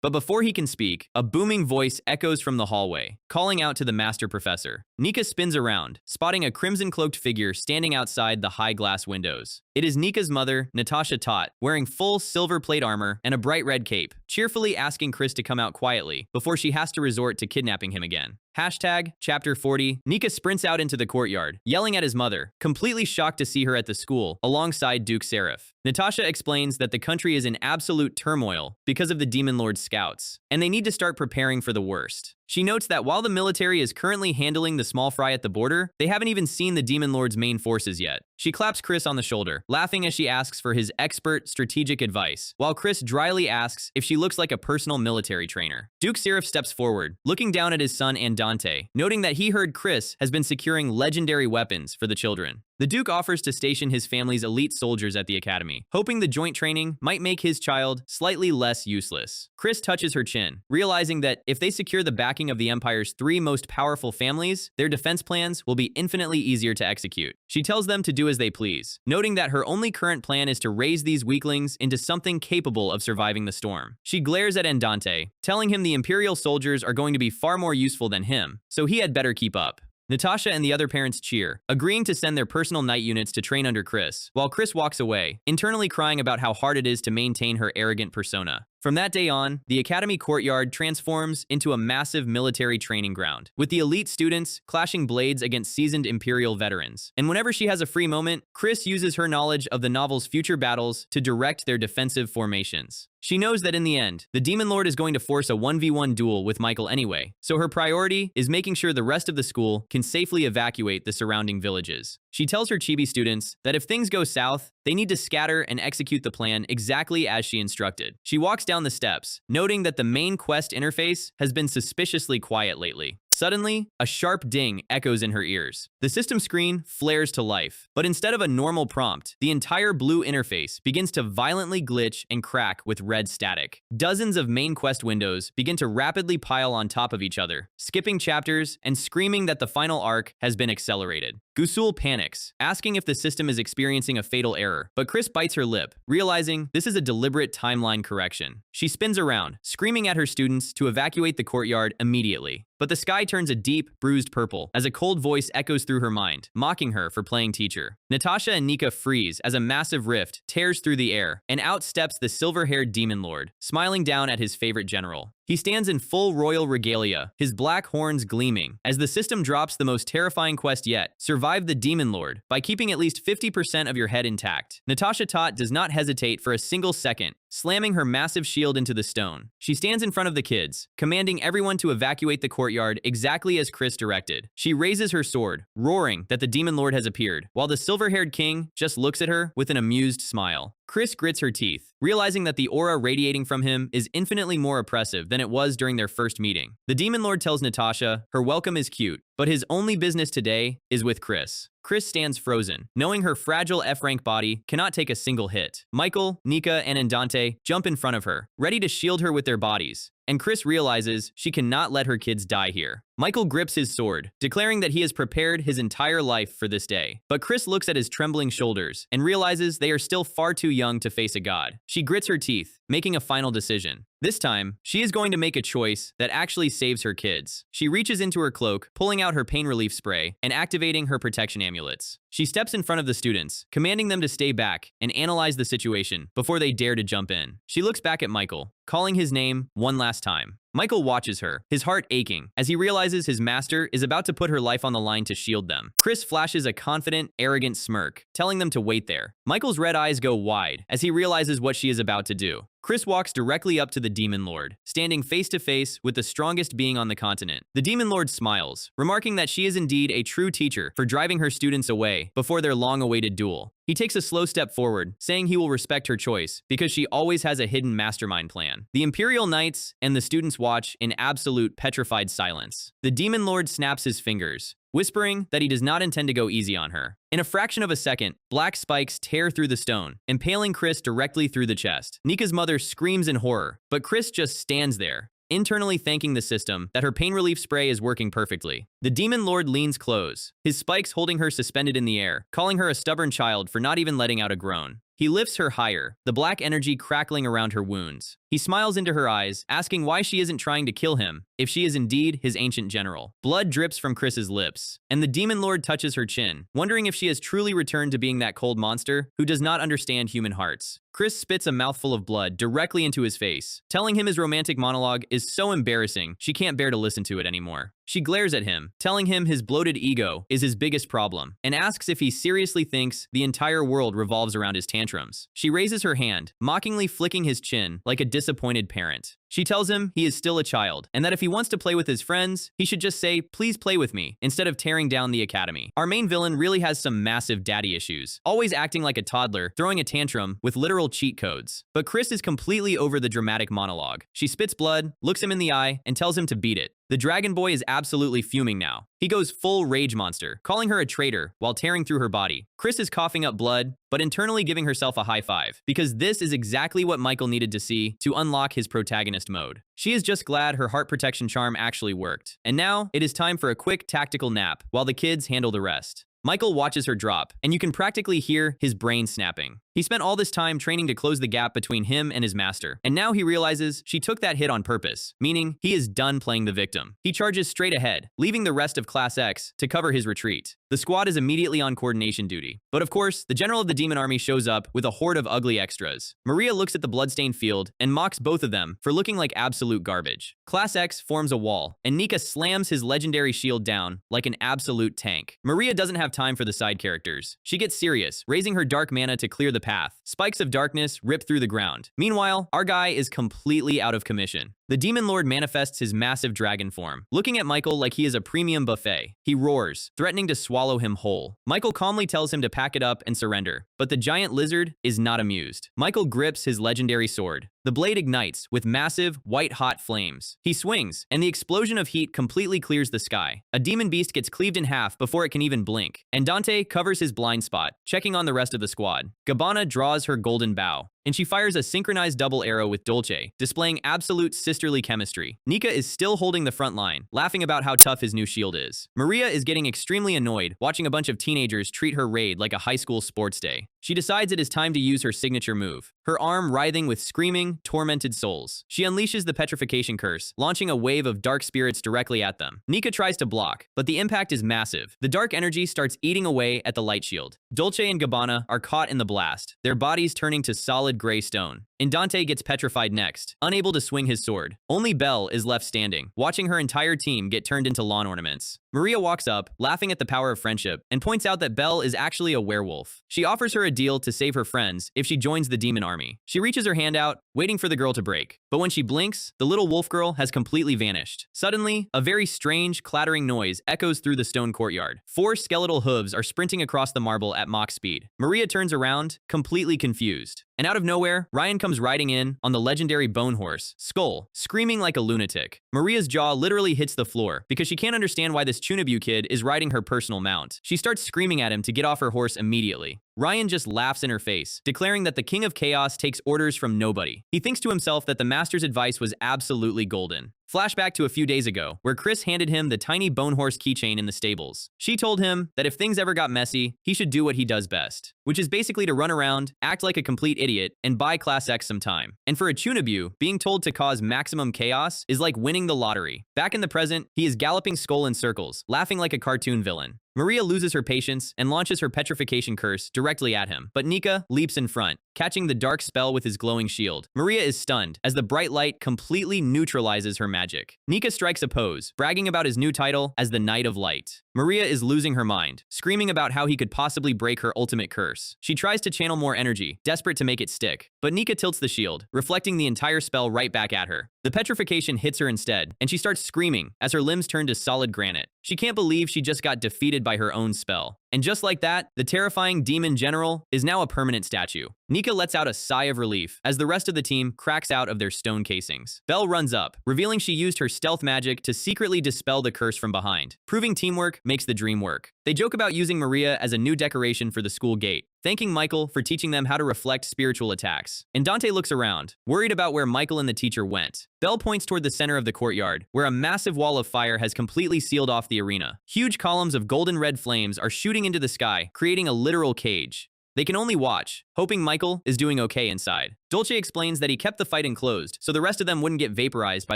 But before he can speak, a booming voice echoes from the hallway, calling out to the master professor. Nika spins around, spotting a crimson-cloaked figure standing outside the high glass windows. It is Nika's mother, Natasha Tot, wearing full silver plate armor and a bright red cape, cheerfully asking Chris to come out quietly before she has to resort to kidnapping him again. Hashtag Chapter 40. Nika sprints out into the courtyard, yelling at his mother, completely shocked to see her at the school, alongside Duke Seraph. Natasha explains that the country is in absolute turmoil because of the Demon Lord's scouts, and they need to start preparing for the worst. She notes that while the military is currently handling the small fry at the border, they haven't even seen the Demon Lord's main forces yet. She claps Chris on the shoulder, laughing as she asks for his expert strategic advice, while Chris dryly asks if she looks like a personal military trainer. Duke Seraph steps forward, looking down at his son Andante, noting that he heard Chris has been securing legendary weapons for the children. The Duke offers to station his family's elite soldiers at the academy, hoping the joint training might make his child slightly less useless. Chris touches her chin, realizing that if they secure the backing of the Empire's 3 most powerful families, their defense plans will be infinitely easier to execute. She tells them to do as they please, noting that her only current plan is to raise these weaklings into something capable of surviving the storm. She glares at Andante, telling him the Imperial soldiers are going to be far more useful than him, so he had better keep up. Natasha and the other parents cheer, agreeing to send their personal night units to train under Chris, while Chris walks away, internally crying about how hard it is to maintain her arrogant persona. From that day on, the academy courtyard transforms into a massive military training ground, with the elite students clashing blades against seasoned Imperial veterans. And whenever she has a free moment, Chris uses her knowledge of the novel's future battles to direct their defensive formations. She knows that in the end, the Demon Lord is going to force a 1v1 duel with Michael anyway, so her priority is making sure the rest of the school can safely evacuate the surrounding villages. She tells her chibi students that if things go south, they need to scatter and execute the plan exactly as she instructed. She walks down the steps, noting that the main quest interface has been suspiciously quiet lately. Suddenly, a sharp ding echoes in her ears. The system screen flares to life, but instead of a normal prompt, the entire blue interface begins to violently glitch and crack with red static. Dozens of main quest windows begin to rapidly pile on top of each other, skipping chapters and screaming that the final arc has been accelerated. Gusul panics, asking if the system is experiencing a fatal error, but Chris bites her lip, realizing this is a deliberate timeline correction. She spins around, screaming at her students to evacuate the courtyard immediately. But the sky turns a deep, bruised purple as a cold voice echoes through her mind, mocking her for playing teacher. Natasha and Nika freeze as a massive rift tears through the air, and out steps the silver-haired Demon Lord, smiling down at his favorite general. He stands in full royal regalia, his black horns gleaming, as the system drops the most terrifying quest yet: survive the Demon Lord by keeping at least 50% of your head intact. Natasha Tot does not hesitate for a single second, slamming her massive shield into the stone. She stands in front of the kids, commanding everyone to evacuate the courtyard exactly as Chris directed. She raises her sword, roaring that the Demon Lord has appeared, while the silver-haired king just looks at her with an amused smile. Chris grits her teeth, realizing that the aura radiating from him is infinitely more oppressive than it was during their first meeting. The Demon Lord tells Natasha her welcome is cute, but his only business today is with Chris. Chris stands frozen, knowing her fragile F-rank body cannot take a single hit. Michael, Nika, and Andante jump in front of her, ready to shield her with their bodies, and Chris realizes she cannot let her kids die here. Michael grips his sword, declaring that he has prepared his entire life for this day. But Chris looks at his trembling shoulders and realizes they are still far too young to face a god. She grits her teeth, making a final decision. This time, she is going to make a choice that actually saves her kids. She reaches into her cloak, pulling out her pain relief spray and activating her protection amulets. She steps in front of the students, commanding them to stay back and analyze the situation before they dare to jump in. She looks back at Michael, calling his name one last time. Michael watches her, his heart aching, as he realizes his master is about to put her life on the line to shield them. Chris flashes a confident, arrogant smirk, telling them to wait there. Michael's red eyes go wide as he realizes what she is about to do. Chris walks directly up to the Demon Lord, standing face to face with the strongest being on the continent. The Demon Lord smiles, remarking that she is indeed a true teacher for driving her students away before their long-awaited duel. He takes a slow step forward, saying he will respect her choice because she always has a hidden mastermind plan. The Imperial Knights and the students watch in absolute petrified silence. The Demon Lord snaps his fingers, whispering that he does not intend to go easy on her. In a fraction of a second, black spikes tear through the stone, impaling Chris directly through the chest. Nika's mother screams in horror, but Chris just stands there, internally thanking the system that her pain relief spray is working perfectly. The Demon Lord leans close, his spikes holding her suspended in the air, calling her a stubborn child for not even letting out a groan. He lifts her higher, the black energy crackling around her wounds. He smiles into her eyes, asking why she isn't trying to kill him, if she is indeed his ancient general. Blood drips from Chris's lips, and the demon lord touches her chin, wondering if she has truly returned to being that cold monster who does not understand human hearts. Chris spits a mouthful of blood directly into his face, telling him his romantic monologue is so embarrassing she can't bear to listen to it anymore. She glares at him, telling him his bloated ego is his biggest problem, and asks if he seriously thinks the entire world revolves around his tantrums. She raises her hand, mockingly flicking his chin like a disappointed parent. She tells him he is still a child, and that if he wants to play with his friends, he should just say, "Please play with me," instead of tearing down the academy. Our main villain really has some massive daddy issues, always acting like a toddler, throwing a tantrum with literal cheat codes. But Chris is completely over the dramatic monologue. She spits blood, looks him in the eye, and tells him to beat it. The dragon boy is absolutely fuming now. He goes full rage monster, calling her a traitor while tearing through her body. Chris is coughing up blood, but internally giving herself a high five, because this is exactly what Michael needed to see to unlock his protagonist mode. She is just glad her heart protection charm actually worked. And now, it is time for a quick tactical nap, while the kids handle the rest. Michael watches her drop, and you can practically hear his brain snapping. He spent all this time training to close the gap between him and his master, and now he realizes she took that hit on purpose, meaning he is done playing the victim. He charges straight ahead, leaving the rest of Class X to cover his retreat. The squad is immediately on coordination duty. But of course, the general of the demon army shows up with a horde of ugly extras. Maria looks at the bloodstained field and mocks both of them for looking like absolute garbage. Class X forms a wall, and Nika slams his legendary shield down like an absolute tank. Maria doesn't have time for the side characters. She gets serious, raising her dark mana to clear the path. Spikes of darkness rip through the ground. Meanwhile, our guy is completely out of commission. The demon lord manifests his massive dragon form, looking at Michael like he is a premium buffet. He roars, threatening to swallow him whole. Michael calmly tells him to pack it up and surrender, but the giant lizard is not amused. Michael grips his legendary sword. The blade ignites with massive, white-hot flames. He swings, and the explosion of heat completely clears the sky. A demon beast gets cleaved in half before it can even blink, and Dante covers his blind spot, checking on the rest of the squad. Gabbana draws her golden bow, and she fires a synchronized double arrow with Dolce, displaying absolute sisterly chemistry. Nika is still holding the front line, laughing about how tough his new shield is. Maria is getting extremely annoyed watching a bunch of teenagers treat her raid like a high school sports day. She decides it is time to use her signature move, her arm writhing with screaming, tormented souls. She unleashes the petrification curse, launching a wave of dark spirits directly at them. Nika tries to block, but the impact is massive. The dark energy starts eating away at the light shield. Dolce and Gabbana are caught in the blast, their bodies turning to solid gray stone. Indante gets petrified next, unable to swing his sword. Only Belle is left standing, watching her entire team get turned into lawn ornaments. Maria walks up, laughing at the power of friendship, and points out that Belle is actually a werewolf. She offers her a deal to save her friends if she joins the demon army. She reaches her hand out, waiting for the girl to break. But when she blinks, the little wolf girl has completely vanished. Suddenly, a very strange, clattering noise echoes through the stone courtyard. 4 skeletal hooves are sprinting across the marble at Mach speed. Maria turns around, completely confused. And out of nowhere, Ryan comes riding in on the legendary bone horse, Skull, screaming like a lunatic. Maria's jaw literally hits the floor because she can't understand why this Chunabu kid is riding her personal mount. She starts screaming at him to get off her horse immediately. Ryan just laughs in her face, declaring that the King of Chaos takes orders from nobody. He thinks to himself that the Master's advice was absolutely golden. Flashback to a few days ago, where Chris handed him the tiny bone horse keychain in the stables. She told him that if things ever got messy, he should do what he does best, which is basically to run around, act like a complete idiot, and buy Class X some time. And for a Chunabu, being told to cause maximum chaos is like winning the lottery. Back in the present, he is galloping Skull in circles, laughing like a cartoon villain. Maria loses her patience and launches her petrification curse directly at him, but Nika leaps in front, catching the dark spell with his glowing shield. Maria is stunned as the bright light completely neutralizes her magic. Nika strikes a pose, bragging about his new title as the Knight of Light. Maria is losing her mind, screaming about how he could possibly break her ultimate curse. She tries to channel more energy, desperate to make it stick, but Nika tilts the shield, reflecting the entire spell right back at her. The petrification hits her instead, and she starts screaming as her limbs turn to solid granite. She can't believe she just got defeated by her own spell. And just like that, the terrifying demon general is now a permanent statue. Nika lets out a sigh of relief as the rest of the team cracks out of their stone casings. Belle runs up, revealing she used her stealth magic to secretly dispel the curse from behind. Proving teamwork makes the dream work. They joke about using Maria as a new decoration for the school gate, thanking Michael for teaching them how to reflect spiritual attacks. And Dante looks around, worried about where Michael and the teacher went. Belle points toward the center of the courtyard, where a massive wall of fire has completely sealed off the arena. Huge columns of golden red flames are shooting into the sky, creating a literal cage. They can only watch, hoping Michael is doing okay inside. Dolce explains that he kept the fight enclosed so the rest of them wouldn't get vaporized by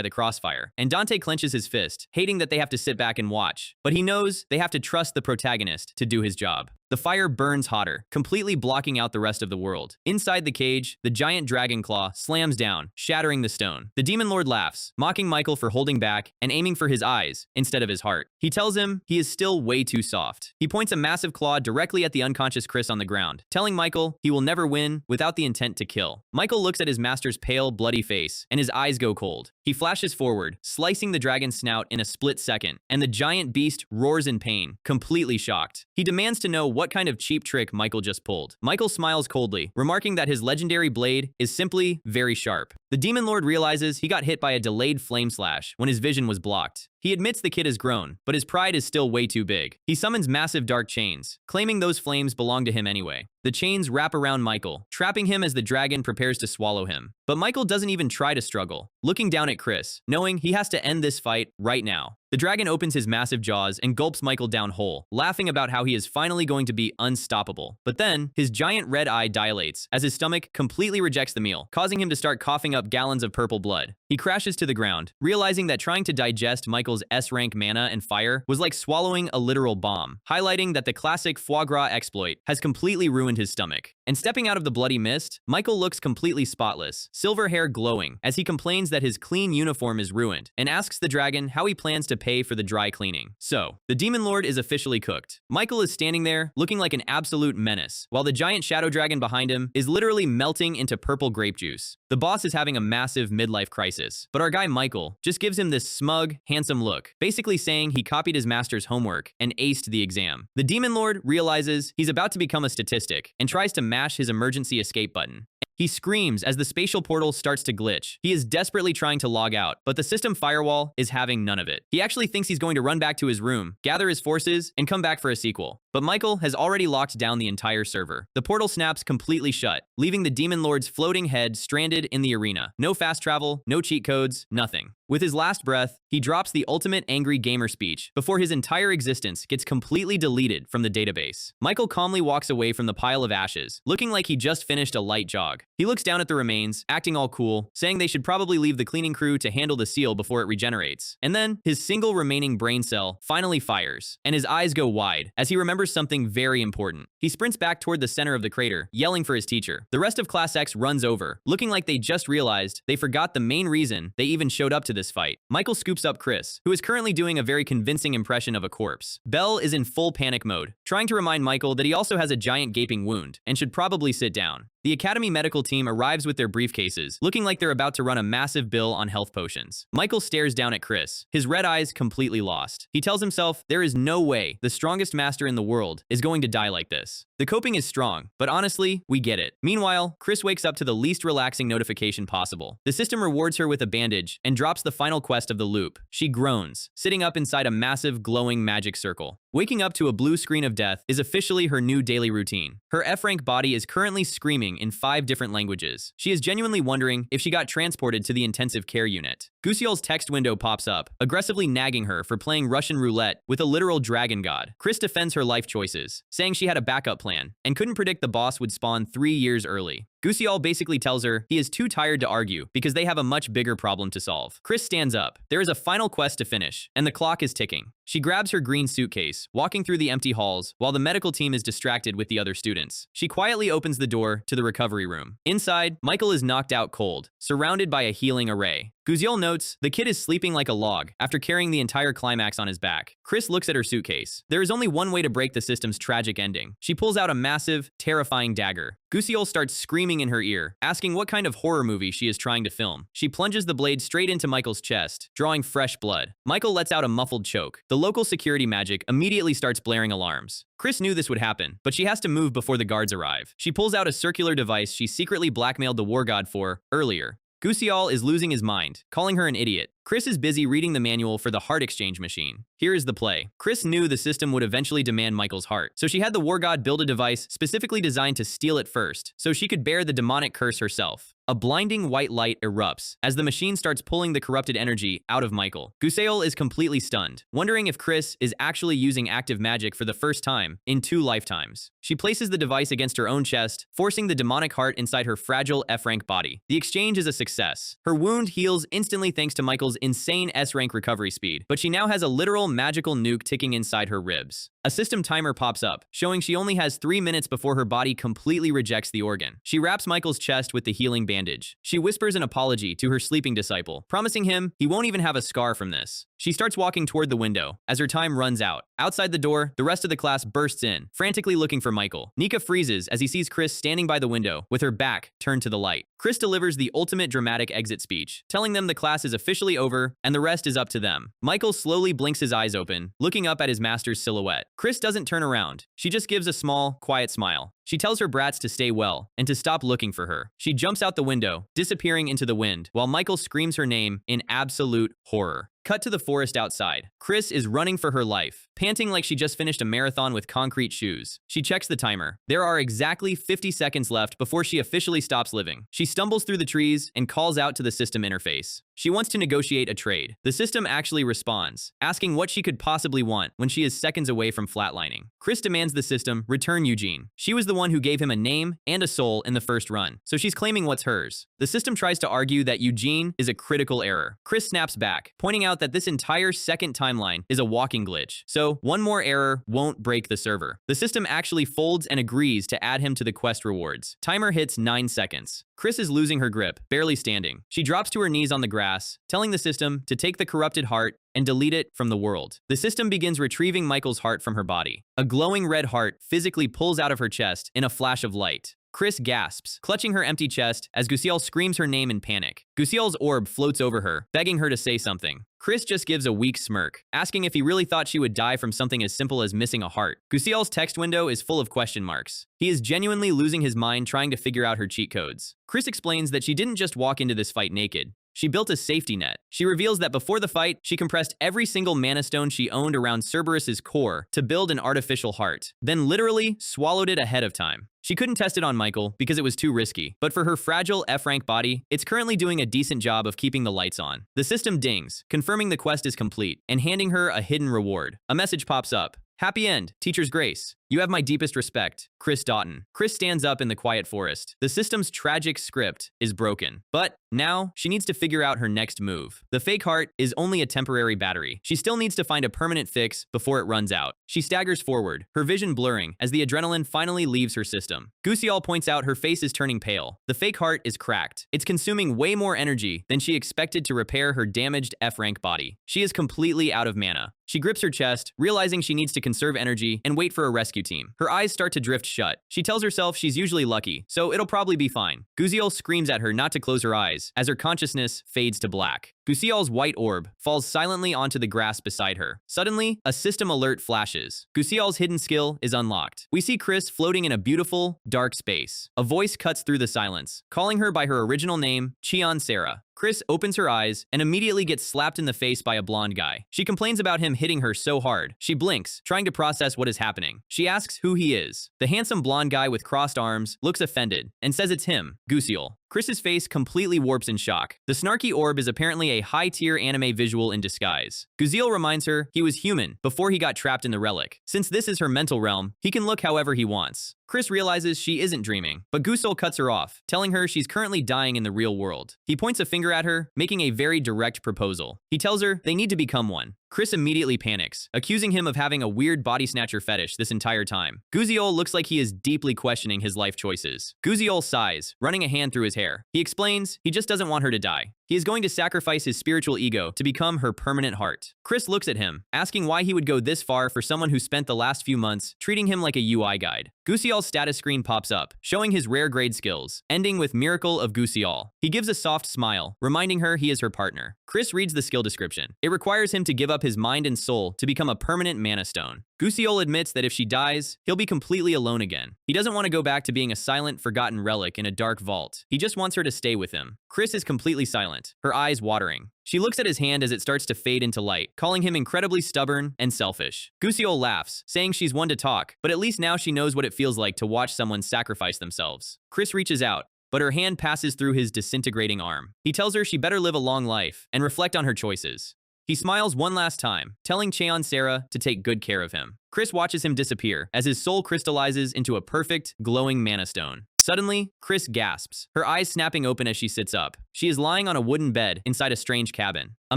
the crossfire, and Dante clenches his fist, hating that they have to sit back and watch. But he knows they have to trust the protagonist to do his job. The fire burns hotter, completely blocking out the rest of the world. Inside the cage, the giant dragon claw slams down, shattering the stone. The demon lord laughs, mocking Michael for holding back and aiming for his eyes instead of his heart. He tells him he is still way too soft. He points a massive claw directly at the unconscious Chris on the ground, telling Michael he will never win without the intent to kill. Michael looks at his master's pale, bloody face, and his eyes go cold. He flashes forward, slicing the dragon's snout in a split second, and the giant beast roars in pain, completely shocked. He demands to know what kind of cheap trick Michael just pulled. Michael smiles coldly, remarking that his legendary blade is simply very sharp. The demon lord realizes he got hit by a delayed flame slash when his vision was blocked. He admits the kid has grown, but his pride is still way too big. He summons massive dark chains, claiming those flames belong to him anyway. The chains wrap around Michael, trapping him as the dragon prepares to swallow him. But Michael doesn't even try to struggle, looking down at Chris, knowing he has to end this fight right now. The dragon opens his massive jaws and gulps Michael down whole, laughing about how he is finally going to be unstoppable. But then, his giant red eye dilates as his stomach completely rejects the meal, causing him to start coughing up gallons of purple blood. He crashes to the ground, realizing that trying to digest Michael's S-rank mana and fire was like swallowing a literal bomb, highlighting that the classic foie gras exploit has completely ruined his stomach. And stepping out of the bloody mist, Michael looks completely spotless, silver hair glowing, as he complains that his clean uniform is ruined, and asks the dragon how he plans to pay for the dry cleaning. So, the demon lord is officially cooked. Michael is standing there, looking like an absolute menace, while the giant shadow dragon behind him is literally melting into purple grape juice. The boss is having a massive midlife crisis, but our guy Michael just gives him this smug, handsome look, basically saying he copied his master's homework and aced the exam. The demon lord realizes he's about to become a statistic and tries to mash his emergency escape button. He screams as the spatial portal starts to glitch. He is desperately trying to log out, but the system firewall is having none of it. He actually thinks he's going to run back to his room, gather his forces, and come back for a sequel. But Michael has already locked down the entire server. The portal snaps completely shut, leaving the demon lord's floating head stranded in the arena. No fast travel, no cheat codes, nothing. With his last breath, he drops the ultimate angry gamer speech before his entire existence gets completely deleted from the database. Michael calmly walks away from the pile of ashes, looking like he just finished a light jog. He looks down at the remains, acting all cool, saying they should probably leave the cleaning crew to handle the seal before it regenerates. And then, his single remaining brain cell finally fires, and his eyes go wide as he remembers something very important. He sprints back toward the center of the crater, yelling for his teacher. The rest of Class X runs over, looking like they just realized they forgot the main reason they even showed up to this fight. Michael scoops up Chris, who is currently doing a very convincing impression of a corpse. Belle is in full panic mode, trying to remind Michael that he also has a giant gaping wound and should probably sit down. The Academy medical team arrives with their briefcases, looking like they're about to run a massive bill on health potions. Michael stares down at Chris, his red eyes completely lost. He tells himself there is no way the strongest master in the world is going to die like this. The coping is strong, but honestly, we get it. Meanwhile, Chris wakes up to the least relaxing notification possible. The system rewards her with a bandage and drops the final quest of the loop. She groans, sitting up inside a massive glowing magic circle. Waking up to a blue screen of death is officially her new daily routine. Her F-rank body is currently screaming in 5 different languages. She is genuinely wondering if she got transported to the intensive care unit. Gusiol's text window pops up, aggressively nagging her for playing Russian roulette with a literal dragon god. Chris defends her life choices, saying she had a backup plan and couldn't predict the boss would spawn 3 years early. Gusiol basically tells her he is too tired to argue because they have a much bigger problem to solve. Chris stands up. There is a final quest to finish, and the clock is ticking. She grabs her green suitcase, walking through the empty halls while the medical team is distracted with the other students. She quietly opens the door to the recovery room. Inside, Michael is knocked out cold, surrounded by a healing array. Gusiol notes the kid is sleeping like a log after carrying the entire climax on his back. Chris looks at her suitcase. There is only one way to break the system's tragic ending. She pulls out a massive, terrifying dagger. Gusiol starts screaming in her ear, asking what kind of horror movie she is trying to film. She plunges the blade straight into Michael's chest, drawing fresh blood. Michael lets out a muffled choke. The local security magic immediately starts blaring alarms. Chris knew this would happen, but she has to move before the guards arrive. She pulls out a circular device she secretly blackmailed the war god for earlier. Gusiol is losing his mind, calling her an idiot. Chris is busy reading the manual for the heart exchange machine. Here is the play. Chris knew the system would eventually demand Michael's heart, so she had the war god build a device specifically designed to steal it first, so she could bear the demonic curse herself. A blinding white light erupts as the machine starts pulling the corrupted energy out of Michael. Gusiol is completely stunned, wondering if Chris is actually using active magic for the first time in 2 lifetimes. She places the device against her own chest, forcing the demonic heart inside her fragile F-rank body. The exchange is a success. Her wound heals instantly thanks to Michael's insane S-rank recovery speed, but she now has a literal magical nuke ticking inside her ribs. A system timer pops up, showing she only has 3 minutes before her body completely rejects the organ. She wraps Michael's chest with the healing bandage. She whispers an apology to her sleeping disciple, promising him he won't even have a scar from this. She starts walking toward the window as her time runs out. Outside the door, the rest of the class bursts in, frantically looking for Michael. Nika freezes as he sees Chris standing by the window with her back turned to the light. Chris delivers the ultimate dramatic exit speech, telling them the class is officially over and the rest is up to them. Michael slowly blinks his eyes open, looking up at his master's silhouette. Chris doesn't turn around. She just gives a small, quiet smile. She tells her brats to stay well and to stop looking for her. She jumps out the window, disappearing into the wind, while Michael screams her name in absolute horror. Cut to the forest outside. Chris is running for her life, panting like she just finished a marathon with concrete shoes. She checks the timer. There are exactly 50 seconds left before she officially stops living. She stumbles through the trees and calls out to the system interface. She wants to negotiate a trade. The system actually responds, asking what she could possibly want when she is seconds away from flatlining. Chris demands the system return Eugene. She was the one who gave him a name and a soul in the first run, so she's claiming what's hers. The system tries to argue that Eugene is a critical error. Chris snaps back, pointing out that this entire second timeline is a walking glitch, so one more error won't break the server. The system actually folds and agrees to add him to the quest rewards. Timer hits 9 seconds. Chris is losing her grip, barely standing. She drops to her knees on the grass, telling the system to take the corrupted heart and delete it from the world. The system begins retrieving Michael's heart from her body. A glowing red heart physically pulls out of her chest in a flash of light. Chris gasps, clutching her empty chest as Gusiel screams her name in panic. Gusiel's orb floats over her, begging her to say something. Chris just gives a weak smirk, asking if he really thought she would die from something as simple as missing a heart. Gusiel's text window is full of question marks. He is genuinely losing his mind trying to figure out her cheat codes. Chris explains that she didn't just walk into this fight naked. She built a safety net. She reveals that before the fight, she compressed every single mana stone she owned around Cerberus's core to build an artificial heart, then literally swallowed it ahead of time. She couldn't test it on Michael because it was too risky, but for her fragile F-rank body, it's currently doing a decent job of keeping the lights on. The system dings, confirming the quest is complete, and handing her a hidden reward. A message pops up. Happy end, Teacher's Grace. You have my deepest respect, Chris Doughton. Chris stands up in the quiet forest. The system's tragic script is broken, but now she needs to figure out her next move. The fake heart is only a temporary battery. She still needs to find a permanent fix before it runs out. She staggers forward, her vision blurring as the adrenaline finally leaves her system. Gusiel points out her face is turning pale. The fake heart is cracked. It's consuming way more energy than she expected to repair her damaged F-rank body. She is completely out of mana. She grips her chest, realizing she needs to conserve energy and wait for a rescue team. Her eyes start to drift shut. She tells herself she's usually lucky, so it'll probably be fine. Gusiel screams at her not to close her eyes as her consciousness fades to black. Gusiel's white orb falls silently onto the grass beside her. Suddenly, a system alert flashes. Gusiel's hidden skill is unlocked. We see Chris floating in a beautiful, dark space. A voice cuts through the silence, calling her by her original name, Cheon Sarah. Chris opens her eyes and immediately gets slapped in the face by a blonde guy. She complains about him hitting her so hard. She blinks, trying to process what is happening. She asks who he is. The handsome blonde guy with crossed arms looks offended and says it's him, Gusiel. Chris's face completely warps in shock. The snarky orb is apparently a high-tier anime visual in disguise. Gusiel reminds her he was human before he got trapped in the relic. Since this is her mental realm, he can look however he wants. Chris realizes she isn't dreaming, but Gusiel cuts her off, telling her she's currently dying in the real world. He points a finger at her, making a very direct proposal. He tells her they need to become one. Chris immediately panics, accusing him of having a weird body snatcher fetish this entire time. Gusiel looks like he is deeply questioning his life choices. Gusiel sighs, running a hand through his hair. He explains he just doesn't want her to die. He is going to sacrifice his spiritual ego to become her permanent heart. Chris looks at him, asking why he would go this far for someone who spent the last few months treating him like a UI guide. Gusiel's status screen pops up, showing his rare grade skills, ending with Miracle of Gusiel. He gives a soft smile, reminding her he is her partner. Chris reads the skill description. It requires him to give up his mind and soul to become a permanent mana stone. Gusiel admits that if she dies, he'll be completely alone again. He doesn't want to go back to being a silent, forgotten relic in a dark vault. He just wants her to stay with him. Chris is completely silent, her eyes watering. She looks at his hand as it starts to fade into light, calling him incredibly stubborn and selfish. Gusiel laughs, saying she's one to talk, but at least now she knows what it feels like to watch someone sacrifice themselves. Chris reaches out, but her hand passes through his disintegrating arm. He tells her she better live a long life and reflect on her choices. He smiles one last time, telling Cheon Sarah to take good care of him. Chris watches him disappear as his soul crystallizes into a perfect, glowing mana stone. Suddenly, Chris gasps, her eyes snapping open as she sits up. She is lying on a wooden bed inside a strange cabin. A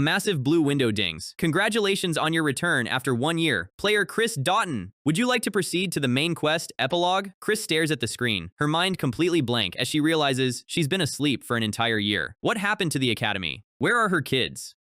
massive blue window dings. Congratulations on your return after 1 year. Player Chris Doughton. Would you like to proceed to the main quest, Epilogue? Chris stares at the screen, her mind completely blank as she realizes she's been asleep for an entire year. What happened to the academy? Where are her kids?